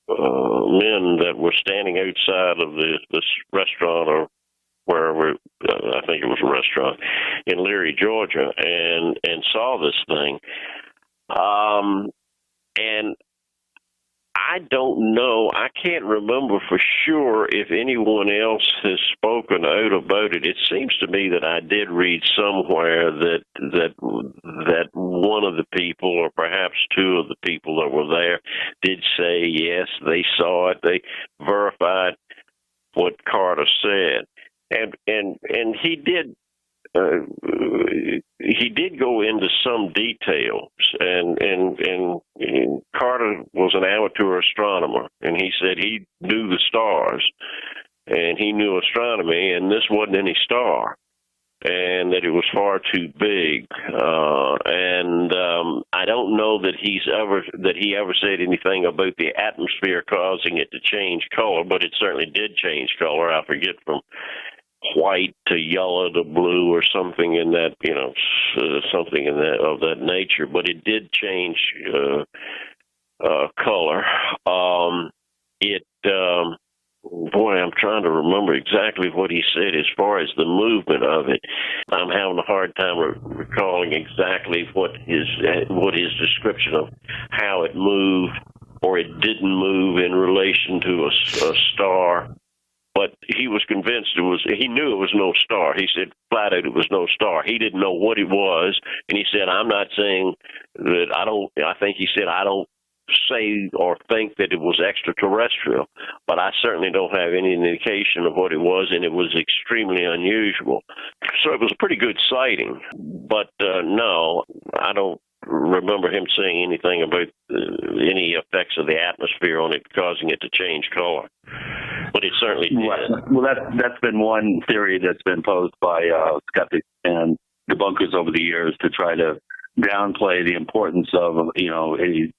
men that were standing outside of this restaurant or wherever, I think it was a restaurant in Leary, Georgia, and saw this thing. And I don't know. I can't remember for sure if anyone else has spoken out about it. It seems to me that I did read somewhere that one of the people, or perhaps two of the people that were there, did say yes, they saw it. They verified what Carter said, and he did. He did go into some details, and Carter was an amateur astronomer, and he said he knew the stars, and he knew astronomy, and this wasn't any star, and that it was far too big. I don't know that he ever said anything about the atmosphere causing it to change color, but it certainly did change color. I forget, from white to yellow to blue or something in that, something in that of that nature. But it did change color. Boy, I'm trying to remember exactly what he said as far as the movement of it. I'm having a hard time recalling exactly what his description of how it moved or it didn't move in relation to a star. But he was convinced he knew it was no star. He said flat out it was no star. He didn't know what it was. And he said, I'm not saying that I think he said, I don't say or think that it was extraterrestrial, but I certainly don't have any indication of what it was, and it was extremely unusual. So it was a pretty good sighting, but no, I don't remember him saying anything about any effects of the atmosphere on it causing it to change color. But it certainly did. Well, that's been one theory that's been posed by skeptics and debunkers over the years to try to downplay the importance of, a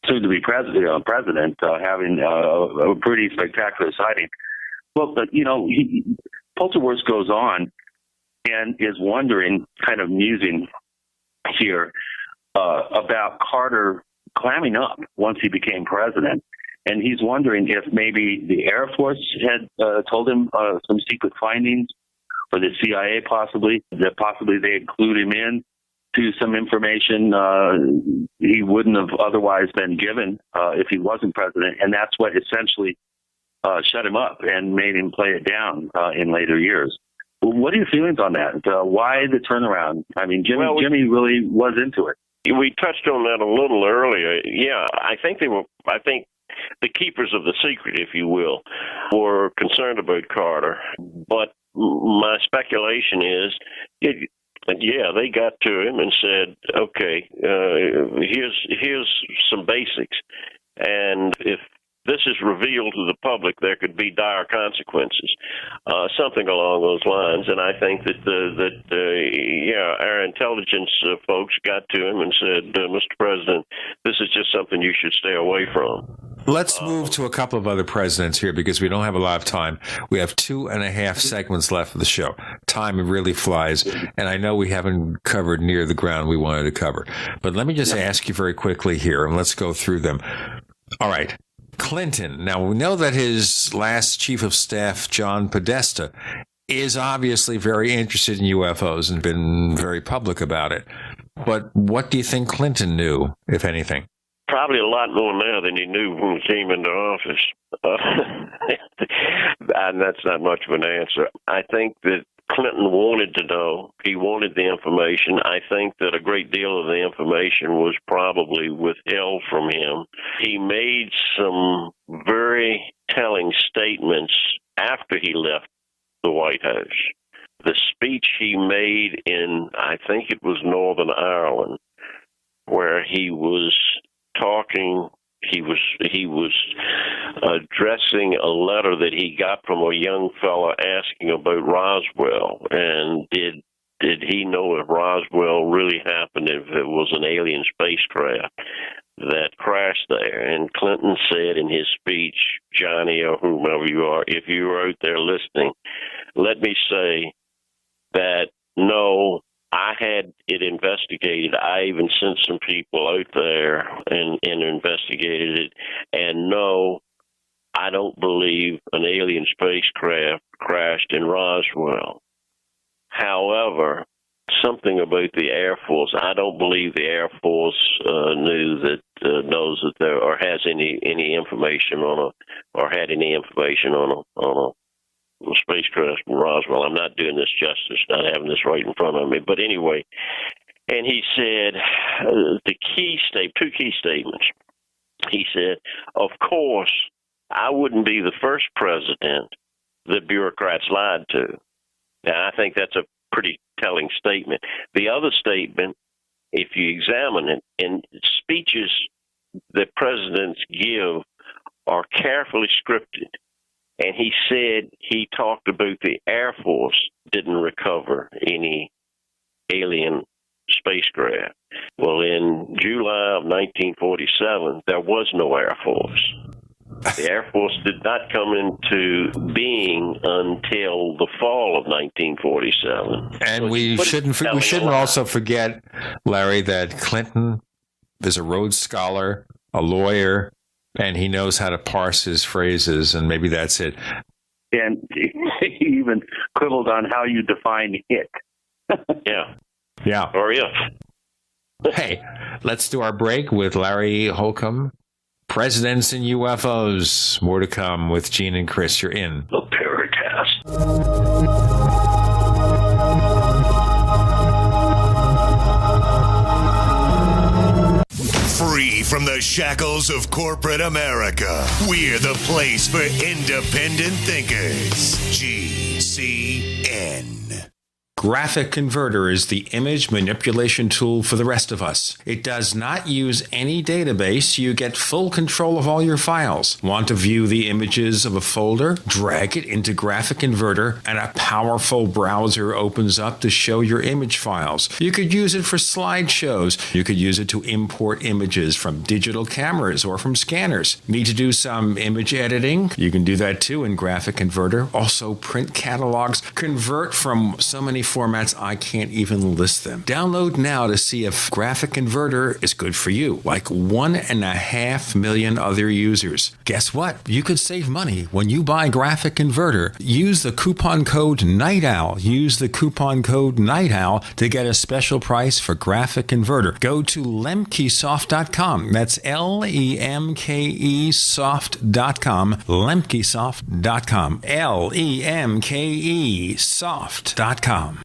soon-to-be president having a pretty spectacular sighting. Well, but, Polterworth goes on and is wondering, kind of musing here, about Carter clamming up once he became president. And he's wondering if maybe the Air Force had told him some secret findings, or the CIA possibly, that possibly they include him in to some information he wouldn't have otherwise been given if he wasn't president. And that's what essentially shut him up and made him play it down in later years. What are your feelings on that? Why the turnaround? I mean, Jimmy really was into it. We touched on that a little earlier. Yeah, I think the keepers of the secret, if you will, were concerned about Carter. But my speculation is, they got to him and said, okay, here's some basics. And if this is revealed to the public, there could be dire consequences, something along those lines. And I think that our intelligence folks got to him and said, Mr. President, this is just something you should stay away from. Let's move to a couple of other presidents here because we don't have a lot of time. We have 2.5 segments left of the show. Time really flies, and I know we haven't covered near the ground we wanted to cover. But let me just ask you very quickly here, and let's go through them. All right. Clinton. Now, we know that his last chief of staff, John Podesta, is obviously very interested in UFOs and been very public about it. But what do you think Clinton knew, if anything? Probably a lot more now than he knew when he came into office. And that's not much of an answer. I think that Clinton wanted to know. He wanted the information. I think that a great deal of the information was probably withheld from him. He made some very telling statements after he left the White House. The speech he made in, I think it was Northern Ireland, where he was talking, he was addressing a letter that he got from a young fella asking about Roswell, and did he know if Roswell really happened, if it was an alien spacecraft that crashed there? And Clinton said in his speech, Johnny or whomever you are, if you are out there listening, let me say that no, I had it investigated. I even sent some people out there and investigated it. And no, I don't believe an alien spacecraft crashed in Roswell. However, something about the Air Force, I don't believe the Air Force knows that there, or has any information on or had any information on a spacecraft in Roswell. I'm not doing this justice, not having this right in front of me. But anyway, and he said two key statements. He said, of course, I wouldn't be the first president that bureaucrats lied to. Now, I think that's a pretty telling statement. The other statement, if you examine it, in speeches that presidents give are carefully scripted. And he said he talked about the Air Force didn't recover any alien spacecraft. Well, in July of 1947, there was no Air Force. The Air Force did not come into being until the fall of 1947. And so we shouldn't also forget, Larry, that Clinton is a Rhodes Scholar, a lawyer, and he knows how to parse his phrases, and maybe that's it. And he even quibbled on how you define it. Yeah. Or if. Hey, let's do our break with Larry Holcomb. Presidents and UFOs. More to come with Gene and Chris. You're in the Paracast. Free from the shackles of corporate America, we're the place for independent thinkers. GCN. Graphic Converter is the image manipulation tool for the rest of us. It does not use any database. You get full control of all your files. Want to view the images of a folder? Drag it into Graphic Converter and a powerful browser opens up to show your image files. You could use it for slideshows. You could use it to import images from digital cameras or from scanners. Need to do some image editing? You can do that too in Graphic Converter. Also print catalogs. Convert from so many formats I can't even list them. Download now to see if Graphic Converter is good for you, like 1.5 million other users. Guess what? You could save money when you buy Graphic Converter. Use the coupon code Night Owl. Use the coupon code Night Owl to get a special price for Graphic Converter. Go to lemkesoft.com. That's LEMKE soft.com. lemkesoft.com. LEMKE soft.com.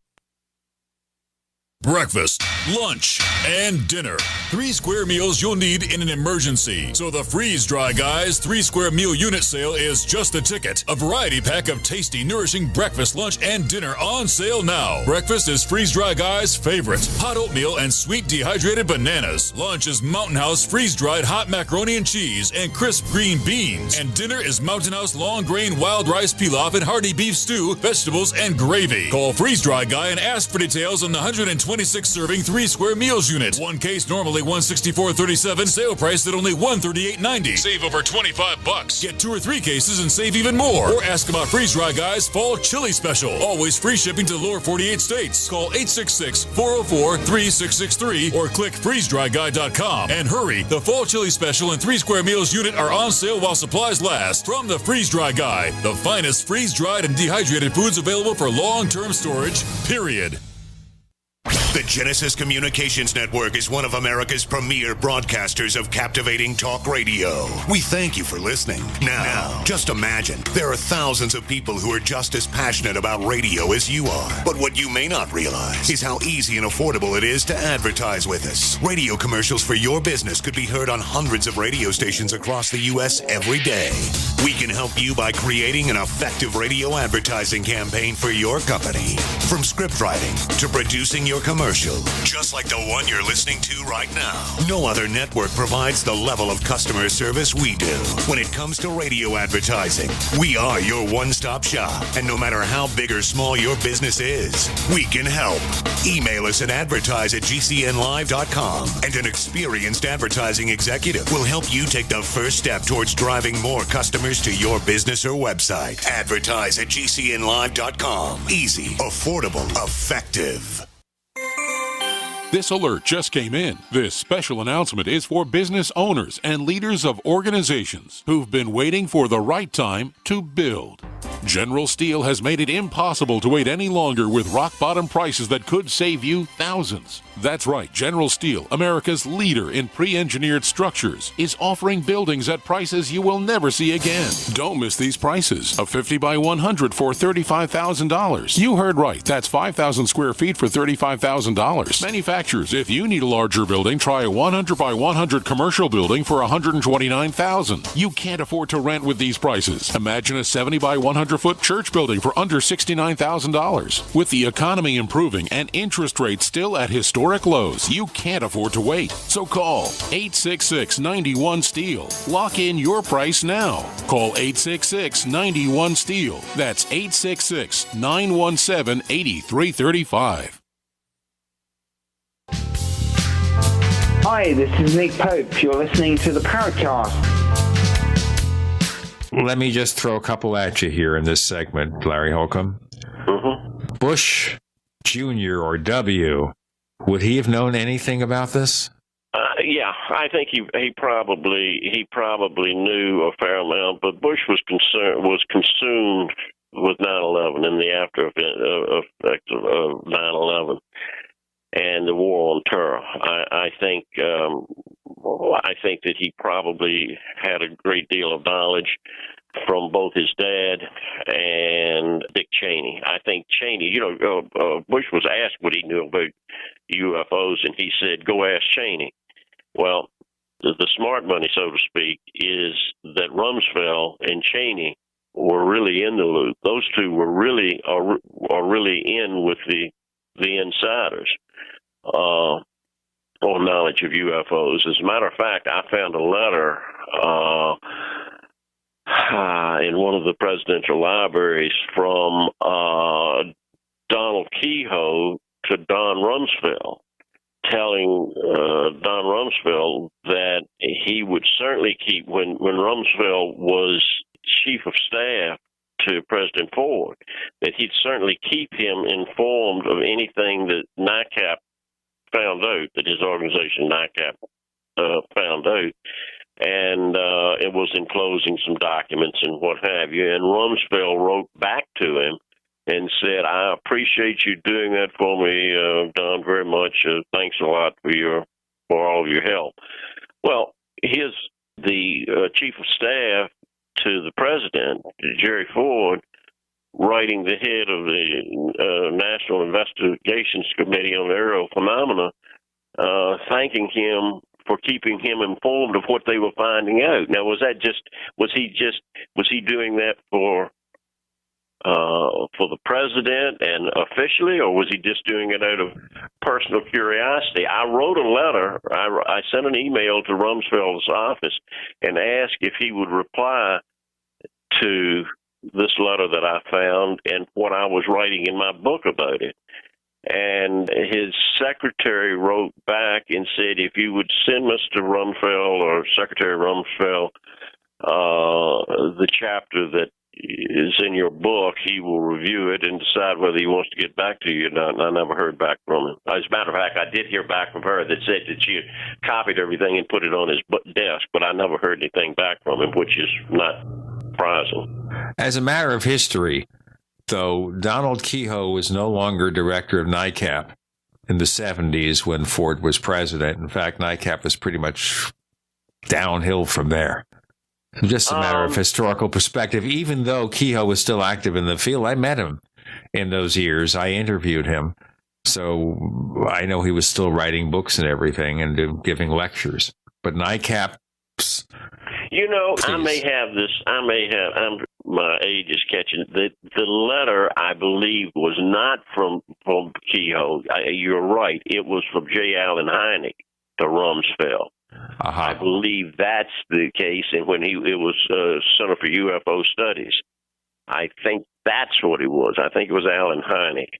Breakfast, lunch, and dinner. 3 square meals you'll need in an emergency. So the Freeze Dry Guys 3 square meal unit sale is just the ticket. A variety pack of tasty, nourishing breakfast, lunch, and dinner on sale now. Breakfast is Freeze Dry Guys' favorite. Hot oatmeal and sweet dehydrated bananas. Lunch is Mountain House freeze-dried hot macaroni and cheese and crisp green beans. And dinner is Mountain House long grain wild rice pilaf and hearty beef stew, vegetables, and gravy. Call Freeze Dry Guy and ask for details on the 126 serving 3 square meals unit. One case normally $164.37. Sale price at only $138.90. Save over $25. Get 2 or 3 cases and save even more. Or ask about Freeze Dry Guys Fall Chili Special. Always free shipping to the lower 48 states. Call 866-404-3663 or click freezedryguy.com. And hurry, the Fall Chili Special and 3 square meals unit are on sale while supplies last. From the Freeze Dry Guy, the finest freeze-dried and dehydrated foods available for long-term storage, period. The Genesis Communications Network is one of America's premier broadcasters of captivating talk radio. We thank you for listening. Now, just imagine, there are thousands of people who are just as passionate about radio as you are. But what you may not realize is how easy and affordable it is to advertise with us. Radio commercials for your business could be heard on hundreds of radio stations across the U.S. every day. We can help you by creating an effective radio advertising campaign for your company. From script writing to producing your commercial, just like the one you're listening to right now. No other network provides the level of customer service we do. When it comes to radio advertising, we are your one-stop shop. And no matter how big or small your business is, we can help. Email us at advertise@gcnlive.com and an experienced advertising executive will help you take the first step towards driving more customers to your business or website. Advertise@gcnlive.com. Easy, affordable, effective. This alert just came in. This special announcement is for business owners and leaders of organizations who've been waiting for the right time to build. General Steel has made it impossible to wait any longer with rock-bottom prices that could save you thousands. That's right, General Steel, America's leader in pre-engineered structures, is offering buildings at prices you will never see again. Don't miss these prices. A 50 by 100 for $35,000. You heard right, that's 5,000 square feet for $35,000. Manufacturers, if you need a larger building, try a 100 by 100 commercial building for $129,000. You can't afford to rent with these prices. Imagine a 70 by 100-foot church building for under $69,000. With the economy improving and interest rates still at historic lows, you can't afford to wait. So call 866-91-STEEL. Lock in your price now. Call 866-91-STEEL. That's 866-917-8335. Hi, this is Nick Pope. You're listening to the Paracast. Let me just throw a couple at you here in this segment, Larry Holcomb. Mm-hmm. Bush Jr. or W., would he have known anything about this? Yeah, I think he probably knew a fair amount, but Bush was consumed with 9/11 and the after effect of 9/11 and the war on terror. I think that he probably had a great deal of knowledge from both his dad and Dick Cheney. I think Cheney, Bush was asked what he knew about UFOs, and he said, "Go ask Cheney." Well, the smart money, so to speak, is that Rumsfeld and Cheney were really in the loop. Those two were really are really in with the insiders on knowledge of UFOs. As a matter of fact, I found a letter in one of the presidential libraries from Donald Kehoe to Don Rumsfeld, telling Don Rumsfeld that he would certainly keep, when Rumsfeld was chief of staff to President Ford, that he'd certainly keep him informed of anything that NICAP found out, that his organization NICAP found out. And it was enclosing some documents and what have you. And Rumsfeld wrote back to him and said, "I appreciate you doing that for me, Don, very much. Thanks a lot for all of your help." Well, the chief of staff to the president, Jerry Ford, writing the head of the National Investigations Committee on Aerial Phenomena, thanking him for keeping him informed of what they were finding out. Now, was he doing that for the president and officially, or was he just doing it out of personal curiosity? I wrote a letter. I sent an email to Rumsfeld's office and asked if he would reply to this letter that I found and what I was writing in my book about it. And his secretary wrote back and said, if you would send Mr. Rumsfeld or Secretary Rumsfeld the chapter that is in your book, he will review it and decide whether he wants to get back to you or not. And I never heard back from him. As a matter of fact, I did hear back from her that said that she had copied everything and put it on his desk, but I never heard anything back from him, which is not surprising. As a matter of history, though, Donald Kehoe was no longer director of NICAP in the 70s when Ford was president. In fact, NICAP was pretty much downhill from there. Just a matter of historical perspective. Even though Kehoe was still active in the field, I met him in those years. I interviewed him. So I know he was still writing books and everything and giving lectures. But NICAP... You know, please. My age is catching. The letter, I believe, was not from Kehoe. You're right. It was from J. Allen Hynek to Rumsfeld. Uh-huh. I believe that's the case. And when it was Center for UFO Studies, I think that's what it was. I think it was Allen Hynek.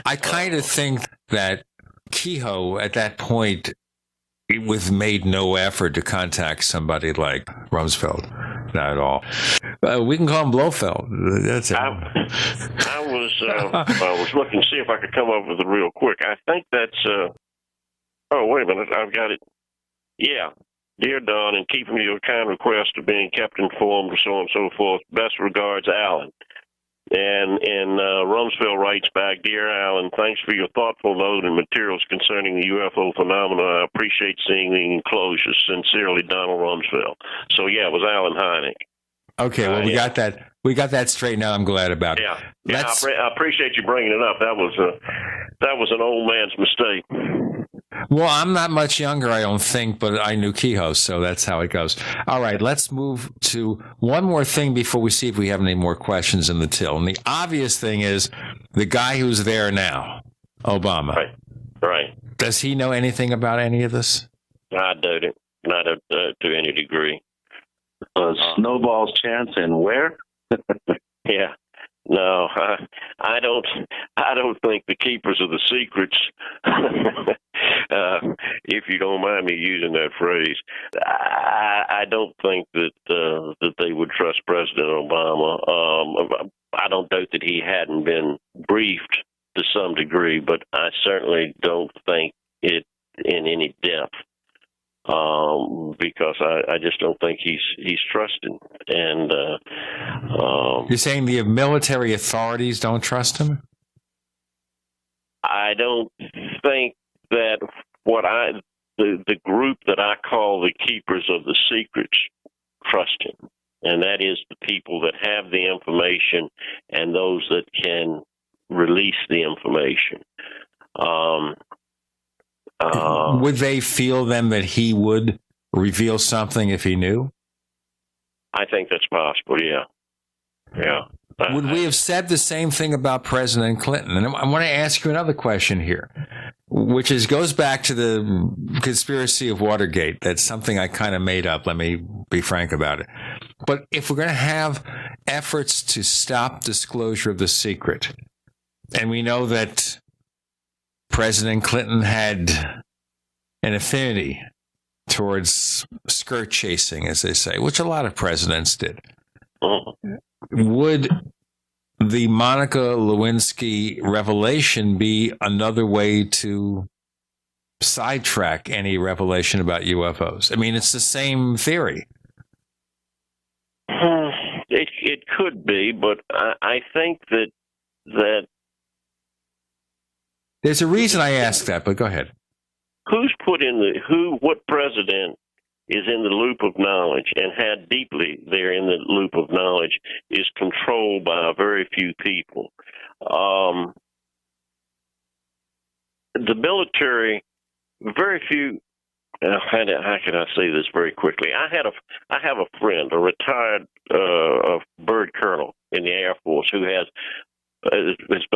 I kind of think that Kehoe, at that point, made no effort to contact somebody like Rumsfeld. Not at all. We can call him Blofeld. That's it. I was looking to see if I could come up with it real quick. I think that's. Oh, wait a minute. I've got it. Yeah. Dear Don, in keeping your kind request of being kept informed, and so on and so forth, best regards, Alan. And Rumsfeld writes back, Dear Alan, thanks for your thoughtful note and materials concerning the UFO phenomena. I appreciate seeing the enclosures. Sincerely, Donald Rumsfeld. So, yeah, it was Allen Hynek. Okay, well, we got that straightened out. I'm glad about it. Yeah, I appreciate you bringing it up. That was an old man's mistake. Well, I'm not much younger, I don't think, but I knew Kehoe, so that's how it goes. All right, let's move to one more thing before we see if we have any more questions in the till. And the obvious thing is the guy who's there now, Obama. Right. Does he know anything about any of this? I doubt it, not to any degree. Snowball's chance and where? Yeah. No, I don't think the keepers of the secrets, if you don't mind me using that phrase, I don't think that they would trust President Obama. I don't doubt that he hadn't been briefed to some degree, but I certainly don't think it in any depth. Because I just don't think he's trusted, and you're saying the military authorities don't trust him? I don't think that the group that I call the keepers of the secrets trust him, and that is the people that have the information and those that can release the information. Would they feel then that he would reveal something if he knew? I think that's possible, yeah. Yeah. Would we have said the same thing about President Clinton? And I want to ask you another question here, which goes back to the conspiracy of Watergate. That's something I kind of made up. Let me be frank about it. But if we're going to have efforts to stop disclosure of the secret, and we know that President Clinton had an affinity towards skirt chasing, as they say, which a lot of presidents did, would the Monica Lewinsky revelation be another way to sidetrack any revelation about UFOs? I mean, it's the same theory. It could be, but I think that there's a reason I ask that, but go ahead. What president is in the loop of knowledge, and how deeply they're in the loop of knowledge is controlled by a very few people. The military, very few. How can I say this very quickly? I have a friend, a retired bird colonel in the Air Force, who has been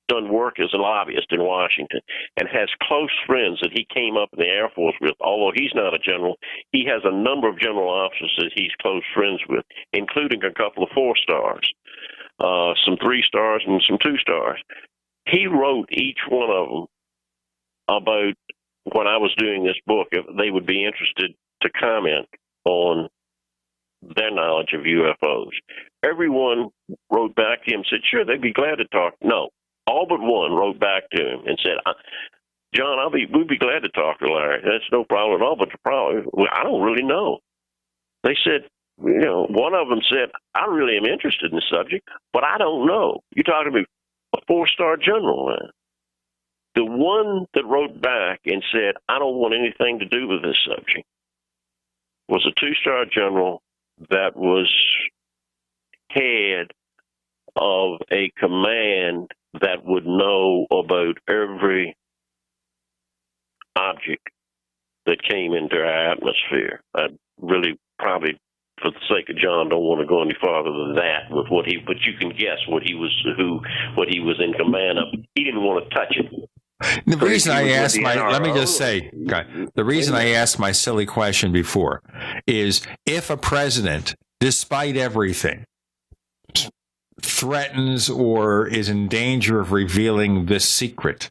done work as a lobbyist in Washington, and has close friends that he came up in the Air Force with. Although he's not a general, he has a number of general officers that he's close friends with, including a couple of 4-stars, some 3-stars, and some 2-stars. He wrote each one of them about when I was doing this book, if they would be interested to comment on their knowledge of UFOs. Everyone wrote back to him, said, sure, they'd be glad to talk. No, all but one wrote back to him and said, John, we'd be glad to talk to Larry. That's no problem at all. But the problem, I don't really know. They said, one of them said, I really am interested in the subject, but I don't know. You're talking about a 4-star general, man. The one that wrote back and said, I don't want anything to do with this subject, was a 2-star general that was head of a command that would know about every object that came into our atmosphere. I really probably, for the sake of John, don't want to go any farther than that with but you can guess what he was in command of. He didn't want to touch it. The reason I asked the reason I asked my silly question before is, if a president, despite everything, threatens or is in danger of revealing this secret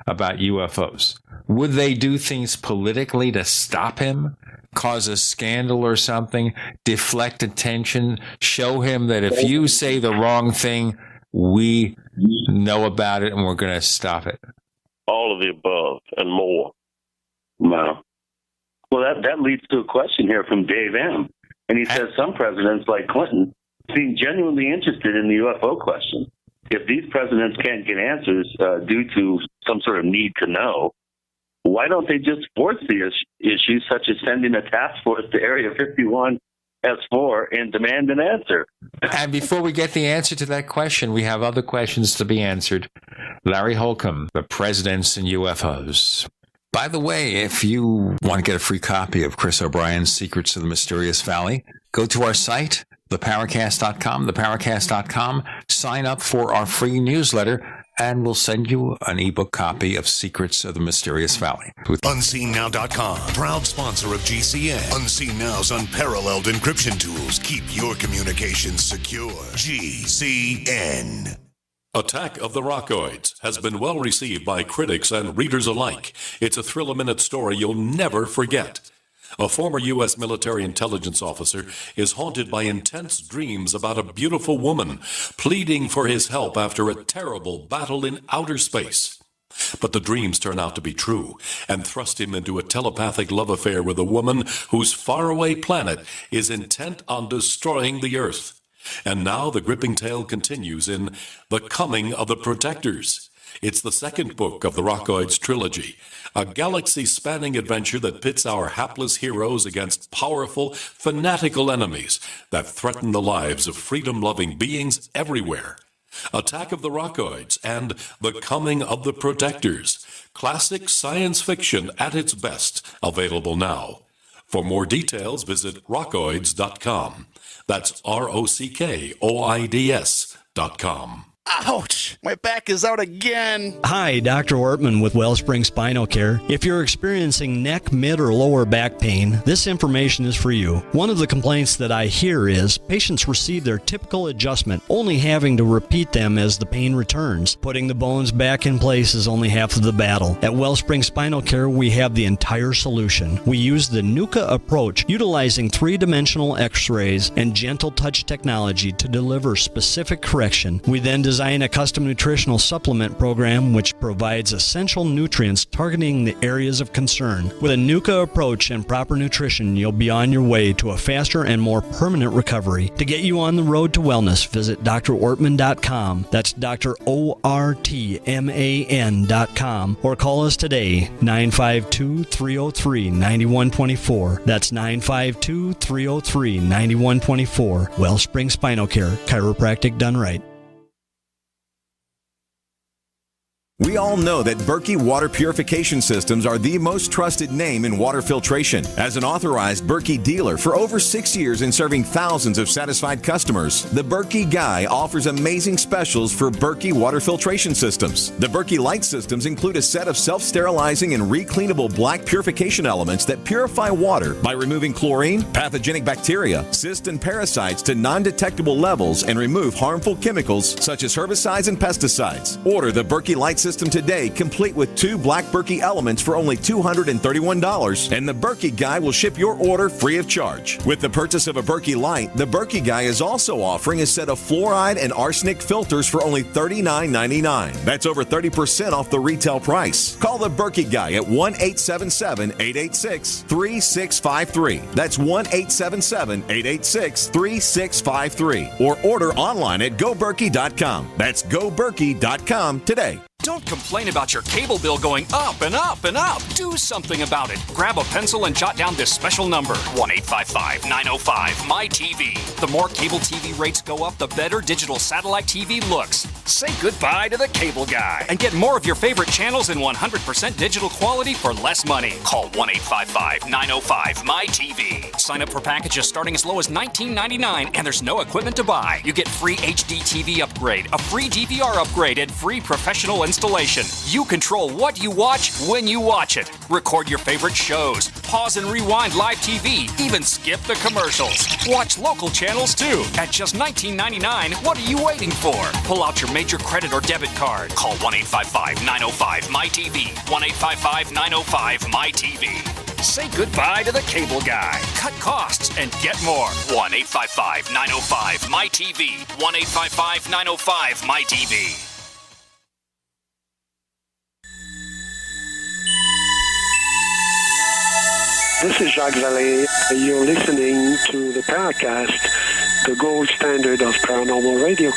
about UFOs, would they do things politically to stop him, cause a scandal or something, deflect attention, show him that if you say the wrong thing, we know about it and we're going to stop it? All of the above and more. Wow. Well, that leads to a question here from Dave M. And he says some presidents, like Clinton, seem genuinely interested in the UFO question. If these presidents can't get answers due to some sort of need to know, why don't they just force the issue, such as sending a task force to Area 51 S4 and demand an answer? And before we get the answer to that question, we have other questions to be answered. Larry Holcomb, the Presidents and UFOs. By the way, if you want to get a free copy of Chris O'Brien's Secrets of the Mysterious Valley, go to our site, theparacast.com, sign up for our free newsletter, and we'll send you an ebook copy of Secrets of the Mysterious Valley. UnseenNow.com, proud sponsor of GCN. Unseen Now's unparalleled encryption tools keep your communications secure. GCN. Attack of the Rockoids has been well received by critics and readers alike. It's a thrill-a-minute story you'll never forget. A former U.S. military intelligence officer is haunted by intense dreams about a beautiful woman pleading for his help after a terrible battle in outer space. But the dreams turn out to be true and thrust him into a telepathic love affair with a woman whose faraway planet is intent on destroying the Earth. And now the gripping tale continues in The Coming of the Protectors. It's the second book of the Rockoids trilogy, a galaxy-spanning adventure that pits our hapless heroes against powerful, fanatical enemies that threaten the lives of freedom-loving beings everywhere. Attack of the Rockoids and The Coming of the Protectors. Classic science fiction at its best, available now. For more details, visit rockoids.com. That's ROCKOIDS.com. Ouch! My back is out again. Hi, Dr. Ortman with Wellspring Spinal Care. If you're experiencing neck, mid, or lower back pain, this information is for you. One of the complaints that I hear is patients receive their typical adjustment, only having to repeat them as the pain returns. Putting the bones back in place is only half of the battle. At Wellspring Spinal Care, we have the entire solution. We use the NUCA approach, utilizing three-dimensional x-rays and gentle touch technology to deliver specific correction. We then design a custom nutritional supplement program which provides essential nutrients targeting the areas of concern. With a NUCA approach and proper nutrition, you'll be on your way to a faster and more permanent recovery. To get you on the road to wellness, visit drortman.com. That's drortman.com, or call us today, 952-303-9124. That's 952-303-9124. Wellspring Spinal Care, chiropractic done right. We all know that Berkey Water Purification Systems are the most trusted name in water filtration. As an authorized Berkey dealer for over 6 years and serving thousands of satisfied customers, the Berkey Guy offers amazing specials for Berkey water filtration systems. The Berkey Light systems include a set of self-sterilizing and recleanable black purification elements that purify water by removing chlorine, pathogenic bacteria, cysts, and parasites to non-detectable levels and remove harmful chemicals such as herbicides and pesticides. Order the Berkey Light system today, complete with 2 black Berkey elements for only $231, and the Berkey Guy will ship your order free of charge. With the purchase of a Berkey Light, the Berkey Guy is also offering a set of fluoride and arsenic filters for only $39.99. That's over 30% off the retail price. Call the Berkey Guy at 1-877-886-3653. That's 1-877-886-3653. Or order online at goberkey.com. That's goberkey.com today. Don't complain about your cable bill going up and up and up. Do something about it. Grab a pencil and jot down this special number, 1-855-905-MY-TV. The more cable TV rates go up, the better digital satellite TV looks. Say goodbye to the cable guy and get more of your favorite channels in 100% digital quality for less money. Call 1-855-905-MY-TV. Sign up for packages starting as low as $19.99, and there's no equipment to buy. You get free HD TV upgrade, a free DVR upgrade, and free professional installation. You control what you watch when you watch it. Record your favorite shows, pause and rewind live TV, even skip the commercials. Watch local channels too. At just $19.99, what are you waiting for? Pull out your major credit or debit card. Call 1-855-905-MY-TV. 1-855-905-MY-TV. Say goodbye to the cable guy. Cut costs and get more. 1-855-905-MY-TV. 1-855-905-MY-TV. This is Jacques Vallée. You're listening to the Paracast, the gold standard of paranormal radio.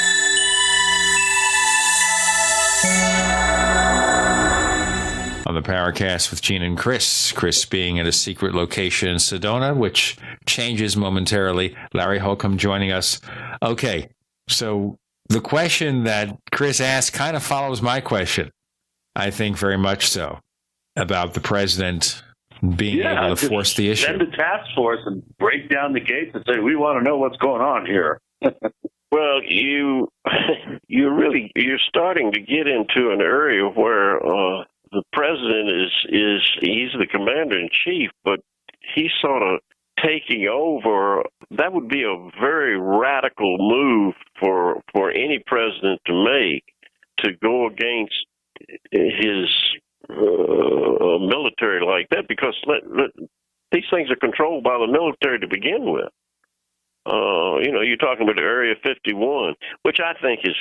On the Paracast with Gene and Chris. Chris being at a secret location in Sedona, which changes momentarily. Larry Holcomb joining us. Okay, so the question that Chris asked kind of follows my question, I think very much so, about the president being able to force the issue. Send a task force and break down the gates and say, we want to know what's going on here. Well, you're starting to get into an area where the president he's the commander in chief, but he's sort of taking over. That would be a very radical move for any president to make, to go against his military like that, because these things are controlled by the military to begin with. You're talking about Area 51, which I think is,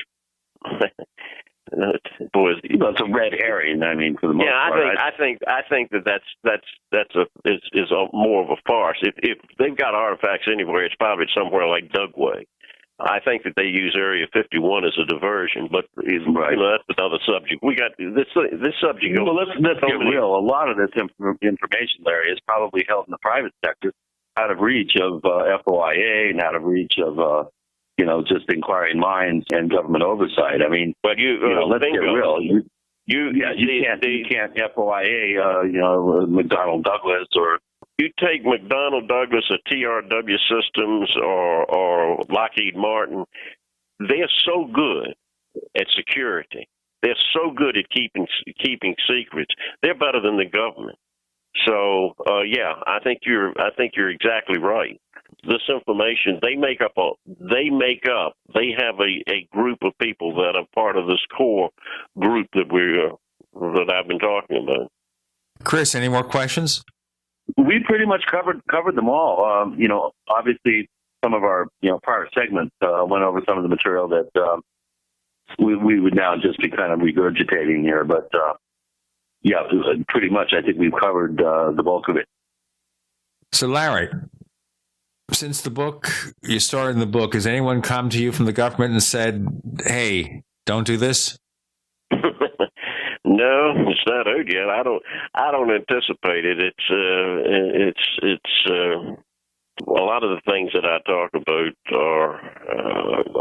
it's a red herring. I mean, for the most part. I think that's more of a farce. If they've got artifacts anywhere, it's probably somewhere like Dugway. I think that they use Area 51 as a diversion, but that's another subject. We got this subject. Well, let's get real. A lot of this information, Larry, is probably held in the private sector, out of reach of FOIA and out of reach of just inquiring minds and government oversight. I mean, but let's get real. You can't FOIA, McDonnell Douglas, or you take McDonnell Douglas or TRW Systems or Lockheed Martin. They're so good at security. They're so good at keeping secrets. They're better than the government. So I think you're exactly right. This information they have a group of people that are part of this core group that I've been talking about. Chris, any more questions? We pretty much covered them all. Obviously some of our prior segments went over some of the material that we would now just be kind of regurgitating here, but pretty much I think we've covered the bulk of it. So Larry, since you started in the book, has anyone come to you from the government and said, hey, don't do this? No, it's not out yet. I don't anticipate it. It's a lot of the things that I talk about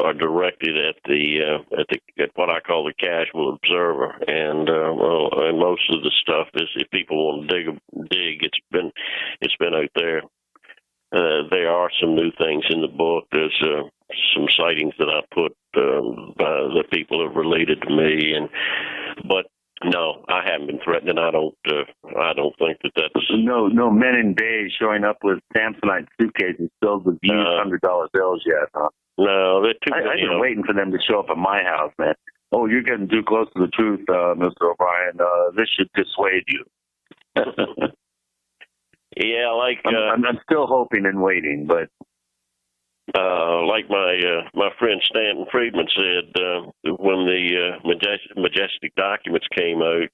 are directed at what I call the casual observer, and most of the stuff is, if people want to dig, it's been out there. There are some new things in the book. There's some sightings that I put that people have related to me, but no, I haven't been threatened, and I don't think that's no men in beige showing up with Samsonite suitcases filled with used $100 bills yet, huh? No, they're too. I've been waiting for them to show up at my house, man. Oh, you're getting too close to the truth, Mr. O'Brien. This should dissuade you. Yeah, I'm still hoping and waiting, but like my friend Stanton Friedman said when the majestic documents came out,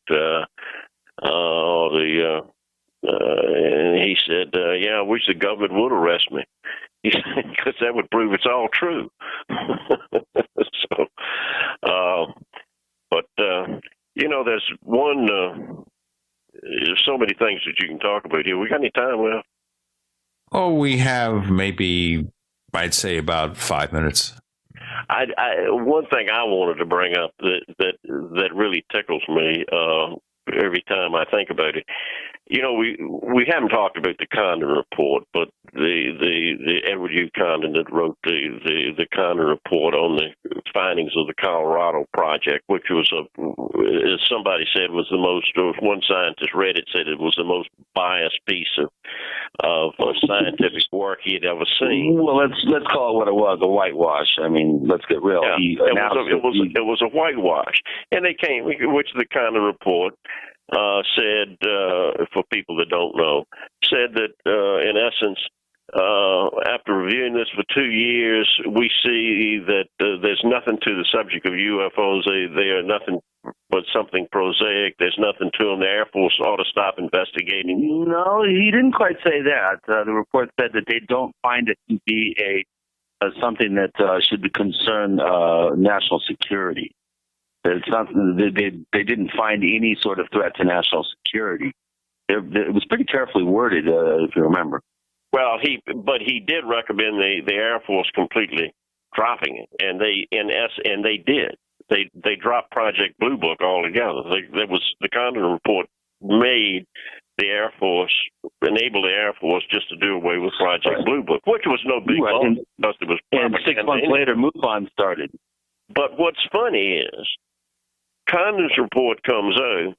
and he said, I wish the government would arrest me. He said, because that would prove it's all true. There's there's so many things that you can talk about here. We got any time left? Oh, we have maybe, I'd say, about 5 minutes. One thing I wanted to bring up that really tickles me every time I think about it. We haven't talked about the Condon report, but the Edward U. Condon that wrote the Condon report on the findings of the Colorado Project, which was as somebody said, was the most. One scientist read it, said it was the most biased piece of scientific work he had ever seen. Well, let's call it what it was, a whitewash. I mean, let's get real. Yeah, it was a whitewash, and they came, which the Condon report said, for people that don't know, said that in essence, after reviewing this for 2 years, we see that there's nothing to the subject of UFOs. They are nothing but something prosaic. There's nothing to them. The Air Force ought to stop investigating. No, he didn't quite say that. The report said that they don't find it to be something that should concern national security. It's something they didn't find any sort of threat to national security. It was pretty carefully worded, if you remember. Well, he did recommend the Air Force completely dropping it, and they did. They dropped Project Blue Book altogether. The Condon report made the Air Force, enabled the Air Force just to do away with Project Blue Book, which was no big deal because it was. And 6 months later, MUFON started. But what's funny is, Condon's report comes out,